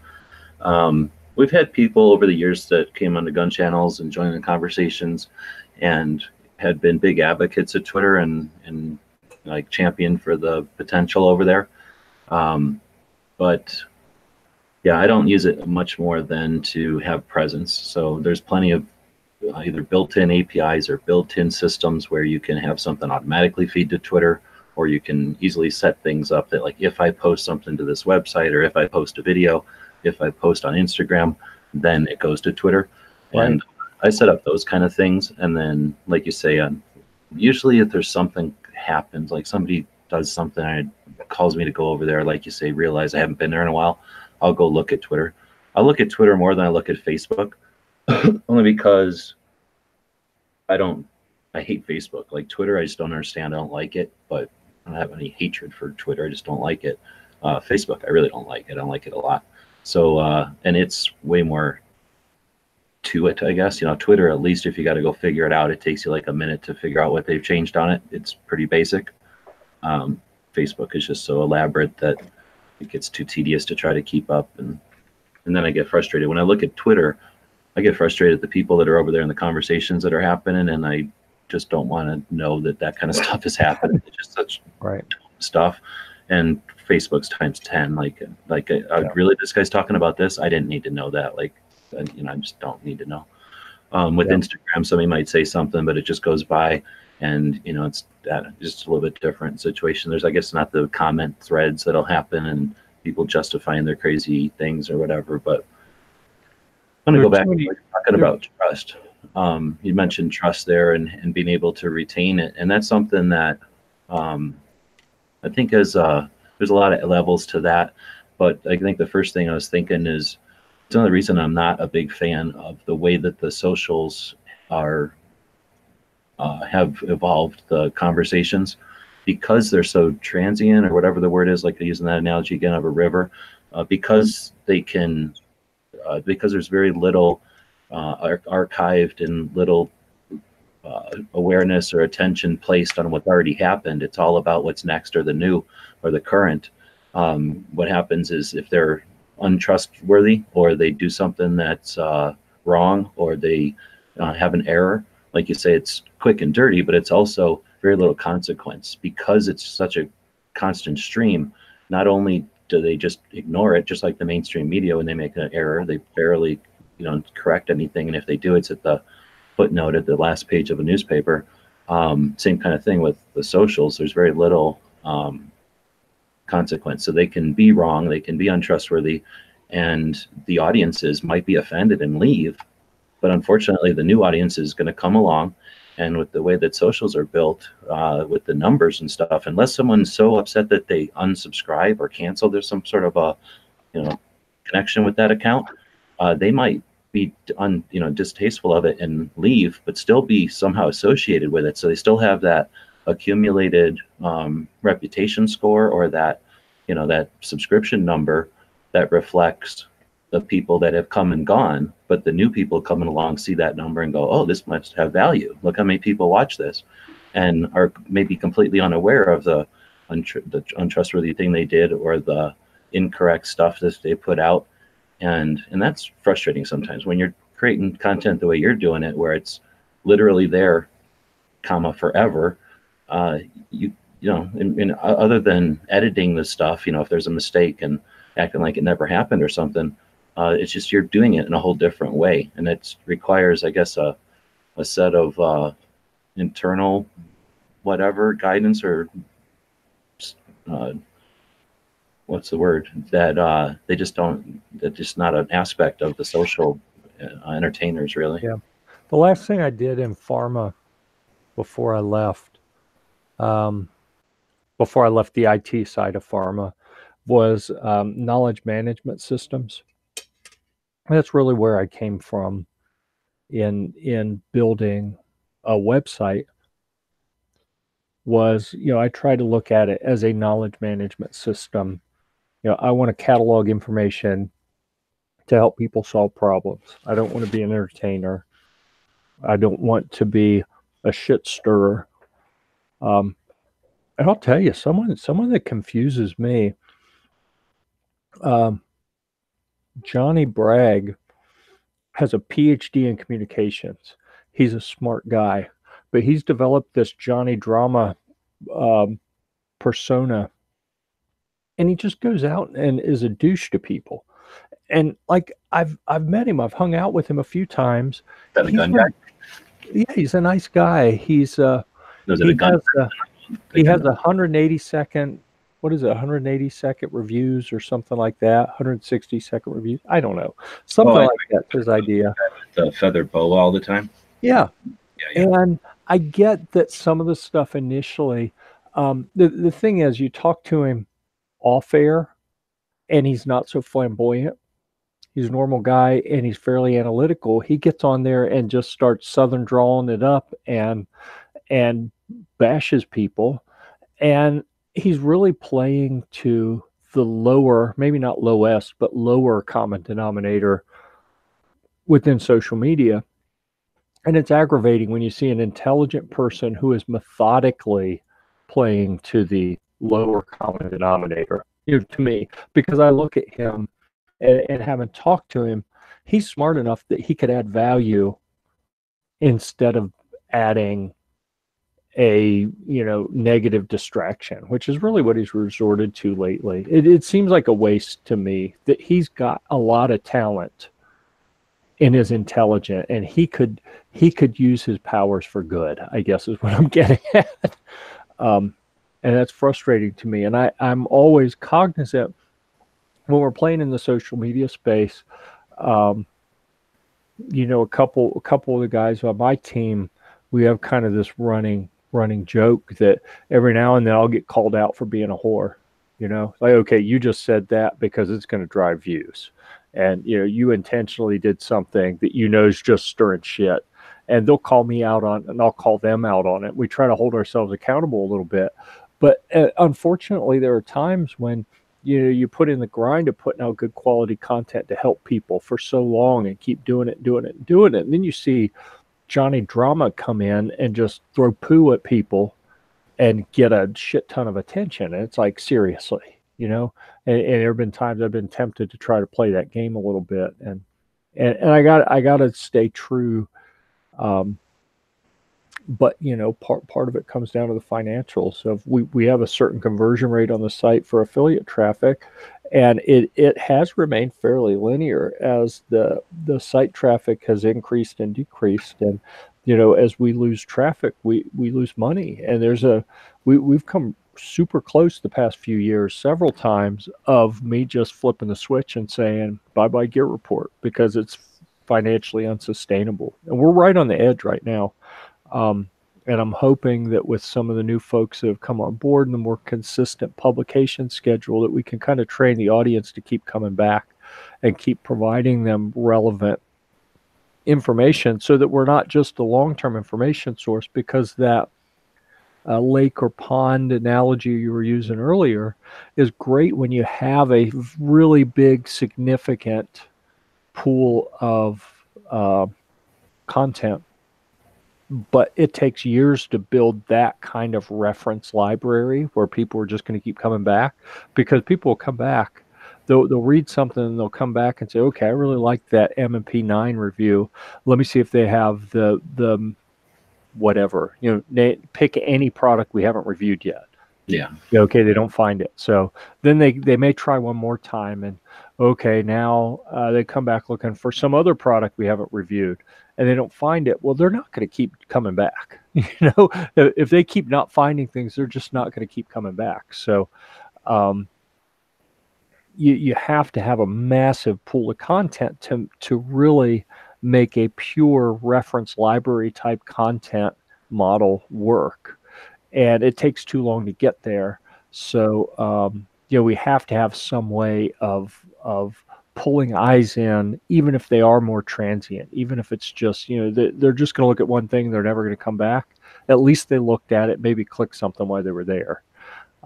We've had people over the years that came on the gun channels and joined the conversations and had been big advocates of Twitter and like champion for the potential over there. But yeah, I don't use it much more than to have presence. So there's plenty of either built-in APIs or built-in systems where you can have something automatically feed to Twitter, or you can easily set things up that, like, if I post something to this website, or if I post a video, if I post on Instagram, then it goes to Twitter. Right. And I set up those kind of things. And then, like you say, usually if there's something happens, like somebody does something and calls me to go over there, like you say, realize I haven't been there in a while, I'll go look at Twitter. I'll look at Twitter more than I look at Facebook, only because I hate Facebook. Like Twitter, I just don't understand. I don't like it, but I don't have any hatred for Twitter. I just don't like it. Facebook, I really don't like it. I don't like it a lot. So, and it's way more to it, I guess. Twitter, at least if you got to go figure it out, it takes you like a minute to figure out what they've changed on it. It's pretty basic. Facebook is just so elaborate that it gets too tedious to try to keep up. And then I get frustrated. When I look at Twitter, I get frustrated at the people that are over there in the conversations that are happening, and I just don't want to know that kind of stuff is happening. It's just such stuff. And Facebook's times 10. Like really, this guy's talking about this? I didn't need to know that. Like, I just don't need to know. With Instagram, somebody might say something, but it just goes by, and it's just a little bit different situation. There's, I guess, not the comment threads that'll happen and people justifying their crazy things or whatever. But I'm going to go back to what you're talking about trust. You mentioned trust there and being able to retain it, and that's something that I think there's a lot of levels to that. But I think the first thing I was thinking is, it's another reason I'm not a big fan of the way that the socials have evolved the conversations, because they're so transient, or whatever the word is, like using that analogy again of a river, because they can, because there's very little archived and little awareness or attention placed on what's already happened. It's all about what's next, or the new, or the current. What happens is, if they're untrustworthy, or they do something that's wrong, or they have an error, like you say, it's quick and dirty, but it's also very little consequence, because it's such a constant stream. Not only do they just ignore it, just like the mainstream media, when they make an error, they barely correct anything, and if they do, it's at the footnote at the last page of a newspaper. Same kind of thing with the socials. There's very little consequence, so they can be wrong, they can be untrustworthy, and the audiences might be offended and leave. But unfortunately, the new audience is going to come along, and with the way that socials are built, with the numbers and stuff, unless someone's so upset that they unsubscribe or cancel, there's some sort of a connection with that account, they might be distasteful of it and leave, but still be somehow associated with it. So they still have that accumulated reputation score, or that that subscription number that reflects the people that have come and gone. But the new people coming along see that number and go, oh, this must have value. Look how many people watch this, and are maybe completely unaware of the untrustworthy thing they did, or the incorrect stuff that they put out. And that's frustrating sometimes when you're creating content the way you're doing it, where it's literally there, forever. Other than editing the stuff, if there's a mistake and acting like it never happened or something, it's just you're doing it in a whole different way, and it requires, I guess, a set of internal whatever guidance or what's the word, that they just don't, that's just not an aspect of the social entertainers, really. Yeah. The last thing I did in pharma before I left, the IT side of pharma, was knowledge management systems. That's really where I came from in building a website. Was, I try to look at it as a knowledge management system. I want to catalog information to help people solve problems. I don't want to be an entertainer. I don't want to be a shit stirrer. And I'll tell you, someone that confuses me, um, Johnny Bragg has a PhD in communications. He's a smart guy, but he's developed this Johnny Drama persona, and he just goes out and is a douche to people. And like I've met him, I've hung out with him a few times. That a gun guy? Yeah, he's a nice guy. He's Was it a gun? he has 180-second, what is it, 180-second reviews or something like that, 160-second reviews. I don't know. Something like that's his idea. The feather boa all the time? Yeah. Yeah. And I get that some of the stuff initially, the thing is, you talk to him off air and he's not so flamboyant. He's a normal guy and he's fairly analytical. He gets on there and just starts Southern drawing it up and bashes people. And he's really playing to the lower, maybe not lowest, but lower common denominator within social media. And it's aggravating when you see an intelligent person who is methodically playing to the lower common denominator, to me, because I look at him and having talked to him, he's smart enough that he could add value instead of adding a negative distraction, which is really what he's resorted to lately. It seems like a waste to me that he's got a lot of talent and is intelligent, and he could use his powers for good, I guess is what I'm getting at. And that's frustrating to me. And I'm always cognizant when we're playing in the social media space. A couple of the guys on my team, we have kind of this running joke that every now and then I'll get called out for being a whore. Like, okay, you just said that because it's going to drive views, and you intentionally did something that is just stirring shit, and they'll call me out on, and I'll call them out on it. We try to hold ourselves accountable a little bit, but unfortunately, there are times when you put in the grind of putting out good quality content to help people for so long and keep doing it, and then you see Johnny Drama come in and just throw poo at people and get a shit ton of attention. And it's like, seriously, and there have been times I've been tempted to try to play that game a little bit. And I got to stay true. But part of it comes down to the financials. So if we have a certain conversion rate on the site for affiliate traffic, and it has remained fairly linear as the site traffic has increased and decreased. And as we lose traffic, we lose money. And we've come super close the past few years, several times, of me just flipping the switch and saying bye Gear Report, because it's financially unsustainable. And we're right on the edge right now. And I'm hoping that with some of the new folks that have come on board and the more consistent publication schedule, that we can kind of train the audience to keep coming back and keep providing them relevant information, so that we're not just a long-term information source. Because that lake or pond analogy you were using earlier is great when you have a really big, significant pool of content. But it takes years to build that kind of reference library where people are just going to keep coming back, because people will come back. They'll read something and they'll come back and say, okay, I really like that M&P 9 review. Let me see if they have the whatever, pick any product we haven't reviewed yet. Yeah. Okay, they don't find it. So then they may try one more time, and okay, now they come back looking for some other product we haven't reviewed, and they don't find it. Well, they're not going to keep coming back. If they keep not finding things, they're just not going to keep coming back. So you have to have a massive pool of content to really make a pure reference library type content model work. And it takes too long to get there. So we have to have some way of pulling eyes in, even if they are more transient, even if it's just, they're just going to look at one thing, they're never going to come back. At least they looked at it, maybe clicked something while they were there.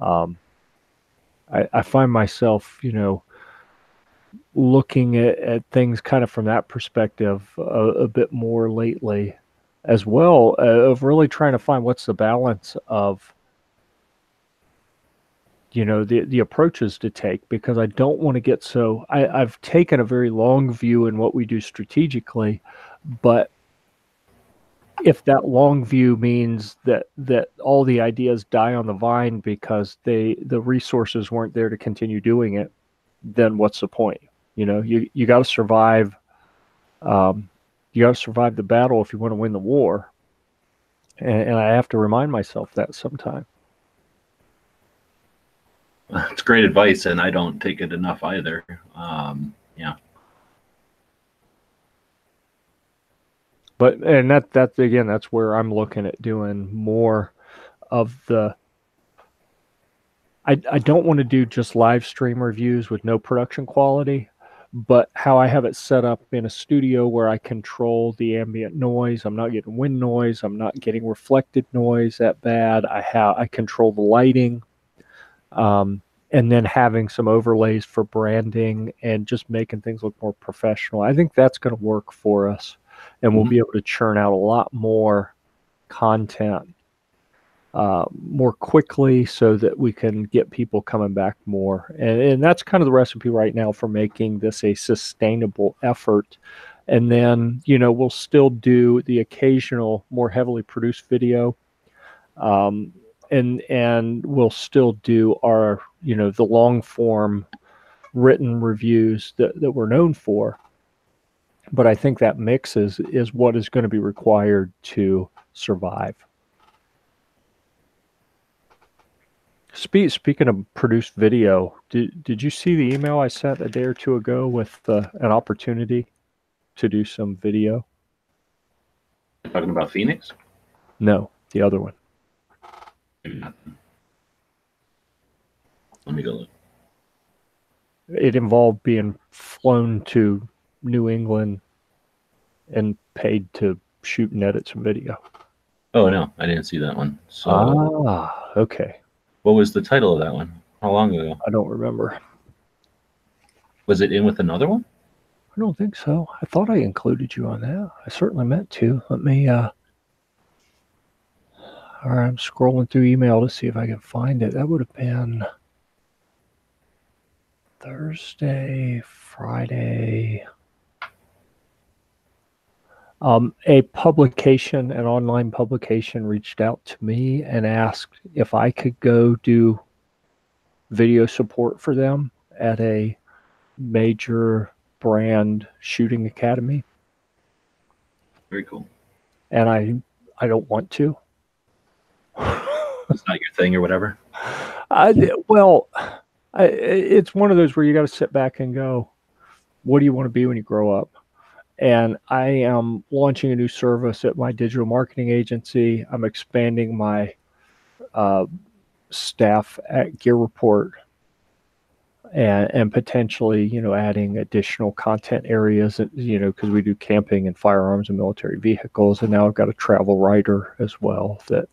I find myself, looking at things kind of from that perspective a bit more lately as well, of really trying to find what's the balance of the approaches to take, because I don't want to get so I've taken a very long view in what we do strategically, but if that long view means that all the ideas die on the vine because the resources weren't there to continue doing it, then what's the point? You got to survive. You got to survive the battle if you want to win the war, and I have to remind myself that sometime. It's great advice, and I don't take it enough either. Yeah. But that again, that's where I'm looking at doing more of the. I don't want to do just live stream reviews with no production quality, but how I have it set up in a studio where I control the ambient noise. I'm not getting wind noise. I'm not getting reflected noise that bad. I control the lighting, and then having some overlays for branding and just making things look more professional. I think that's going to work for us, and we'll be able to churn out a lot more content more quickly so that we can get people coming back more. And that's kind of the recipe right now for making this a sustainable effort. And then, we'll still do the occasional more heavily produced video. And we'll still do our, the long form written reviews that we're known for. But I think that mix is what is going to be required to survive. Speaking of produced video, did you see the email I sent a day or two ago with an opportunity to do some video? Talking about Phoenix? No, the other one. Let me go look. It involved being flown to New England and paid to shoot and edit some video. Oh, no, I didn't see that one. So, okay. What was the title of that one? How long ago? I don't remember. Was it in with another one? I don't think so. I thought I included you on that. I certainly meant to. Let me, all right, I'm scrolling through email to see if I can find it. That would have been Thursday, Friday. A publication, an online publication, reached out to me and asked if I could go do video support for them at a major brand shooting academy. Very cool. And I don't want to. It's not your thing or whatever? It's one of those where you got to sit back and go, what do you want to be when you grow up? And I am launching a new service at my digital marketing agency. I'm expanding my staff at Gear Report and potentially, adding additional content areas, because we do camping and firearms and military vehicles. And now I've got a travel writer as well that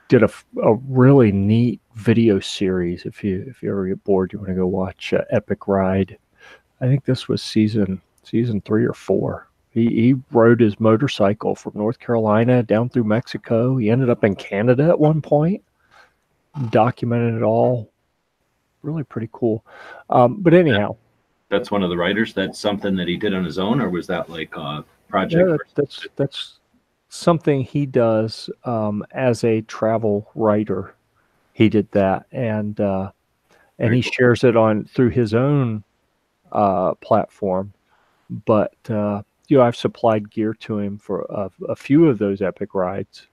did a really neat video series. If you ever get bored, you want to go watch Epic Ride. I think this was season 3 or 4. He rode his motorcycle from North Carolina down through Mexico. He ended up in Canada at one point, documented it all. Really pretty cool. But anyhow. That's one of the writers. That's something that he did on his own, or was that like a project? Yeah, that's something he does as a travel writer. He did that, and he shares it through his own platform. But I've supplied gear to him for a few of those epic rides,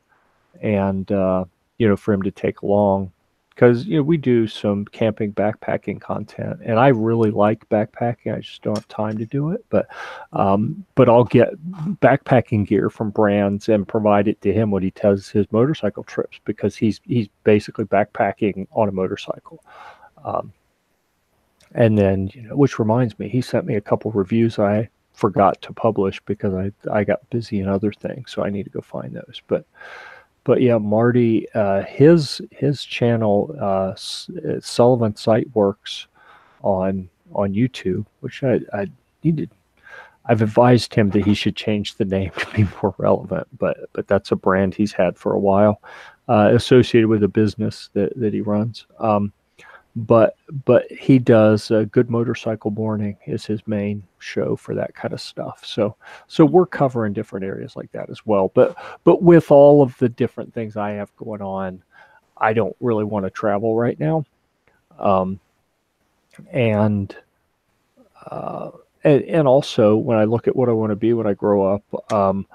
and for him to take along, because we do some camping backpacking content, and I really like backpacking. I just don't have time to do it, but I'll get backpacking gear from brands and provide it to him when he does his motorcycle trips, because he's basically backpacking on a motorcycle. And then, which reminds me, he sent me a couple reviews I forgot to publish because I got busy in other things, so I need to go find those. But yeah, Marty, his channel, Sullivan Sight Works on YouTube, which I needed. I've advised him that he should change the name to be more relevant, but that's a brand he's had for a while, associated with a business that he runs. But he does Good Motorcycle Morning is his main show for that kind of stuff. So we're covering different areas like that as well. But with all of the different things I have going on, I don't really want to travel right now. And also when I look at what I want to be when I grow up, I'm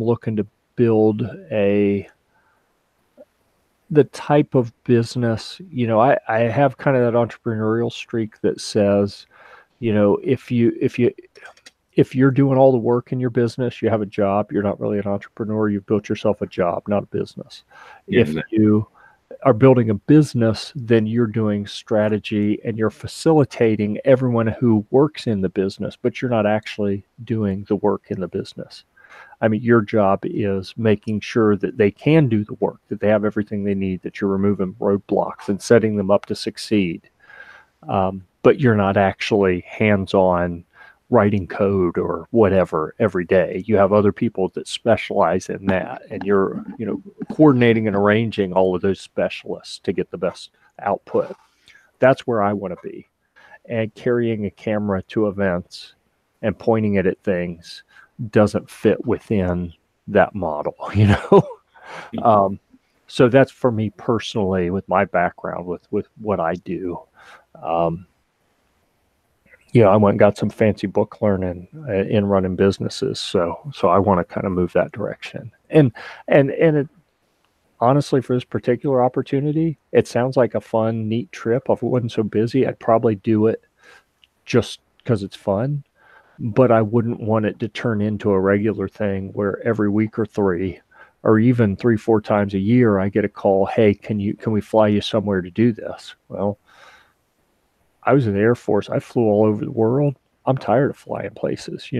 looking to build the type of business, I have kind of that entrepreneurial streak that says, if you're doing all the work in your business, you have a job, you're not really an entrepreneur, you've built yourself a job, not a business. Yeah, if you are building a business, then you're doing strategy and you're facilitating everyone who works in the business, but you're not actually doing the work in the business. I mean, your job is making sure that they can do the work, that they have everything they need, that you're removing roadblocks and setting them up to succeed. But you're not actually hands-on writing code or whatever every day. You have other people that specialize in that, and you're, coordinating and arranging all of those specialists to get the best output. That's where I want to be. And carrying a camera to events and pointing it at things doesn't fit within that model, so that's for me personally, with my background, with what I do. I went and got some fancy book learning in running businesses, so I want to kind of move that direction. And it, honestly, for this particular opportunity, it sounds like a fun, neat trip. If it wasn't so busy, I'd probably do it just because it's fun. But I wouldn't want it to turn into a regular thing where every week or three, or even 3-4 times a year, I get a call, hey, can we fly you somewhere to do this? Well, I was in the Air Force. I flew all over the world. I'm tired of flying places, I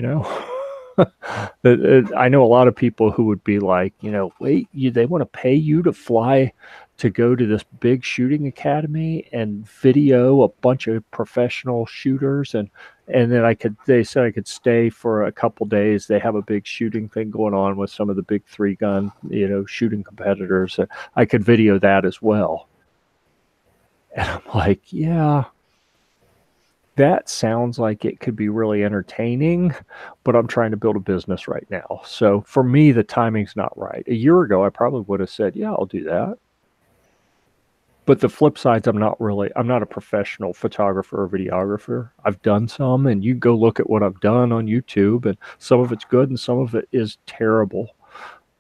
know a lot of people who would be like, wait, they want to pay you to fly to go to this big shooting academy and video a bunch of professional shooters, and then they said I could stay for a couple days. They have a big shooting thing going on with some of the big 3-gun, shooting competitors. I could video that as well. And I'm like, yeah, that sounds like it could be really entertaining, but I'm trying to build a business right now. So for me, the timing's not right. A year ago, I probably would have said, yeah, I'll do that. But the flip side's I'm not a professional photographer or videographer. I've done some, and you go look at what I've done on YouTube, and some of it's good and some of it is terrible.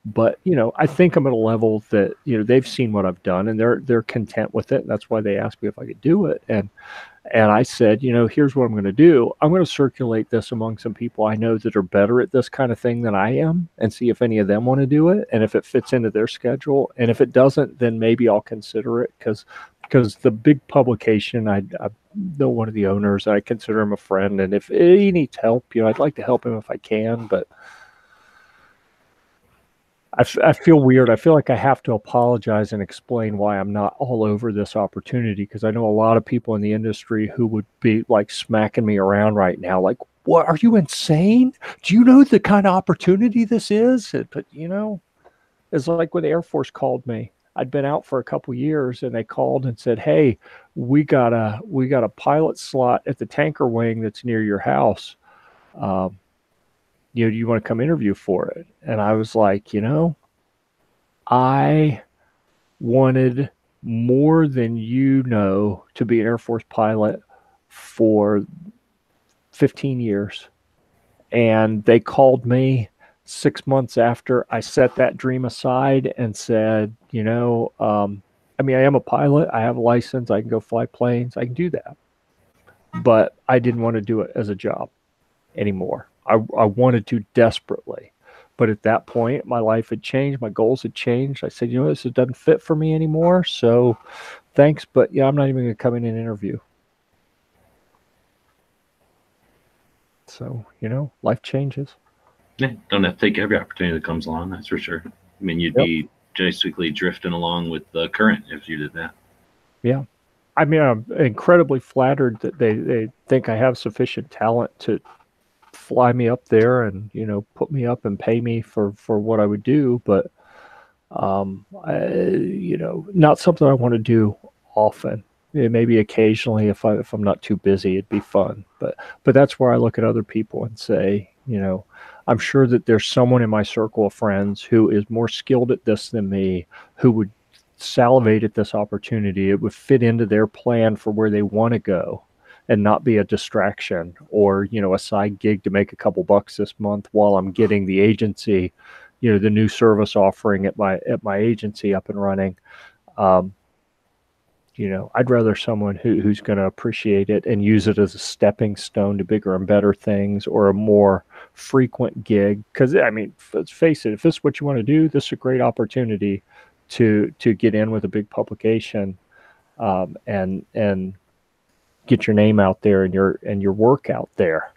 But, I think I'm at a level that, they've seen what I've done and they're content with it. And that's why they asked me if I could do it. And I said, here's what I'm going to do. I'm going to circulate this among some people I know that are better at this kind of thing than I am, and see if any of them want to do it, and if it fits into their schedule. And if it doesn't, then maybe I'll consider it, because the big publication, I know one of the owners. I consider him a friend, and if he needs help, I'd like to help him if I can, but I feel weird. I feel like I have to apologize and explain why I'm not all over this opportunity, because I know a lot of people in the industry who would be like smacking me around right now. Like, what? Are you insane? Do you know the kind of opportunity this is? But, it's like when the Air Force called me. I'd been out for a couple years, and they called and said, hey, we got a pilot slot at the tanker wing that's near your house. Do you want to come interview for it? And I was like, I wanted more than to be an Air Force pilot for 15 years. And they called me, 6 months after I set that dream aside and said, I mean, I am a pilot. I have a license. I can go fly planes. I can do that. But I didn't want to do it as a job anymore. I wanted to desperately. But at that point, my life had changed. My goals had changed. I said, this doesn't fit for me anymore. So thanks. But yeah, I'm not even going to come in and interview. So, life changes. Yeah, don't have to take every opportunity that comes along. That's for sure. I mean, you'd be basically drifting along with the current if you did that. Yeah. I mean, I'm incredibly flattered that they think I have sufficient talent to fly me up there and, put me up and pay me for what I would do. But, not something I want to do often. Maybe occasionally if I'm not too busy, it'd be fun. But that's where I look at other people and say, I'm sure that there's someone in my circle of friends who is more skilled at this than me, who would salivate at this opportunity. It would fit into their plan for where they want to go and not be a distraction or, a side gig to make a couple bucks this month while I'm getting the agency, the new service offering at my agency up and running. I'd rather someone who's going to appreciate it and use it as a stepping stone to bigger and better things or a more frequent gig. Because, I mean, let's face it, if this is what you want to do, this is a great opportunity to get in with a big publication and get your name out there and your work out there.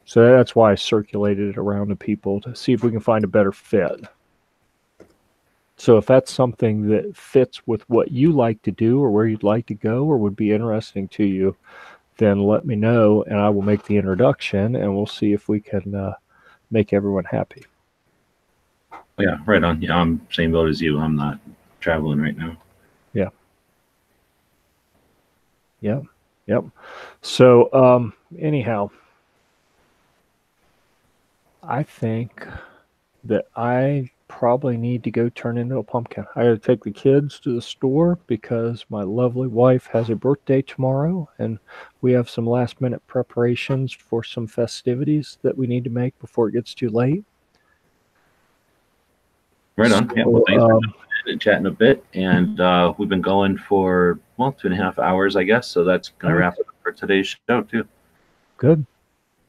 So that's why I circulated it around to people to see if we can find a better fit. So if that's something that fits with what you like to do or where you'd like to go or would be interesting to you, then let me know and I will make the introduction and we'll see if we can make everyone happy. Yeah, right on. Yeah, I'm same boat as you. I'm not traveling right now. Yeah. Yep. So anyhow, I think that I probably need to go turn into a pumpkin. I got to take the kids to the store because my lovely wife has a birthday tomorrow and we have some last minute preparations for some festivities that we need to make before it gets too late. Right on. Yeah, well, thanks for jumping in and chatting a bit. And we've been going for, 2.5 hours, I guess. So that's going to wrap it up for today's show, too. Good.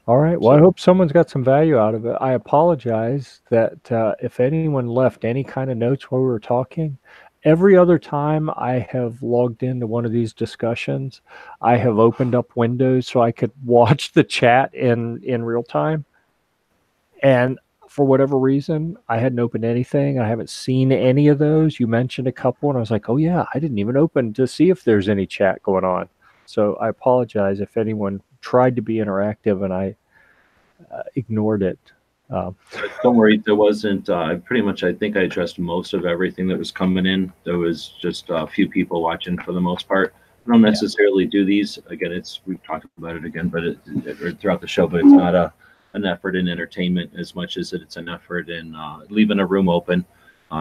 All right. Well, I hope someone's got some value out of it. I apologize that if anyone left any kind of notes while we were talking, every other time I have logged into one of these discussions, I have opened up Windows so I could watch the chat in real time. And for whatever reason, I hadn't opened anything. I haven't seen any of those. You mentioned a couple, and I was like, oh, yeah, I didn't even open to see if there's any chat going on. So I apologize if anyone tried to be interactive and I ignored it. Don't worry, there wasn't pretty much, I think I addressed most of everything that was coming in. There was just a few people watching for the most part. I don't necessarily do these. Again, we've talked about it again, but throughout the show, but it's not an effort in entertainment as much as it's an effort in leaving a room open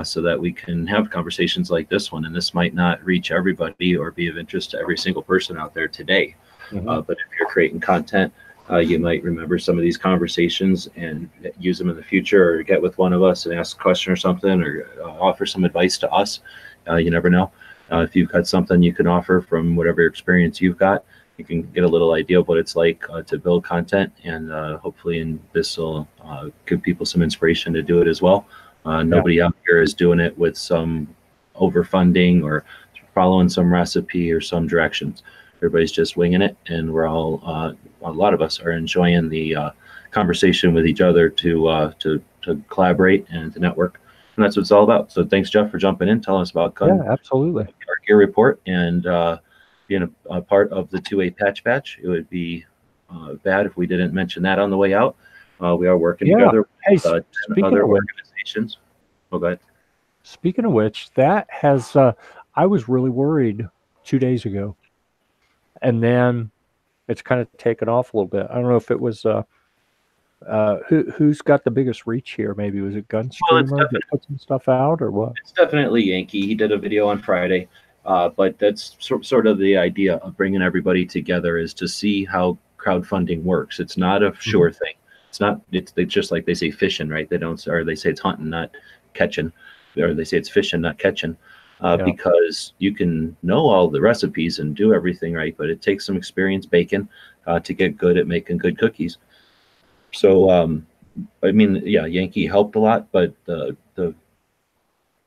so that we can have conversations like this one. And this might not reach everybody or be of interest to every single person out there today. But if you're creating content, you might remember some of these conversations and use them in the future, or get with one of us and ask a question or something, or offer some advice to us. You never know. If you've got something you can offer from whatever experience you've got, you can get a little idea of what it's like to build content, and hopefully this will give people some inspiration to do it as well. Nobody out here is doing it with some overfunding or following some recipe or some directions. Everybody's just winging it, and we're all a lot of us are enjoying the conversation with each other to collaborate and to network, and that's what it's all about. So thanks, Jeff, for jumping in, telling us about absolutely our gear report, and being a part of the 2A patch batch. It would be bad if we didn't mention that on the way out. We are working together with 10 other organizations. Oh, go ahead. Speaking of which, that has I was really worried 2 days ago, and then it's kind of taken off a little bit. I don't know if it was who's got the biggest reach here. Maybe was it Gunstreamer that put some stuff out, or what? It's definitely Yankee. He did a video on Friday, but that's sort of the idea of bringing everybody together, is to see how crowdfunding works. It's not a sure thing. It's not. It's just like they say fishing, right? They don't, or they say it's hunting, not catching, or they say it's fishing, not catching, because you can know all the recipes and do everything right, but it takes some experience baking to get good at making good cookies. So, I mean, yeah, Yankee helped a lot, but the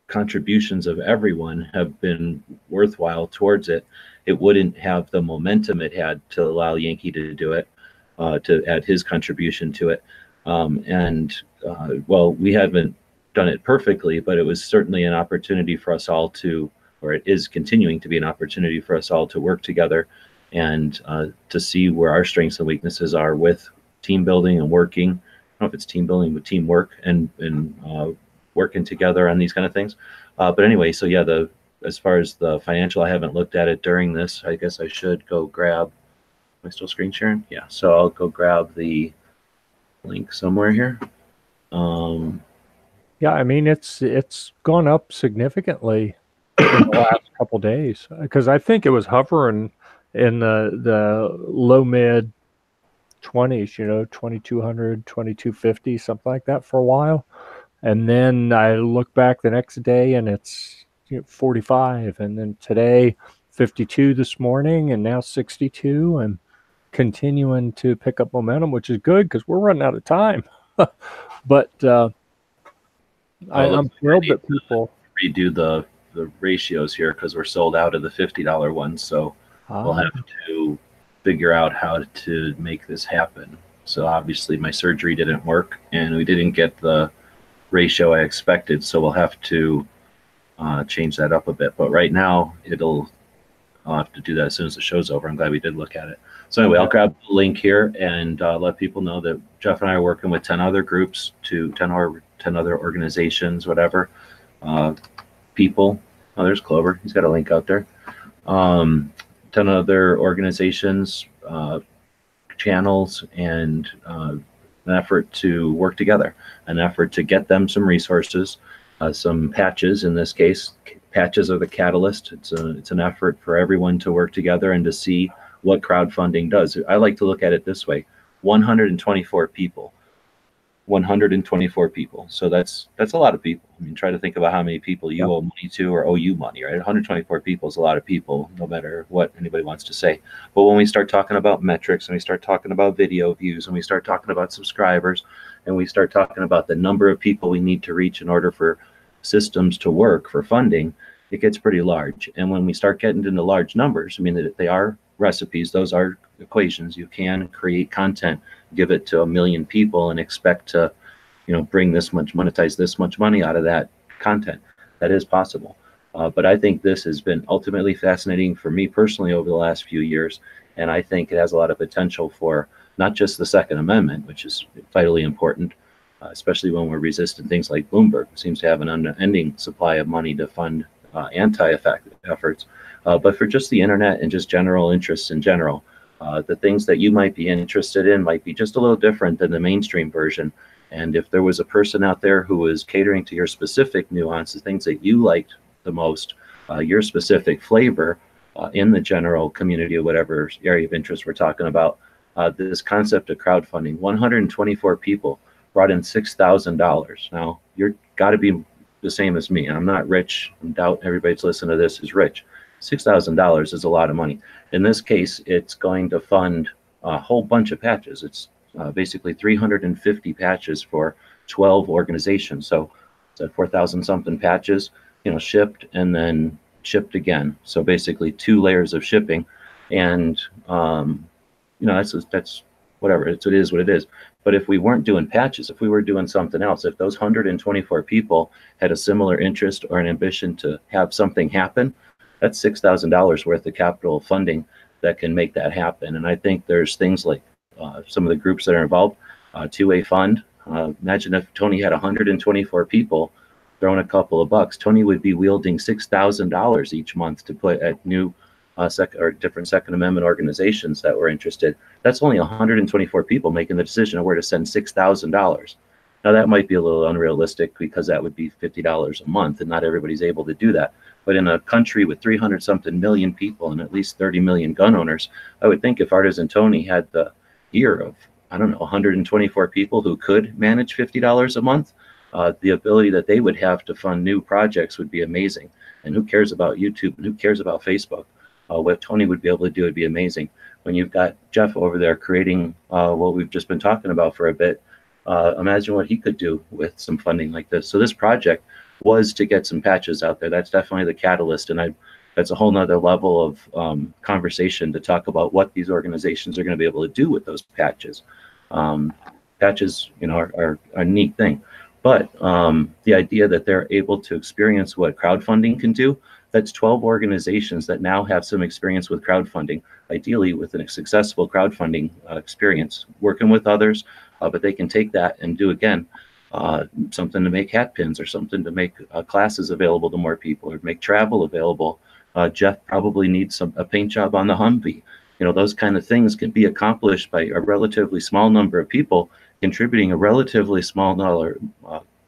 contributions of everyone have been worthwhile towards it. It wouldn't have the momentum it had to allow Yankee to do it, to add his contribution to it. Well, we haven't done it perfectly, but it was certainly an opportunity for us all to, or it is continuing to be an opportunity for us all to work together and to see where our strengths and weaknesses are with team building and working. I don't know if it's team building, but teamwork and working together on these kind of things. But anyway, so yeah, as far as the financial, I haven't looked at it during this. I guess I should go grab. Am I still screen sharing? Yeah. So I'll go grab the link somewhere here. Yeah, I mean it's gone up significantly in the last couple days, because I think it was hovering in the low mid 20s, 2200, 2250, something like that for a while. And then I look back the next day and it's 45, and then today 52 this morning, and now 62, and continuing to pick up momentum, which is good because we're running out of time. But I'm thrilled that people redo the ratios here because we're sold out of the $50 ones. So we'll have to figure out how to make this happen. So obviously my surgery didn't work and we didn't get the ratio I expected. So we'll have to change that up a bit. But right now I'll have to do that as soon as the show's over. I'm glad we did look at it. So anyway, I'll grab the link here and let people know that Jeff and I are working with 10 other groups, 10 other organizations, whatever, people. Oh, there's Clover. He's got a link out there. 10 other organizations, channels, and an effort to work together, an effort to get them some resources, some patches. In this case, patches are the catalyst. It's an effort for everyone to work together and to see what crowdfunding does. I like to look at it this way: 124 people. 124 people. So that's a lot of people. I mean, try to think about how many people you owe money to or owe you money, right? 124 people is a lot of people, no matter what anybody wants to say. But when we start talking about metrics and we start talking about video views and we start talking about subscribers and we start talking about the number of people we need to reach in order for systems to work for funding, it gets pretty large. And when we start getting into large numbers, I mean, they are recipes, those are equations. You can create content, give it to 1 million people and expect to, bring this much, monetize this much money out of that content. That is possible. But I think this has been ultimately fascinating for me personally over the last few years. And I think it has a lot of potential for not just the Second Amendment, which is vitally important, especially when we're resisting things like Bloomberg, who seems to have an unending supply of money to fund anti-effective efforts, but for just the internet and just general interests in general. The things that you might be interested in might be just a little different than the mainstream version. And if there was a person out there who was catering to your specific nuance, the things that you liked the most, your specific flavor in the general community of whatever area of interest we're talking about, this concept of crowdfunding, 124 people brought in $6,000. Now, you're got to be the same as me. I'm not rich. I doubt everybody that's listening to this is rich. $6,000 is a lot of money. In this case, it's going to fund a whole bunch of patches. It's basically 350 patches for 12 organizations. So it's at 4,000 something patches, shipped and then shipped again. So basically 2 layers of shipping. And, that's whatever. It is what it is. But if we weren't doing patches, if we were doing something else, if those 124 people had a similar interest or an ambition to have something happen, that's $6,000 worth of capital funding that can make that happen. And I think there's things like some of the groups that are involved, 2A Fund. Imagine if Tony had 124 people throwing a couple of bucks. Tony would be wielding $6,000 each month to put at new different Second Amendment organizations that were interested. That's only 124 people making the decision of where to send $6,000. Now that might be a little unrealistic because that would be $50 a month and not everybody's able to do that. But in a country with 300 something million people and at least 30 million gun owners, I would think if Artisan Tony had the ear of I don't know, 124 people who could manage $50 a month, the ability that they would have to fund new projects would be amazing. And who cares about YouTube? And who cares about Facebook? What Tony would be able to do would be amazing. When you've got Jeff over there creating what we've just been talking about for a bit, imagine what he could do with some funding like this. So this project was to get some patches out there. That's definitely the catalyst. And that's a whole nother level of conversation to talk about what these organizations are going to be able to do with those patches. Patches, are a neat thing. But the idea that they're able to experience what crowdfunding can do, that's 12 organizations that now have some experience with crowdfunding, ideally with a successful crowdfunding experience, working with others, but they can take that and do, again, something to make hat pins, or something to make classes available to more people, or make travel available. Jeff probably needs a paint job on the Humvee. Those kind of things can be accomplished by a relatively small number of people contributing a relatively small dollar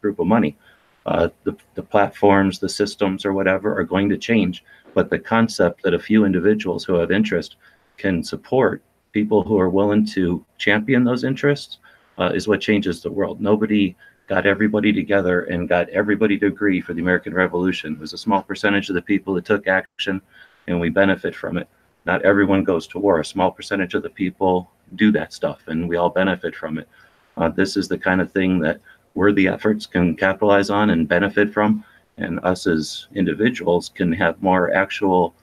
group of money. The platforms, the systems, or whatever are going to change, but the concept that a few individuals who have interest can support people who are willing to champion those interests is what changes the world. Nobody got everybody together and got everybody to agree for the American Revolution. It was a small percentage of the people that took action, and we benefit from it. Not everyone goes to war. A small percentage of the people do that stuff, and we all benefit from it. This is the kind of thing that worthy efforts can capitalize on and benefit from, and us as individuals can have more actual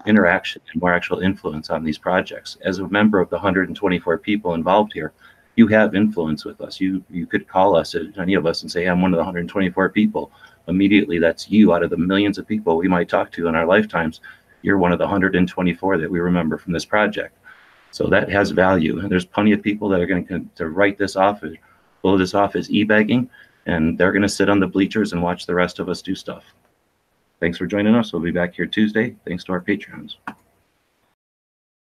interaction and more actual influence on these projects. As a member of the 124 people involved here, you have influence with us. You could call us, any of us, and say, I'm one of the 124 people. Immediately, that's you. Out of the millions of people we might talk to in our lifetimes, you're one of the 124 that we remember from this project. So that has value. And there's plenty of people that are going to write this off, blow this off as e-begging, and they're going to sit on the bleachers and watch the rest of us do stuff. Thanks for joining us. We'll be back here Tuesday. Thanks to our Patreons.